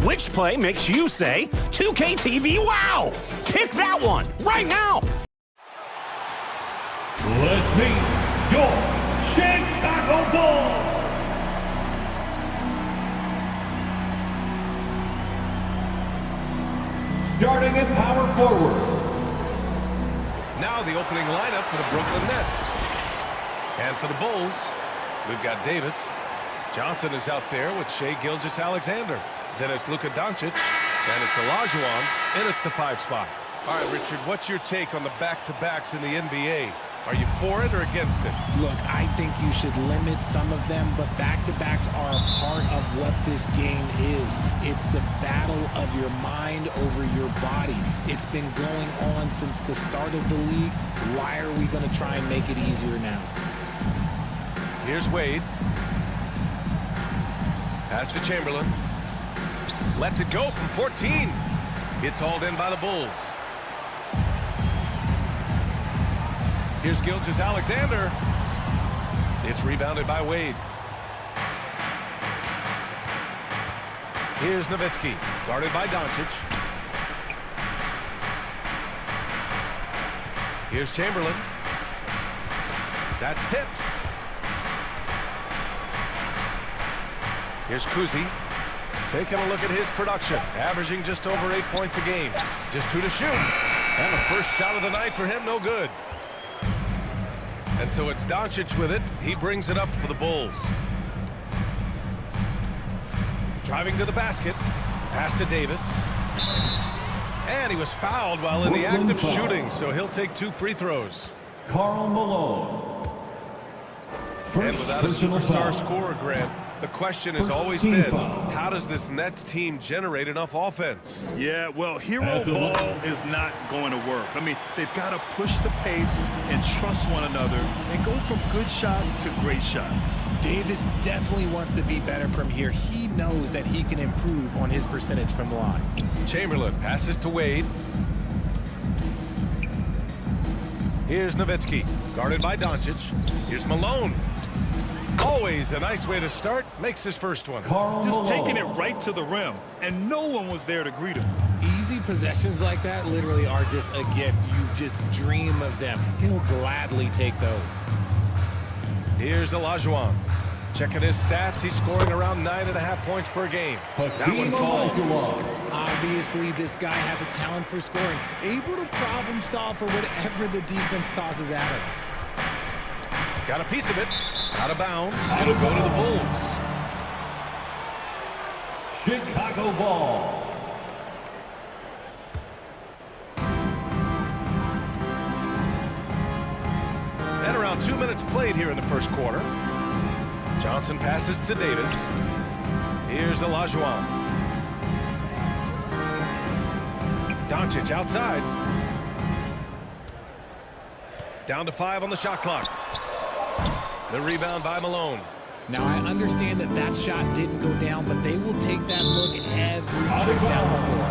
Which play makes you say, 2K TV, wow? Pick that one right now. Let's meet your Chicago Bulls. Starting at power forward. Now the opening lineup for the Brooklyn Nets. And for the Bulls, we've got Davis. Johnson is out there with Shai Gilgeous-Alexander. Then it's Luka Doncic, and it's Olajuwon in at the 5 spot. All right, Richard, what's your take on the back-to-backs in the NBA? Are you for it or against it? Look, I think you should limit some of them, but back-to-backs are a part of what this game is. It's the battle of your mind over your body. It's been going on since the start of the league. Why are we going to try and make it easier now? Here's Wade. Pass to Chamberlain. Lets it go from 14. It's hauled in by the Bulls. Here's Gilgeous-Alexander. It's rebounded by Wade. Here's Nowitzki, guarded by Doncic. Here's Chamberlain. That's tipped. Here's Kuzi. Taking a look at his production, averaging just over 8 points a game. Just 2 to shoot. And the first shot of the night for him, no good. And so it's Doncic with it. He brings it up for the Bulls. Driving to the basket. Pass to Davis. And he was fouled while in the act of shooting, so he'll take 2 free throws. Karl Malone. And without a superstar scorer, Grant, the question has always been, how does this Nets team generate enough offense? Yeah, well, hero ball is not going to work. I mean, they've got to push the pace and trust one another and go from good shot to great shot. Davis definitely wants to be better from here. He knows that he can improve on his percentage from the line. Chamberlain passes to Wade. Here's Nowitzki, guarded by Doncic. Here's Malone. Always a nice way to start. Makes his first one. Just taking it right to the rim, and no one was there to greet him. Easy possessions like that literally are just a gift. You just dream of them. He'll gladly take those. Here's Olajuwon. Checking his stats, he's scoring around 9.5 points per game. That one falls. Obviously, this guy has a talent for scoring. Able to problem solve for whatever the defense tosses at him. Got a piece of it. Out of bounds. It'll go to the Bulls. Chicago ball. And around 2 minutes played here in the first quarter. Johnson passes to Davis. Here's Olajuwon. Doncic outside. Down to 5 on the shot clock. The rebound by Malone. Now, I understand that that shot didn't go down, but they will take that look every trip down the floor.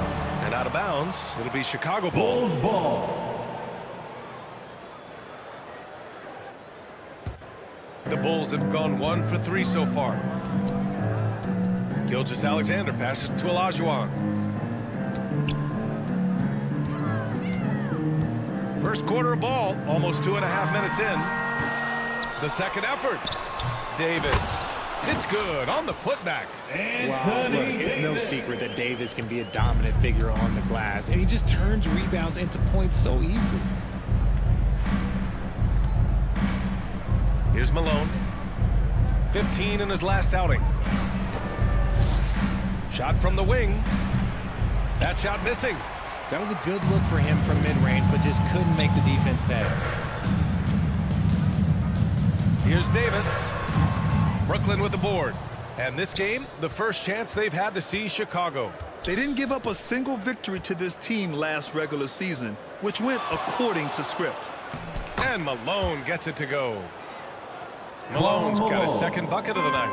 And out of bounds, it'll be Chicago ball. Bulls ball. The Bulls have gone 1 for 3 so far. Gilgeous-Alexander passes to Olajuwon. First quarter of ball, almost 2.5 minutes in. The second effort. Davis. It's good on the putback. Wow, look, it's no secret that Davis can be a dominant figure on the glass, and he just turns rebounds into points so easily. Here's Malone. 15 in his last outing. Shot from the wing. That shot missing. That was a good look for him from mid-range, but just couldn't make the defense pay. Here's Davis. Brooklyn with the board. And this game, the first chance they've had to see Chicago. They didn't give up a single victory to this team last regular season, which went according to script. And Malone gets it to go. Malone's got his second bucket of the night.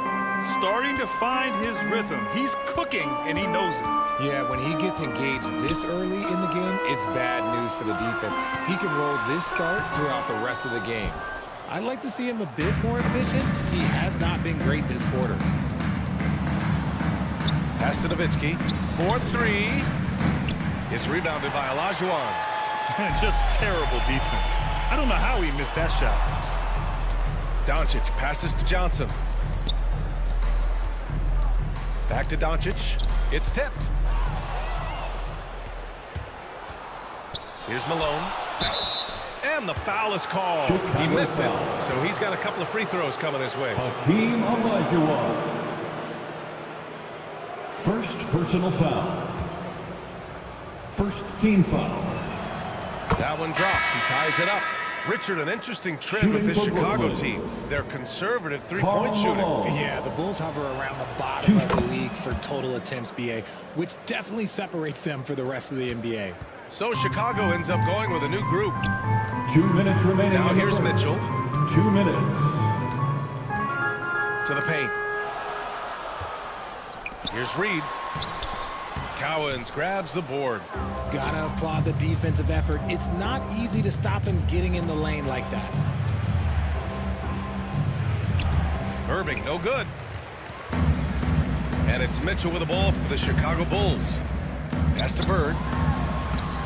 Starting to find his rhythm. He's cooking, and he knows it. Yeah, when he gets engaged this early in the game, it's bad news for the defense. He can roll this start throughout the rest of the game. I'd like to see him a bit more efficient. He has not been great this quarter. Pass to Nowitzki. 4-3. It's rebounded by Olajuwon. Just terrible defense. I don't know how he missed that shot. Doncic passes to Johnson. Back to Doncic. It's tipped. Here's Malone. And the foul is called. He missed it, so he's got a couple of free throws coming his way. Hakeem Olajuwon. First personal foul. First team foul. That one drops. He ties it up. Richard, an interesting trend with this Chicago team. They're conservative three-point shooting. Yeah, the Bulls hover around the bottom of the league for total attempts, BA, which definitely separates them for the rest of the NBA. So Chicago ends up going with a new group. 2 minutes remaining. Now here's Mitchell. 2 minutes. To the paint. Here's Reed. Cowens grabs the board. Gotta applaud the defensive effort. It's not easy to stop him getting in the lane like that. Irving, no good. And it's Mitchell with the ball for the Chicago Bulls. Pass to Bird.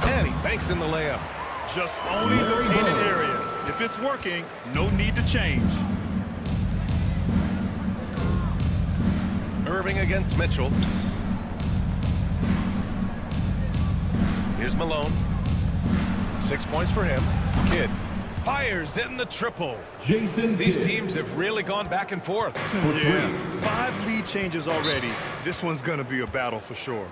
And he banks in the layup. Just owning the painted area. If it's working, no need to change. Irving against Mitchell. Here's Malone. 6 points for him. Kidd fires in the triple. These teams have really gone back and forth. Yeah, 5 lead changes already. This one's going to be a battle for sure.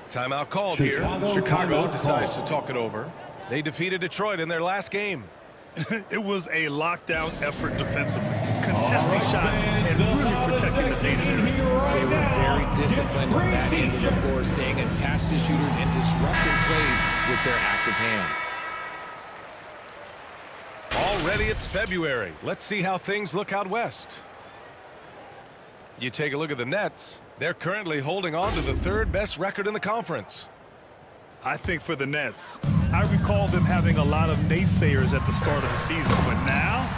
Timeout called here. Chicago decides to talk it over. They defeated Detroit in their last game. It was a lockdown effort defensively, contesting shots and really protecting the data there. They were very disciplined on that end of the floor, staying attached to shooters and disrupting plays with their active hands. Already it's February. Let's see how things look out west. You take a look at the Nets. They're currently holding on to the 3rd best record in the conference. I think for the Nets, I recall them having a lot of naysayers at the start of the season, but now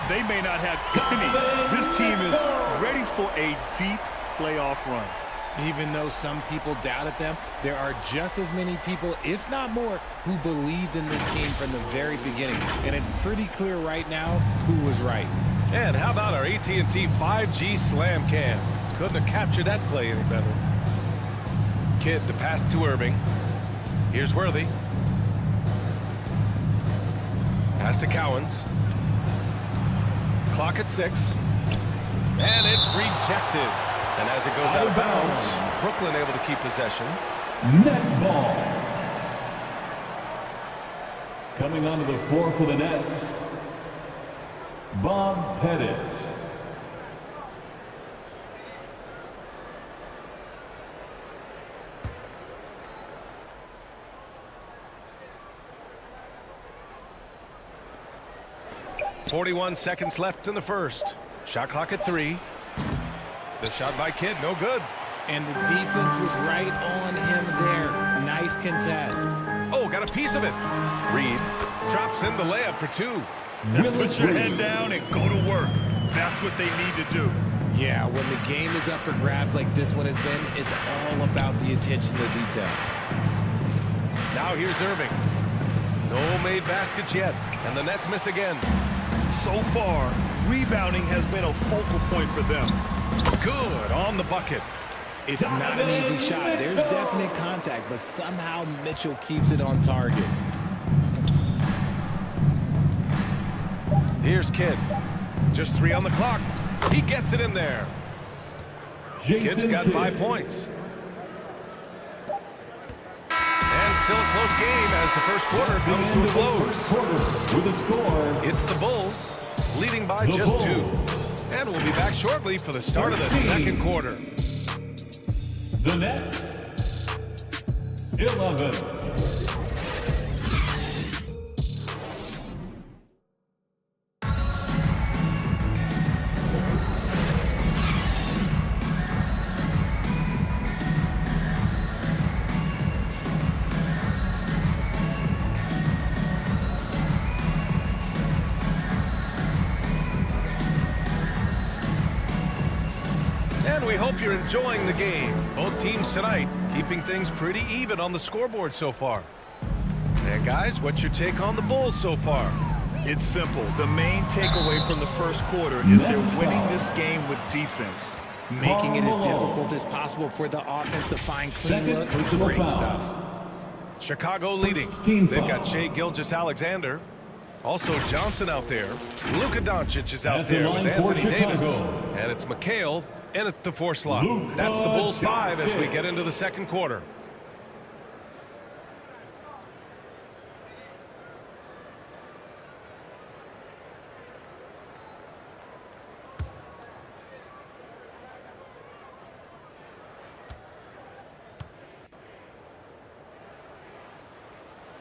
they may not have any. This team is ready for a deep playoff run. Even though some people doubted them, there are just as many people, if not more, who believed in this team from the very beginning. And it's pretty clear right now who was right. And how about our AT&T 5G slam cam? Couldn't have captured that play any better. Kidd to pass to Irving. Here's Worthy. Pass to Cowens. Clock at 6. And it's rejected. And as it goes out of bounds, Brooklyn able to keep possession. Nets ball. Coming onto the floor for the Nets, Bob Pettit. .41 seconds left in the first. Shot clock at 3. The shot by Kidd, no good. And the defense was right on him there. Nice contest. Oh, got a piece of it. Reed drops in the layup for 2. Now put your head down and go to work. That's what they need to do. Yeah, when the game is up for grabs like this one has been, it's all about the attention to detail. Now here's Irving. No made baskets yet, and the Nets miss again. So far, rebounding has been a focal point for them. Good on the bucket. It's not an easy shot. There's definite contact, but somehow Mitchell keeps it on target. Here's Kidd. Just 3 on the clock. He gets it in there. Kidd's got 5 points. And still a close game as the first quarter comes to a close. It's the Bulls leading by just 2. And we'll be back shortly for the start of the second quarter. The Nets, 11. We hope you're enjoying the game. Both teams tonight keeping things pretty even on the scoreboard so far. And guys, what's your take on the Bulls so far? It's simple. The main takeaway from the first quarter is they're winning this game with defense. Making it as difficult as possible for the offense to find clean looks. Great stuff. Chicago leading. They've got Shai Gilgeous-Alexander. Also Johnson out there. Luka Doncic is out there with Anthony Davis. And it's McHale in at the 4 slot. That's the Bulls 5 as we get into the second quarter.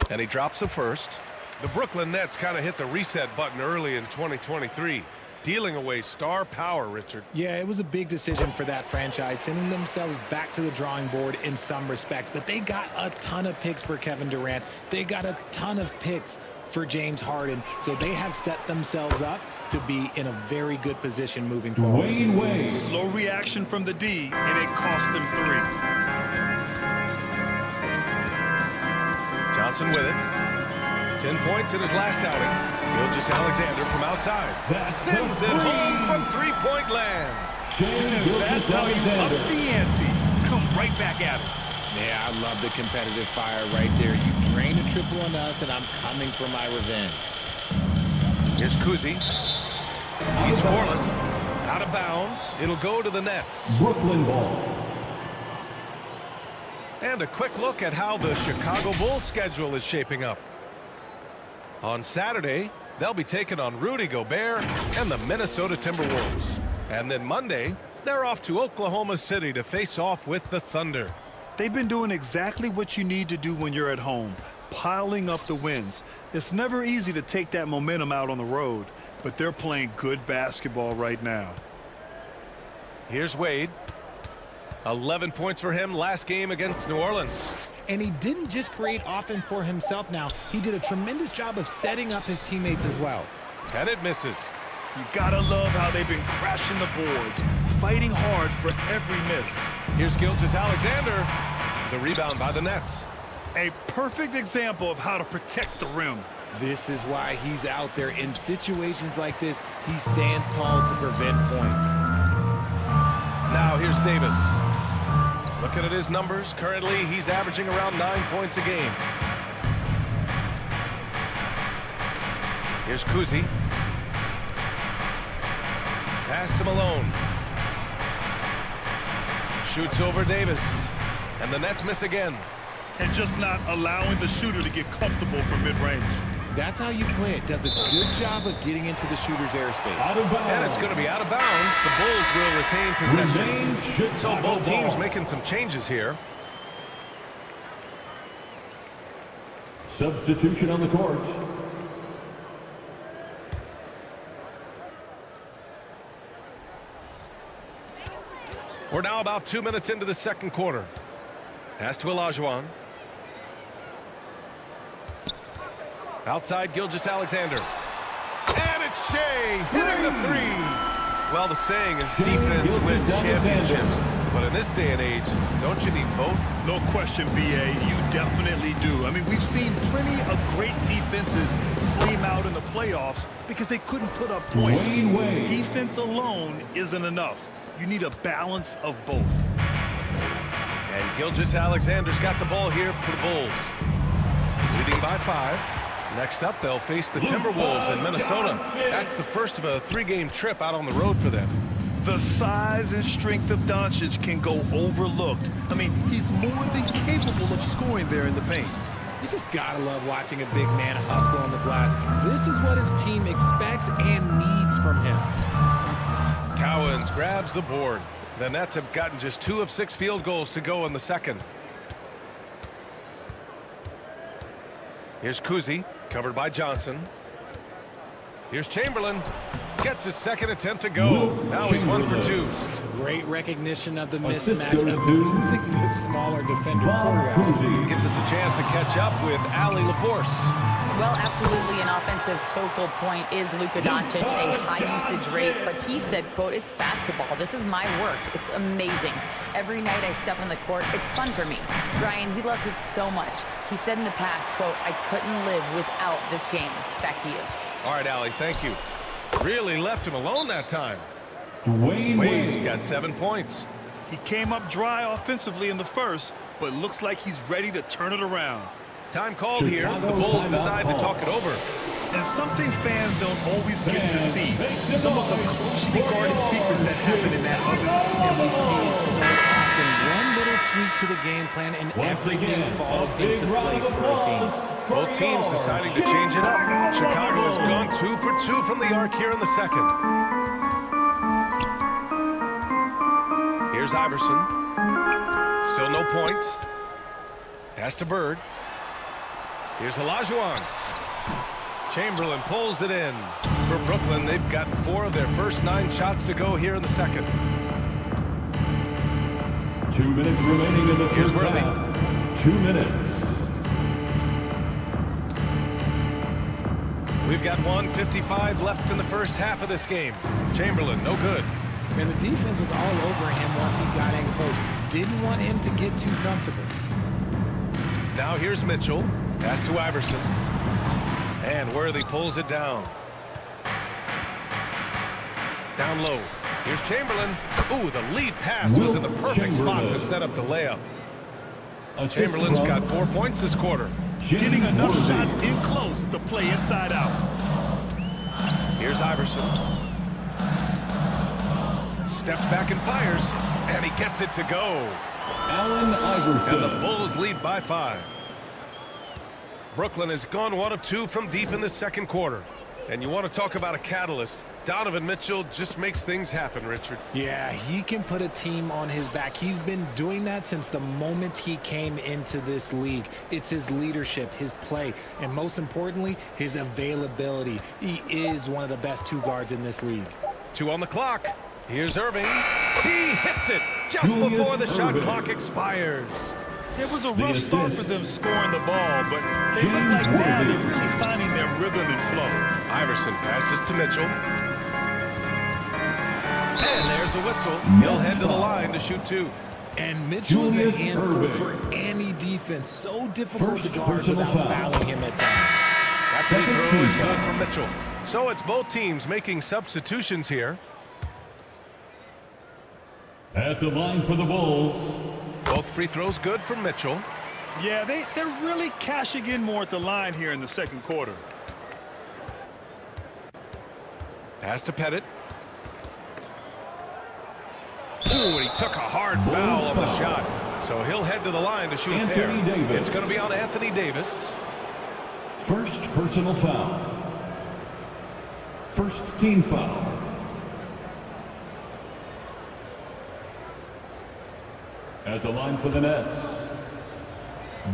And he drops the first. The Brooklyn Nets kind of hit the reset button early in 2023. Dealing away star power, Richard. Yeah, it was a big decision for that franchise, sending themselves back to the drawing board in some respects. But they got a ton of picks for Kevin Durant. They got a ton of picks for James Harden. So they have set themselves up to be in a very good position moving forward. Wade. Slow reaction from the D, and it cost them 3. Johnson with it. 10 points in his last outing. Gilgeous-Alexander from outside. Sends it home from 3-point land. That's how you up the ante. Come right back at it. Yeah, I love the competitive fire right there. You drain a triple on us, and I'm coming for my revenge. Here's Kuzi. He's scoreless. Out of bounds. It'll go to the Nets. Brooklyn ball. And a quick look at how the Chicago Bulls schedule is shaping up. On Saturday, they'll be taking on Rudy Gobert and the Minnesota Timberwolves. And then Monday, they're off to Oklahoma City to face off with the Thunder. They've been doing exactly what you need to do when you're at home, piling up the wins. It's never easy to take that momentum out on the road, but they're playing good basketball right now. Here's Wade. 11 points for him last game against New Orleans. And he didn't just create offense for himself now. He did a tremendous job of setting up his teammates as well. And it misses. You gotta love how they've been crashing the boards, fighting hard for every miss. Here's Gilgeous-Alexander. The rebound by the Nets. A perfect example of how to protect the rim. This is why he's out there. In situations like this, he stands tall to prevent points. Now here's Davis. Looking at his numbers, currently he's averaging around 9 points a game. Here's Kuzi. Pass to Malone. Shoots over Davis. And the Nets miss again. And just not allowing the shooter to get comfortable from mid-range. That's how you play it. Does a good job of getting into the shooter's airspace. And it's going to be out of bounds. The Bulls will retain possession. So both teams making some changes here. Substitution on the court. We're now about 2 minutes into the second quarter. Pass to Olajuwon. Outside Gilgeous-Alexander. And it's Shai hitting the 3. Well, the saying is defense wins championships. But in this day and age, don't you need both? No question, BA. You definitely do. I mean, we've seen plenty of great defenses flame out in the playoffs because they couldn't put up points. Defense alone isn't enough. You need a balance of both. And Gilgeous-Alexander's got the ball here for the Bulls. Leading by 5. Next up, they'll face the Timberwolves in Minnesota. That's the first of a 3-game trip out on the road for them. The size and strength of Doncic can go overlooked. I mean, he's more than capable of scoring there in the paint. You just gotta love watching a big man hustle on the glass. This is what his team expects and needs from him. Cowens grabs the board. The Nets have gotten just 2 of 6 field goals to go in the second. Here's Kuzi, covered by Johnson. Here's Chamberlain. Gets his second attempt to go. Now he's 1 for 2. Great recognition of the mismatch of using this smaller defender quarterback. Gives us a chance to catch up with Allie LaForce. Well, absolutely an offensive focal point is Luka Doncic, a high usage rate, but he said, quote, "It's basketball. This is my work. It's amazing. Every night I step on the court, it's fun for me." Brian, he loves it so much. He said in the past, quote, "I couldn't live without this game." Back to you. All right, Allie, thank you. Really left him alone that time. Wade's got 7 points. He came up dry offensively in the first, but looks like he's ready to turn it around. Time called here. The Bulls decide to talk it over. And something fans don't always get to see. Some of the closely guarded secrets that happen in that oven. And we see it so often. One little tweak to the game plan and everything falls into place for a team. Both teams deciding to change it up. Chicago has gone 2 for 2 from the arc here in the second. Here's Iverson. Still no points. Pass to Bird. Here's Olajuwon. Chamberlain pulls it in. For Brooklyn, they've got 4 of their first 9 shots to go here in the second. 2 minutes remaining in the first half. 2 minutes. We've got 1:55 left in the first half of this game. Chamberlain, no good. Man, the defense was all over him once he got in close. Didn't want him to get too comfortable. Now here's Mitchell. Pass to Iverson. And Worthy pulls it down. Down low. Here's Chamberlain. Ooh, the lead pass was in the perfect spot to set up the layup. Chamberlain's got 4 points this quarter. Getting enough shots in close to play inside out. Here's Iverson. Steps back and fires. And he gets it to go. Allen Iverson. And the Bulls lead by 5. Brooklyn has gone 1 of 2 from deep in the second quarter. And you want to talk about a catalyst. Donovan Mitchell just makes things happen, Richard. Yeah, he can put a team on his back. He's been doing that since the moment he came into this league. It's his leadership, his play, and most importantly, his availability. He is one of the best 2 guards in this league. 2 on the clock. Here's Irving. He hits it just before the shot clock expires. It was a rough start for them scoring the ball, but they look like now they're really finding their rhythm and flow. Iverson passes to Mitchell. And there's a whistle. He'll head to the line to shoot 2. And Mitchell is a handful for any defense. So difficult to guard without fouling him at times. That free throw is good from Mitchell. So it's both teams making substitutions here. At the line for the Bulls. Both free throws good from Mitchell. Yeah, they're really cashing in more at the line here in the second quarter. Pass to Pettit. Ooh, and he took a hard foul on the shot. So he'll head to the line to shoot a pair. It's going to be on Anthony Davis. First personal foul. First team foul. At the line for the Nets,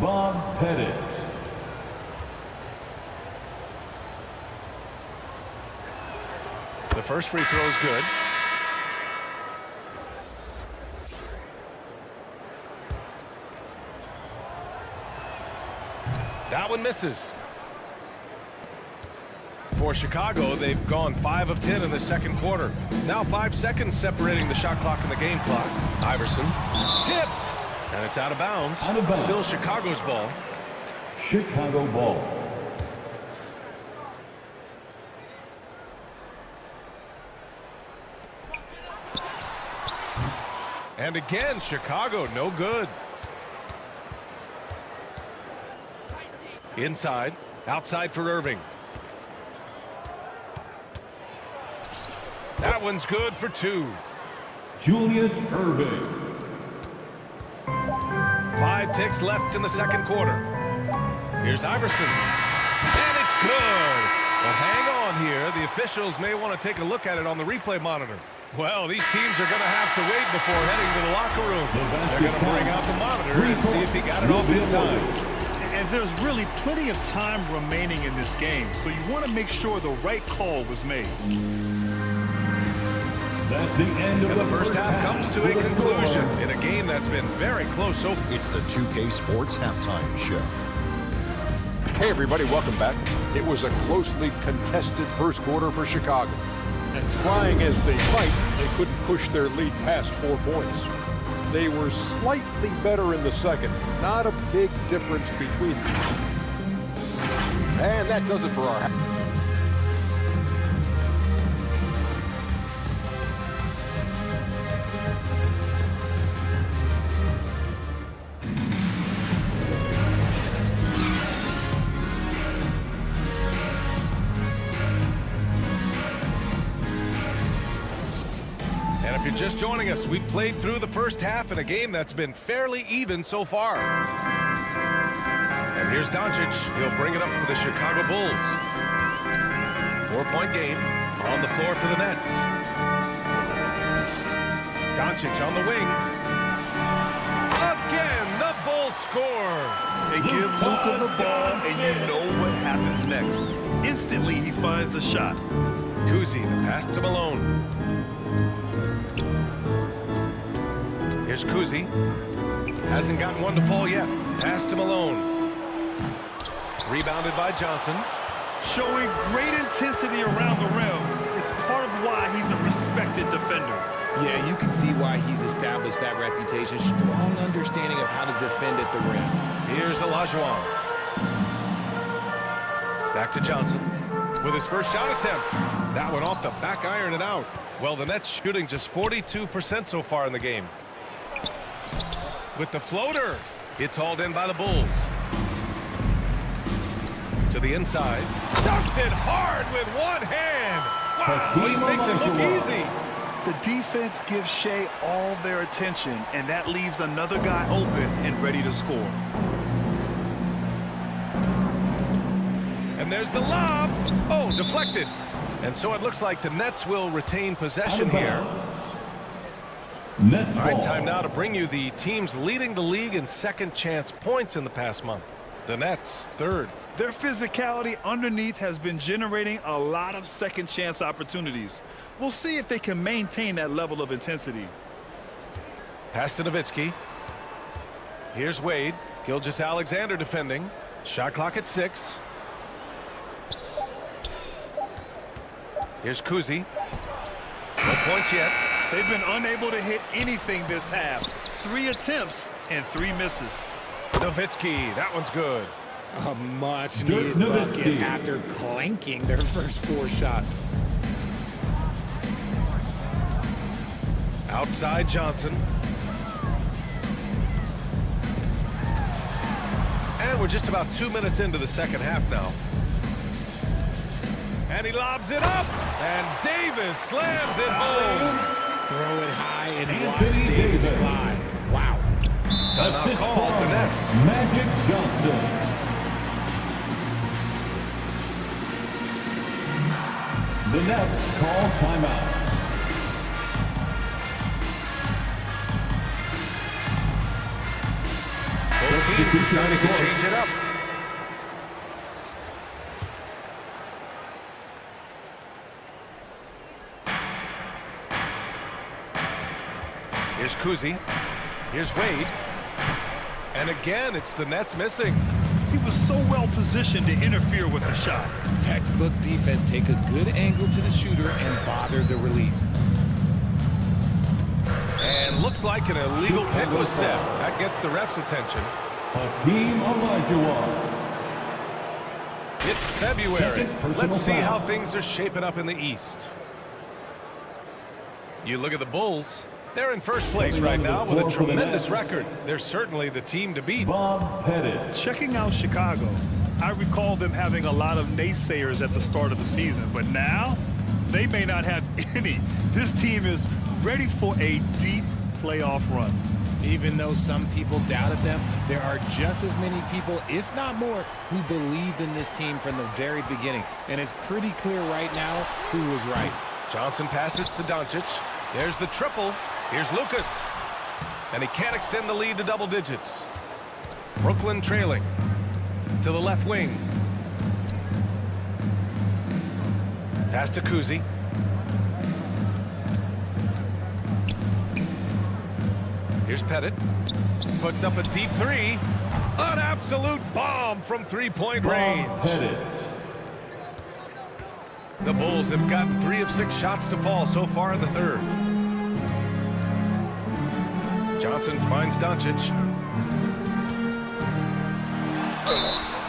Bob Pettit. The first free throw is good. That one misses. For Chicago, they've gone 5 of 10 in the second quarter. Now 5 seconds separating the shot clock and the game clock. Iverson tipped, and it's out of bounds. Still Chicago's ball. Chicago ball. And again, Chicago, no good. Inside, outside for Irving. That one's good for 2. Julius Irving. 5 ticks left in the second quarter. Here's Iverson. And it's good. But hang on here. The officials may want to take a look at it on the replay monitor. Well, these teams are going to have to wait before heading to the locker room. They're going to bring out the monitor and see if he got it off in time. And there's really plenty of time remaining in this game, so you want to make sure the right call was made. That's the end of the first half comes to a conclusion in a game that's been very close so far. It's the 2K Sports Halftime Show. Hey, everybody, welcome back. It was a closely contested first quarter for Chicago. And trying as they might, they couldn't push their lead past 4 points. They were slightly better in the second. Not a big difference between them. And that does it for our half. Just joining us, we played through the first half in a game that's been fairly even so far. And here's Doncic. He'll bring it up for the Chicago Bulls. 4-point game on the floor for the Nets. Doncic on the wing. Again, the Bulls score. They give Luka the ball, and you know what happens next. Instantly, he finds a shot. Kuzi, the pass to Malone. Here's Kuzi. Hasn't gotten one to fall yet. Pass to Malone. Rebounded by Johnson. Showing great intensity around the rim is part of why he's a respected defender. Yeah, you can see why he's established that reputation. Strong understanding of how to defend at the rim. Here's Olajuwon. Back to Johnson with his first shot attempt. That one off the back iron and out. Well, the Nets shooting just 42% so far in the game. With the floater, it's hauled in by the Bulls. To the inside. Dunks it hard with one hand. Wow, he makes it look easy. The defense gives Shea all their attention, and that leaves another guy open and ready to score. And there's the lob. Oh, deflected. And so it looks like the Nets will retain possession here. Nets all right, ball. time now to bring you the teams leading the league in second chance points in the past month. The Nets, third. Their physicality underneath has been generating a lot of second chance opportunities. We'll see if they can maintain that level of intensity. Pass to Nowitzki. Here's Wade. Gilgeous-Alexander defending. Shot clock at 6. Here's Kuzi. No points yet. They've been unable to hit anything this half. 3 attempts and 3 misses. Nowitzki, that one's good. A much-needed bucket after clanking their first 4 shots. Outside Johnson. And we're just about 2 minutes into the second half now. And he lobs it up. And Davis slams it home. Throw it high and watch Davis fly. Wow. Timeout call for the Nets. Magic Johnson. The Nets call timeout. Both teams deciding to change it up. Here's Kuzi. Here's Wade. And again, it's the Nets missing. He was so well positioned to interfere with the shot. Textbook defense. Take a good angle to the shooter and bother the release. And looks like an illegal pick was set. That gets the ref's attention. Hakeem Olajuwon. It's February. Let's see how things are shaping up in the East. You look at the Bulls. They're in first place right now with a tremendous record. They're certainly the team to beat. Checking out Chicago, I recall them having a lot of naysayers at the start of the season, but now they may not have any. This team is ready for a deep playoff run. Even though some people doubted them, there are just as many people, if not more, who believed in this team from the very beginning. And it's pretty clear right now who was right. Johnson passes to Doncic. There's the triple. Here's Lucas. And he can't extend the lead to double digits. Brooklyn trailing to the left wing. Pass to Kuzi. Here's Pettit. Puts up a deep three. An absolute bomb from three-point range. The Bulls have gotten 3 of 6 shots to fall so far in the third. Johnson finds Doncic.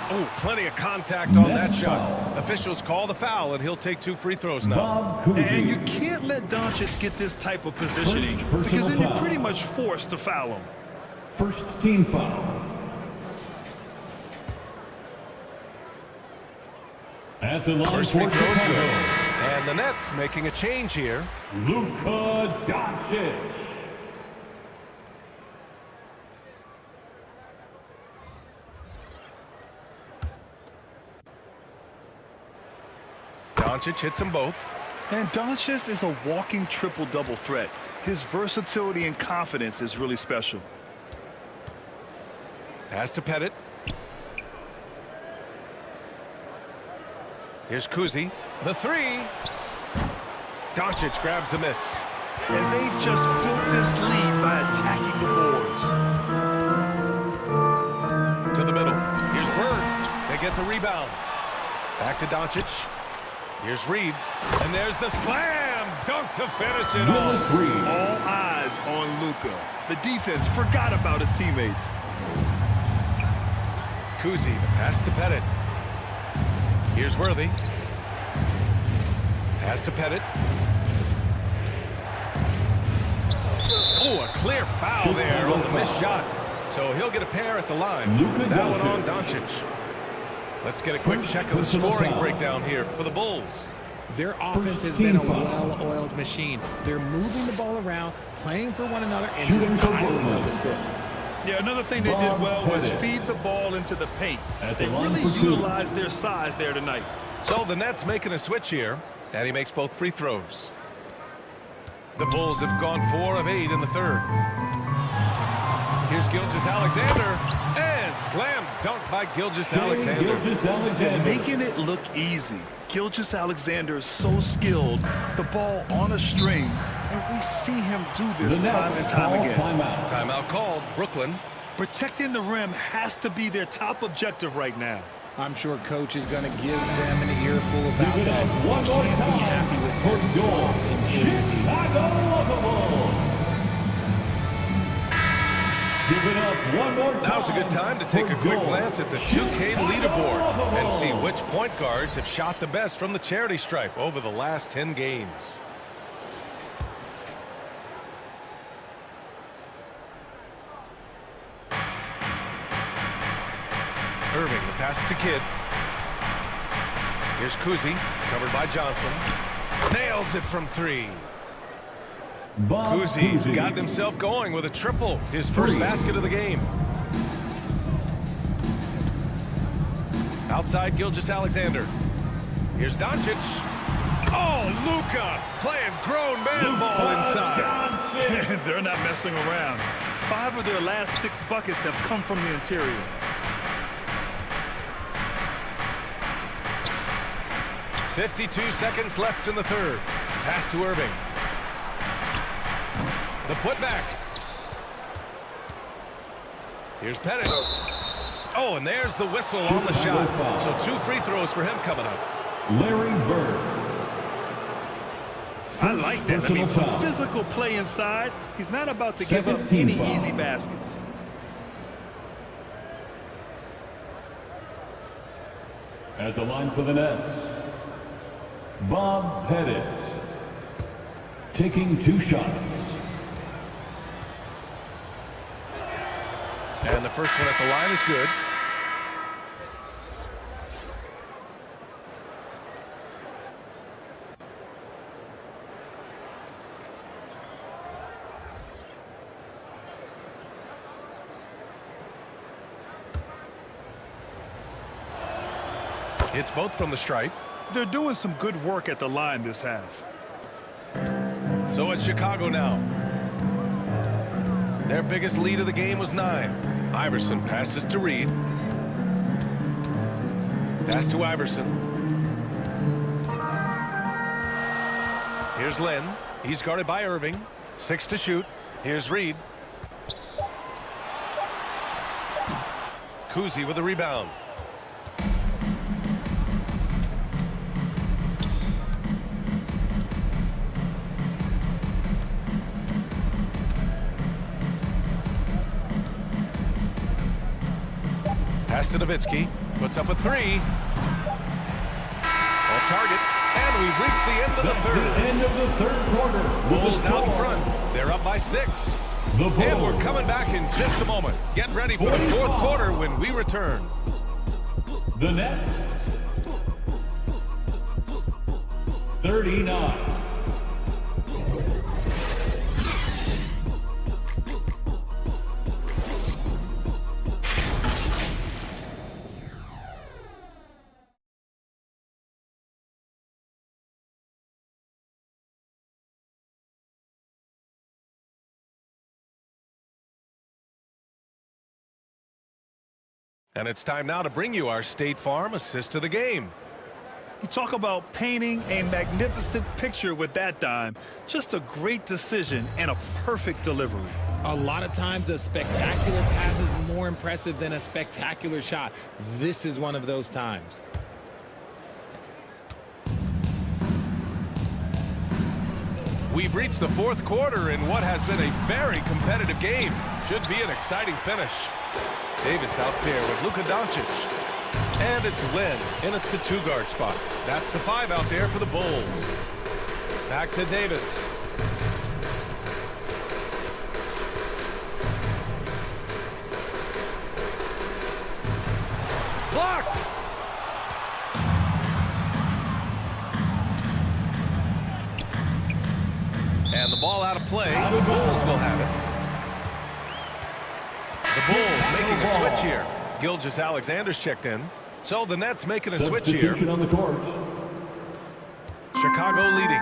Oh, plenty of contact on that shot. Officials call the foul, and he'll take 2 free throws now. And you can't let Doncic get this type of positioning because then you're pretty much forced to foul him. First team foul. At the line First free throw is good. And the Nets making a change here. Luka Doncic. Doncic hits them both. And Doncic is a walking triple-double threat. His versatility and confidence is really special. Pass to Pettit. Here's Kuzi. The three. Doncic grabs the miss. And they've just built this lead by attacking the boards. To the middle. Here's Bird. They get the rebound. Back to Doncic. Here's Reed. And there's the slam dunk to finish it off. All eyes on Luka. The defense forgot about his teammates. Kuzi, the pass to Pettit. Here's Worthy. Pass to Pettit. Oh, a clear foul there on the missed shot. So he'll get a pair at the line. That one on Doncic. Let's get a quick check of the scoring breakdown here for the Bulls. Their offense has been a well-oiled machine. They're moving the ball around, playing for one another, and just piling up assists. Yeah, another thing they did well was feed the ball into the paint. They really utilized their size there tonight. So the Nets making a switch here, and he makes both free throws. The Bulls have gone 4 of 8 in the third. Here's Gilgeous-Alexander, and slam dunk by Gilgeous-Alexander. Making it look easy. Gilgeous-Alexander is so skilled, the ball on a string, and we see him do this time and time again. Timeout called. Brooklyn. Protecting the rim has to be their top objective right now. I'm sure Coach is going to give them an earful about that. One more time. Be happy with that soft interior D. Now's a good time to take a quick glance at the 2K leaderboard and see which point guards have shot the best from the charity stripe over the last 10 games. Irving, the pass to Kidd. Here's Kuzi, covered by Johnson. Nails it from 3. Kuzi's gotten himself going with a triple, his first basket of the game. Outside Gilgeous-Alexander. Here's Doncic. Oh, Luka playing grown man ball inside. They're not messing around. 5 of their last 6 buckets have come from the interior. .52 seconds left in the third. Pass to Irving. The putback. Here's Pettit. Oh, and there's the whistle on the shot. So 2 free throws for him coming up. Larry Bird. I like that. I mean, some physical play inside. He's not about to give up any easy baskets. At the line for the Nets, Bob Pettit. Taking 2 shots. And the first one at the line is good. It's both from the stripe. They're doing some good work at the line this half. So it's Chicago now. Their biggest lead of the game was 9. Iverson passes to Reed. Pass to Iverson. Here's Lynn. He's guarded by Irving. 6 to shoot. Here's Reed. Kuzi with the rebound. Pass to Nowitzki. Puts up a 3. Off target. And we've reached the end of the third. The end of the third quarter. Bulls out in front. They're up by 6. And we're coming back in just a moment. Get ready for the fourth quarter when we return. The Nets. 39. And it's time now to bring you our State Farm assist of the game. You talk about painting a magnificent picture with that dime. Just a great decision and a perfect delivery. A lot of times a spectacular pass is more impressive than a spectacular shot. This is one of those times. We've reached the fourth quarter in what has been a very competitive game. Should be an exciting finish. Davis out there with Luka Doncic. And it's Lynn in at the 2-guard spot. That's the 5 out there for the Bulls. Back to Davis. Blocked! And the ball out of play. The Bulls will have it. The Bulls making a switch here. Gilgeous-Alexander's checked in. So the Nets making a switch here. On the court. Chicago leading.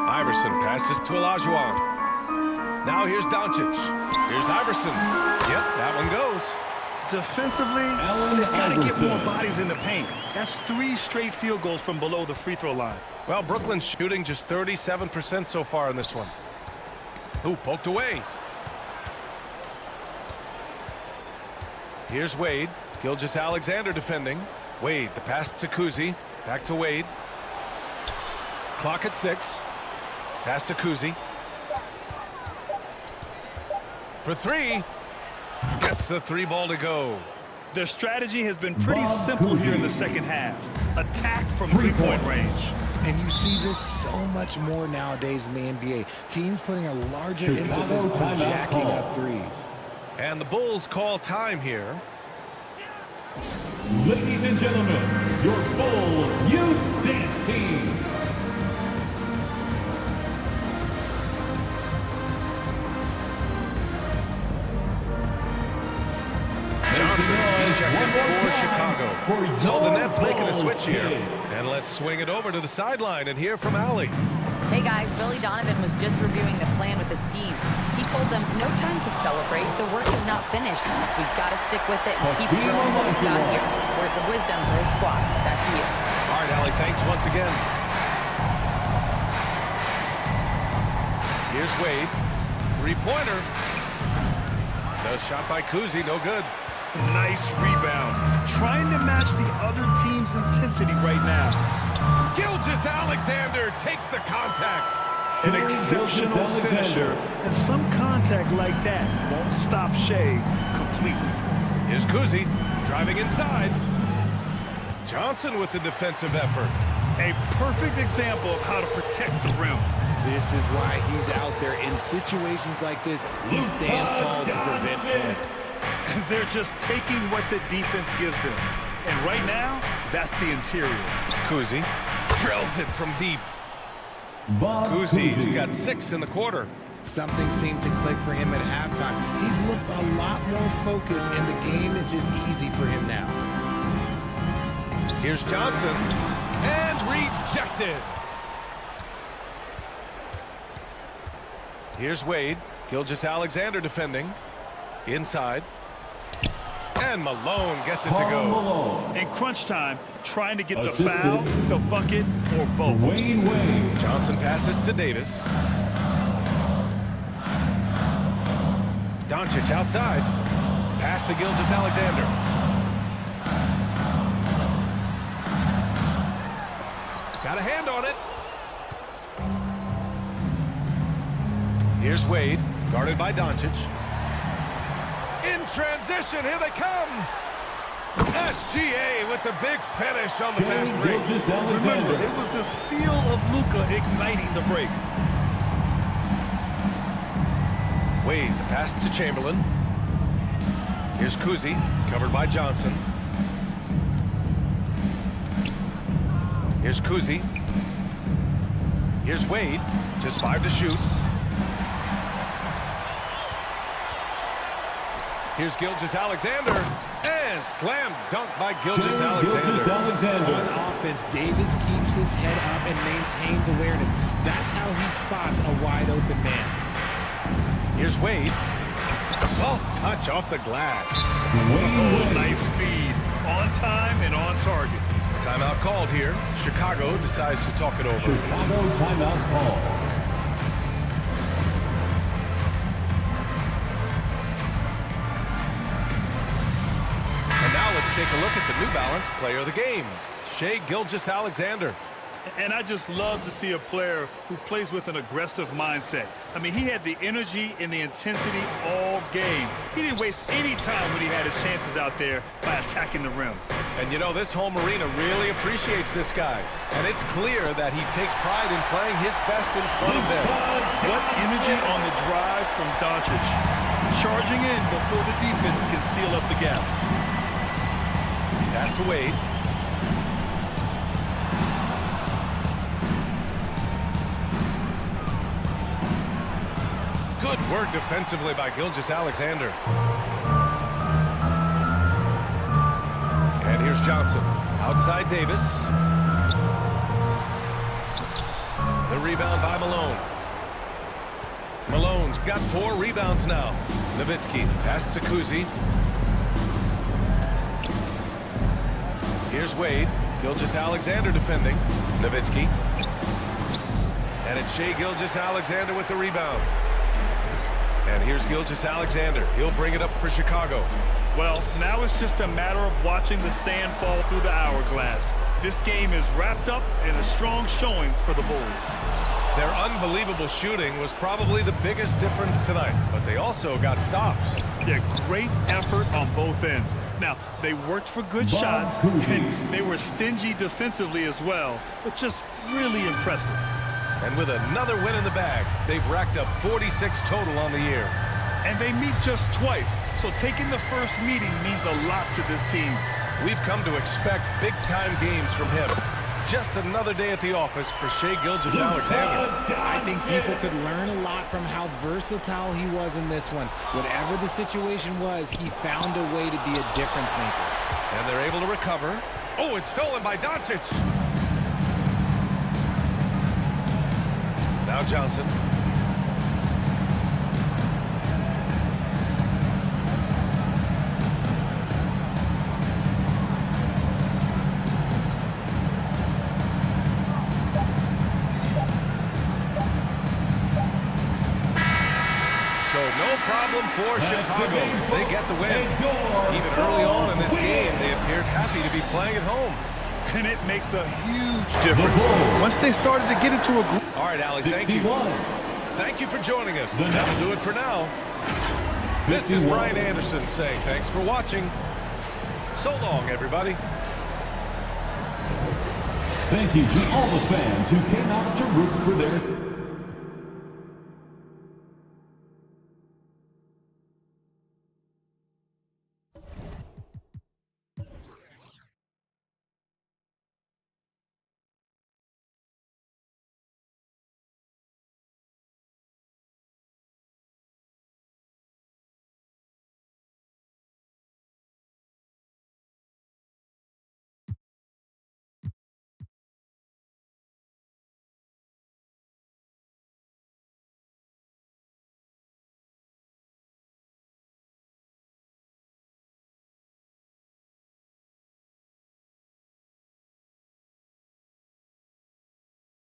Iverson passes to Olajuwon. Now here's Doncic. Here's Iverson. Yep, that one goes. Defensively, they've got to get more bodies in the paint. That's 3 straight field goals from below the free throw line. Well, Brooklyn's shooting just 37% so far in this one. Ooh, poked away. Here's Wade. Gilgeous-Alexander defending. Wade, the pass to Kuzi. Back to Wade. Clock at 6. Pass to Kuzi. For 3. Gets the 3 ball to go. Their strategy has been pretty simple here in the second half. Attack from 3-point range. And you see this so much more nowadays in the NBA. Teams putting a larger emphasis on jacking up threes. And the Bulls call time here. Ladies and gentlemen, your Bull Youth Dance Team. Johnson, he's checked in for Chicago. So the Nets making a switch here. And let's swing it over to the sideline and hear from Allie. Hey guys, Billy Donovan was just reviewing the plan with his team. He told them, no time to celebrate. The work is not finished. We've got to stick with it and keep growing what we've got here. Words of wisdom for his squad. Back to you. All right, Allie, thanks once again. Here's Wade. 3-pointer. The shot by Kuzi, no good. Nice rebound. Trying to match the other team's intensity right now. Gilgeous-Alexander takes the contact. An exceptional finisher, and some contact like that won't stop Shea completely. Here's Kuzi driving inside. Johnson with the defensive effort. A perfect example of how to protect the rim. This is why he's out there. In situations like this, he stands tall to prevent points. They're just taking what the defense gives them. And right now, that's the interior. Kuzi drills it from deep. Kuzi's got 6 in the quarter. Something seemed to click for him at halftime. He's looked a lot more focused, and the game is just easy for him now. Here's Johnson, and rejected. Here's Wade. Gilgeous-Alexander defending. Inside. And Malone gets it to go. In crunch time, trying to get the foul, the bucket, or both. Johnson passes to Davis. Doncic outside. Pass to Gilgeous-Alexander. Got a hand on it. Here's Wade, guarded by Doncic. In transition, here they come. SGA with the big finish on the fast break. Remember, it was the steal of Luka igniting the break. Wade, the pass to Chamberlain. Here's Kuzi, covered by Johnson. Here's Kuzi. Here's Wade, just 5 to shoot. Here's Gilgeous-Alexander, and slam dunk by Gilgeous-Alexander. On offense, Davis keeps his head up and maintains awareness. That's how he spots a wide open man. Here's Wade. Soft touch off the glass. Oh, nice feed. On time and on target. Timeout called here. Chicago decides to talk it over. Chicago timeout call. Now let's take a look at the New Balance player of the game, Shai Gilgeous-Alexander. And I just love to see a player who plays with an aggressive mindset. I mean, he had the energy and the intensity all game. He didn't waste any time when he had his chances out there by attacking the rim. And you know, this home arena really appreciates this guy. And it's clear that he takes pride in playing his best in front of them. What energy on the drive from Doncic. Charging in before the defense can seal up the gaps. Pass to Wade. Good work defensively by Gilgeous-Alexander. And here's Johnson. Outside Davis. The rebound by Malone. Malone's got 4 rebounds now. Nowitzki pass to Kuzi. Here's Wade. Gilgeous-Alexander defending. Nowitzki. And it's Shai Gilgeous-Alexander with the rebound. And here's Gilgeous-Alexander. He'll bring it up for Chicago. Well, now it's just a matter of watching the sand fall through the hourglass. This game is wrapped up in a strong showing for the Bulls. Their unbelievable shooting was probably the biggest difference tonight, but they also got stops. Yeah, great effort on both ends. Now, they worked for good shots, and they were stingy defensively as well, but just really impressive. And with another win in the bag, they've racked up 46 total on the year. And they meet just twice, so taking the first meeting means a lot to this team. We've come to expect big-time games from him. Just another day at the office for Shai Gilgeous-Alexander. I think people could learn a lot from how versatile he was in this one. Whatever the situation was, he found a way to be a difference maker. And they're able to recover. Oh, it's stolen by Doncic. Now Johnson. So no problem for Chicago. They get the win. Even early on in this game, they appeared happy to be playing at home. And it makes a huge difference once they started to get into a group. All right, Allie, thank you. Thank you for joining us. That'll do it for now. This is Brian Anderson saying thanks for watching. So long, everybody. Thank you to all the fans who came out to root for their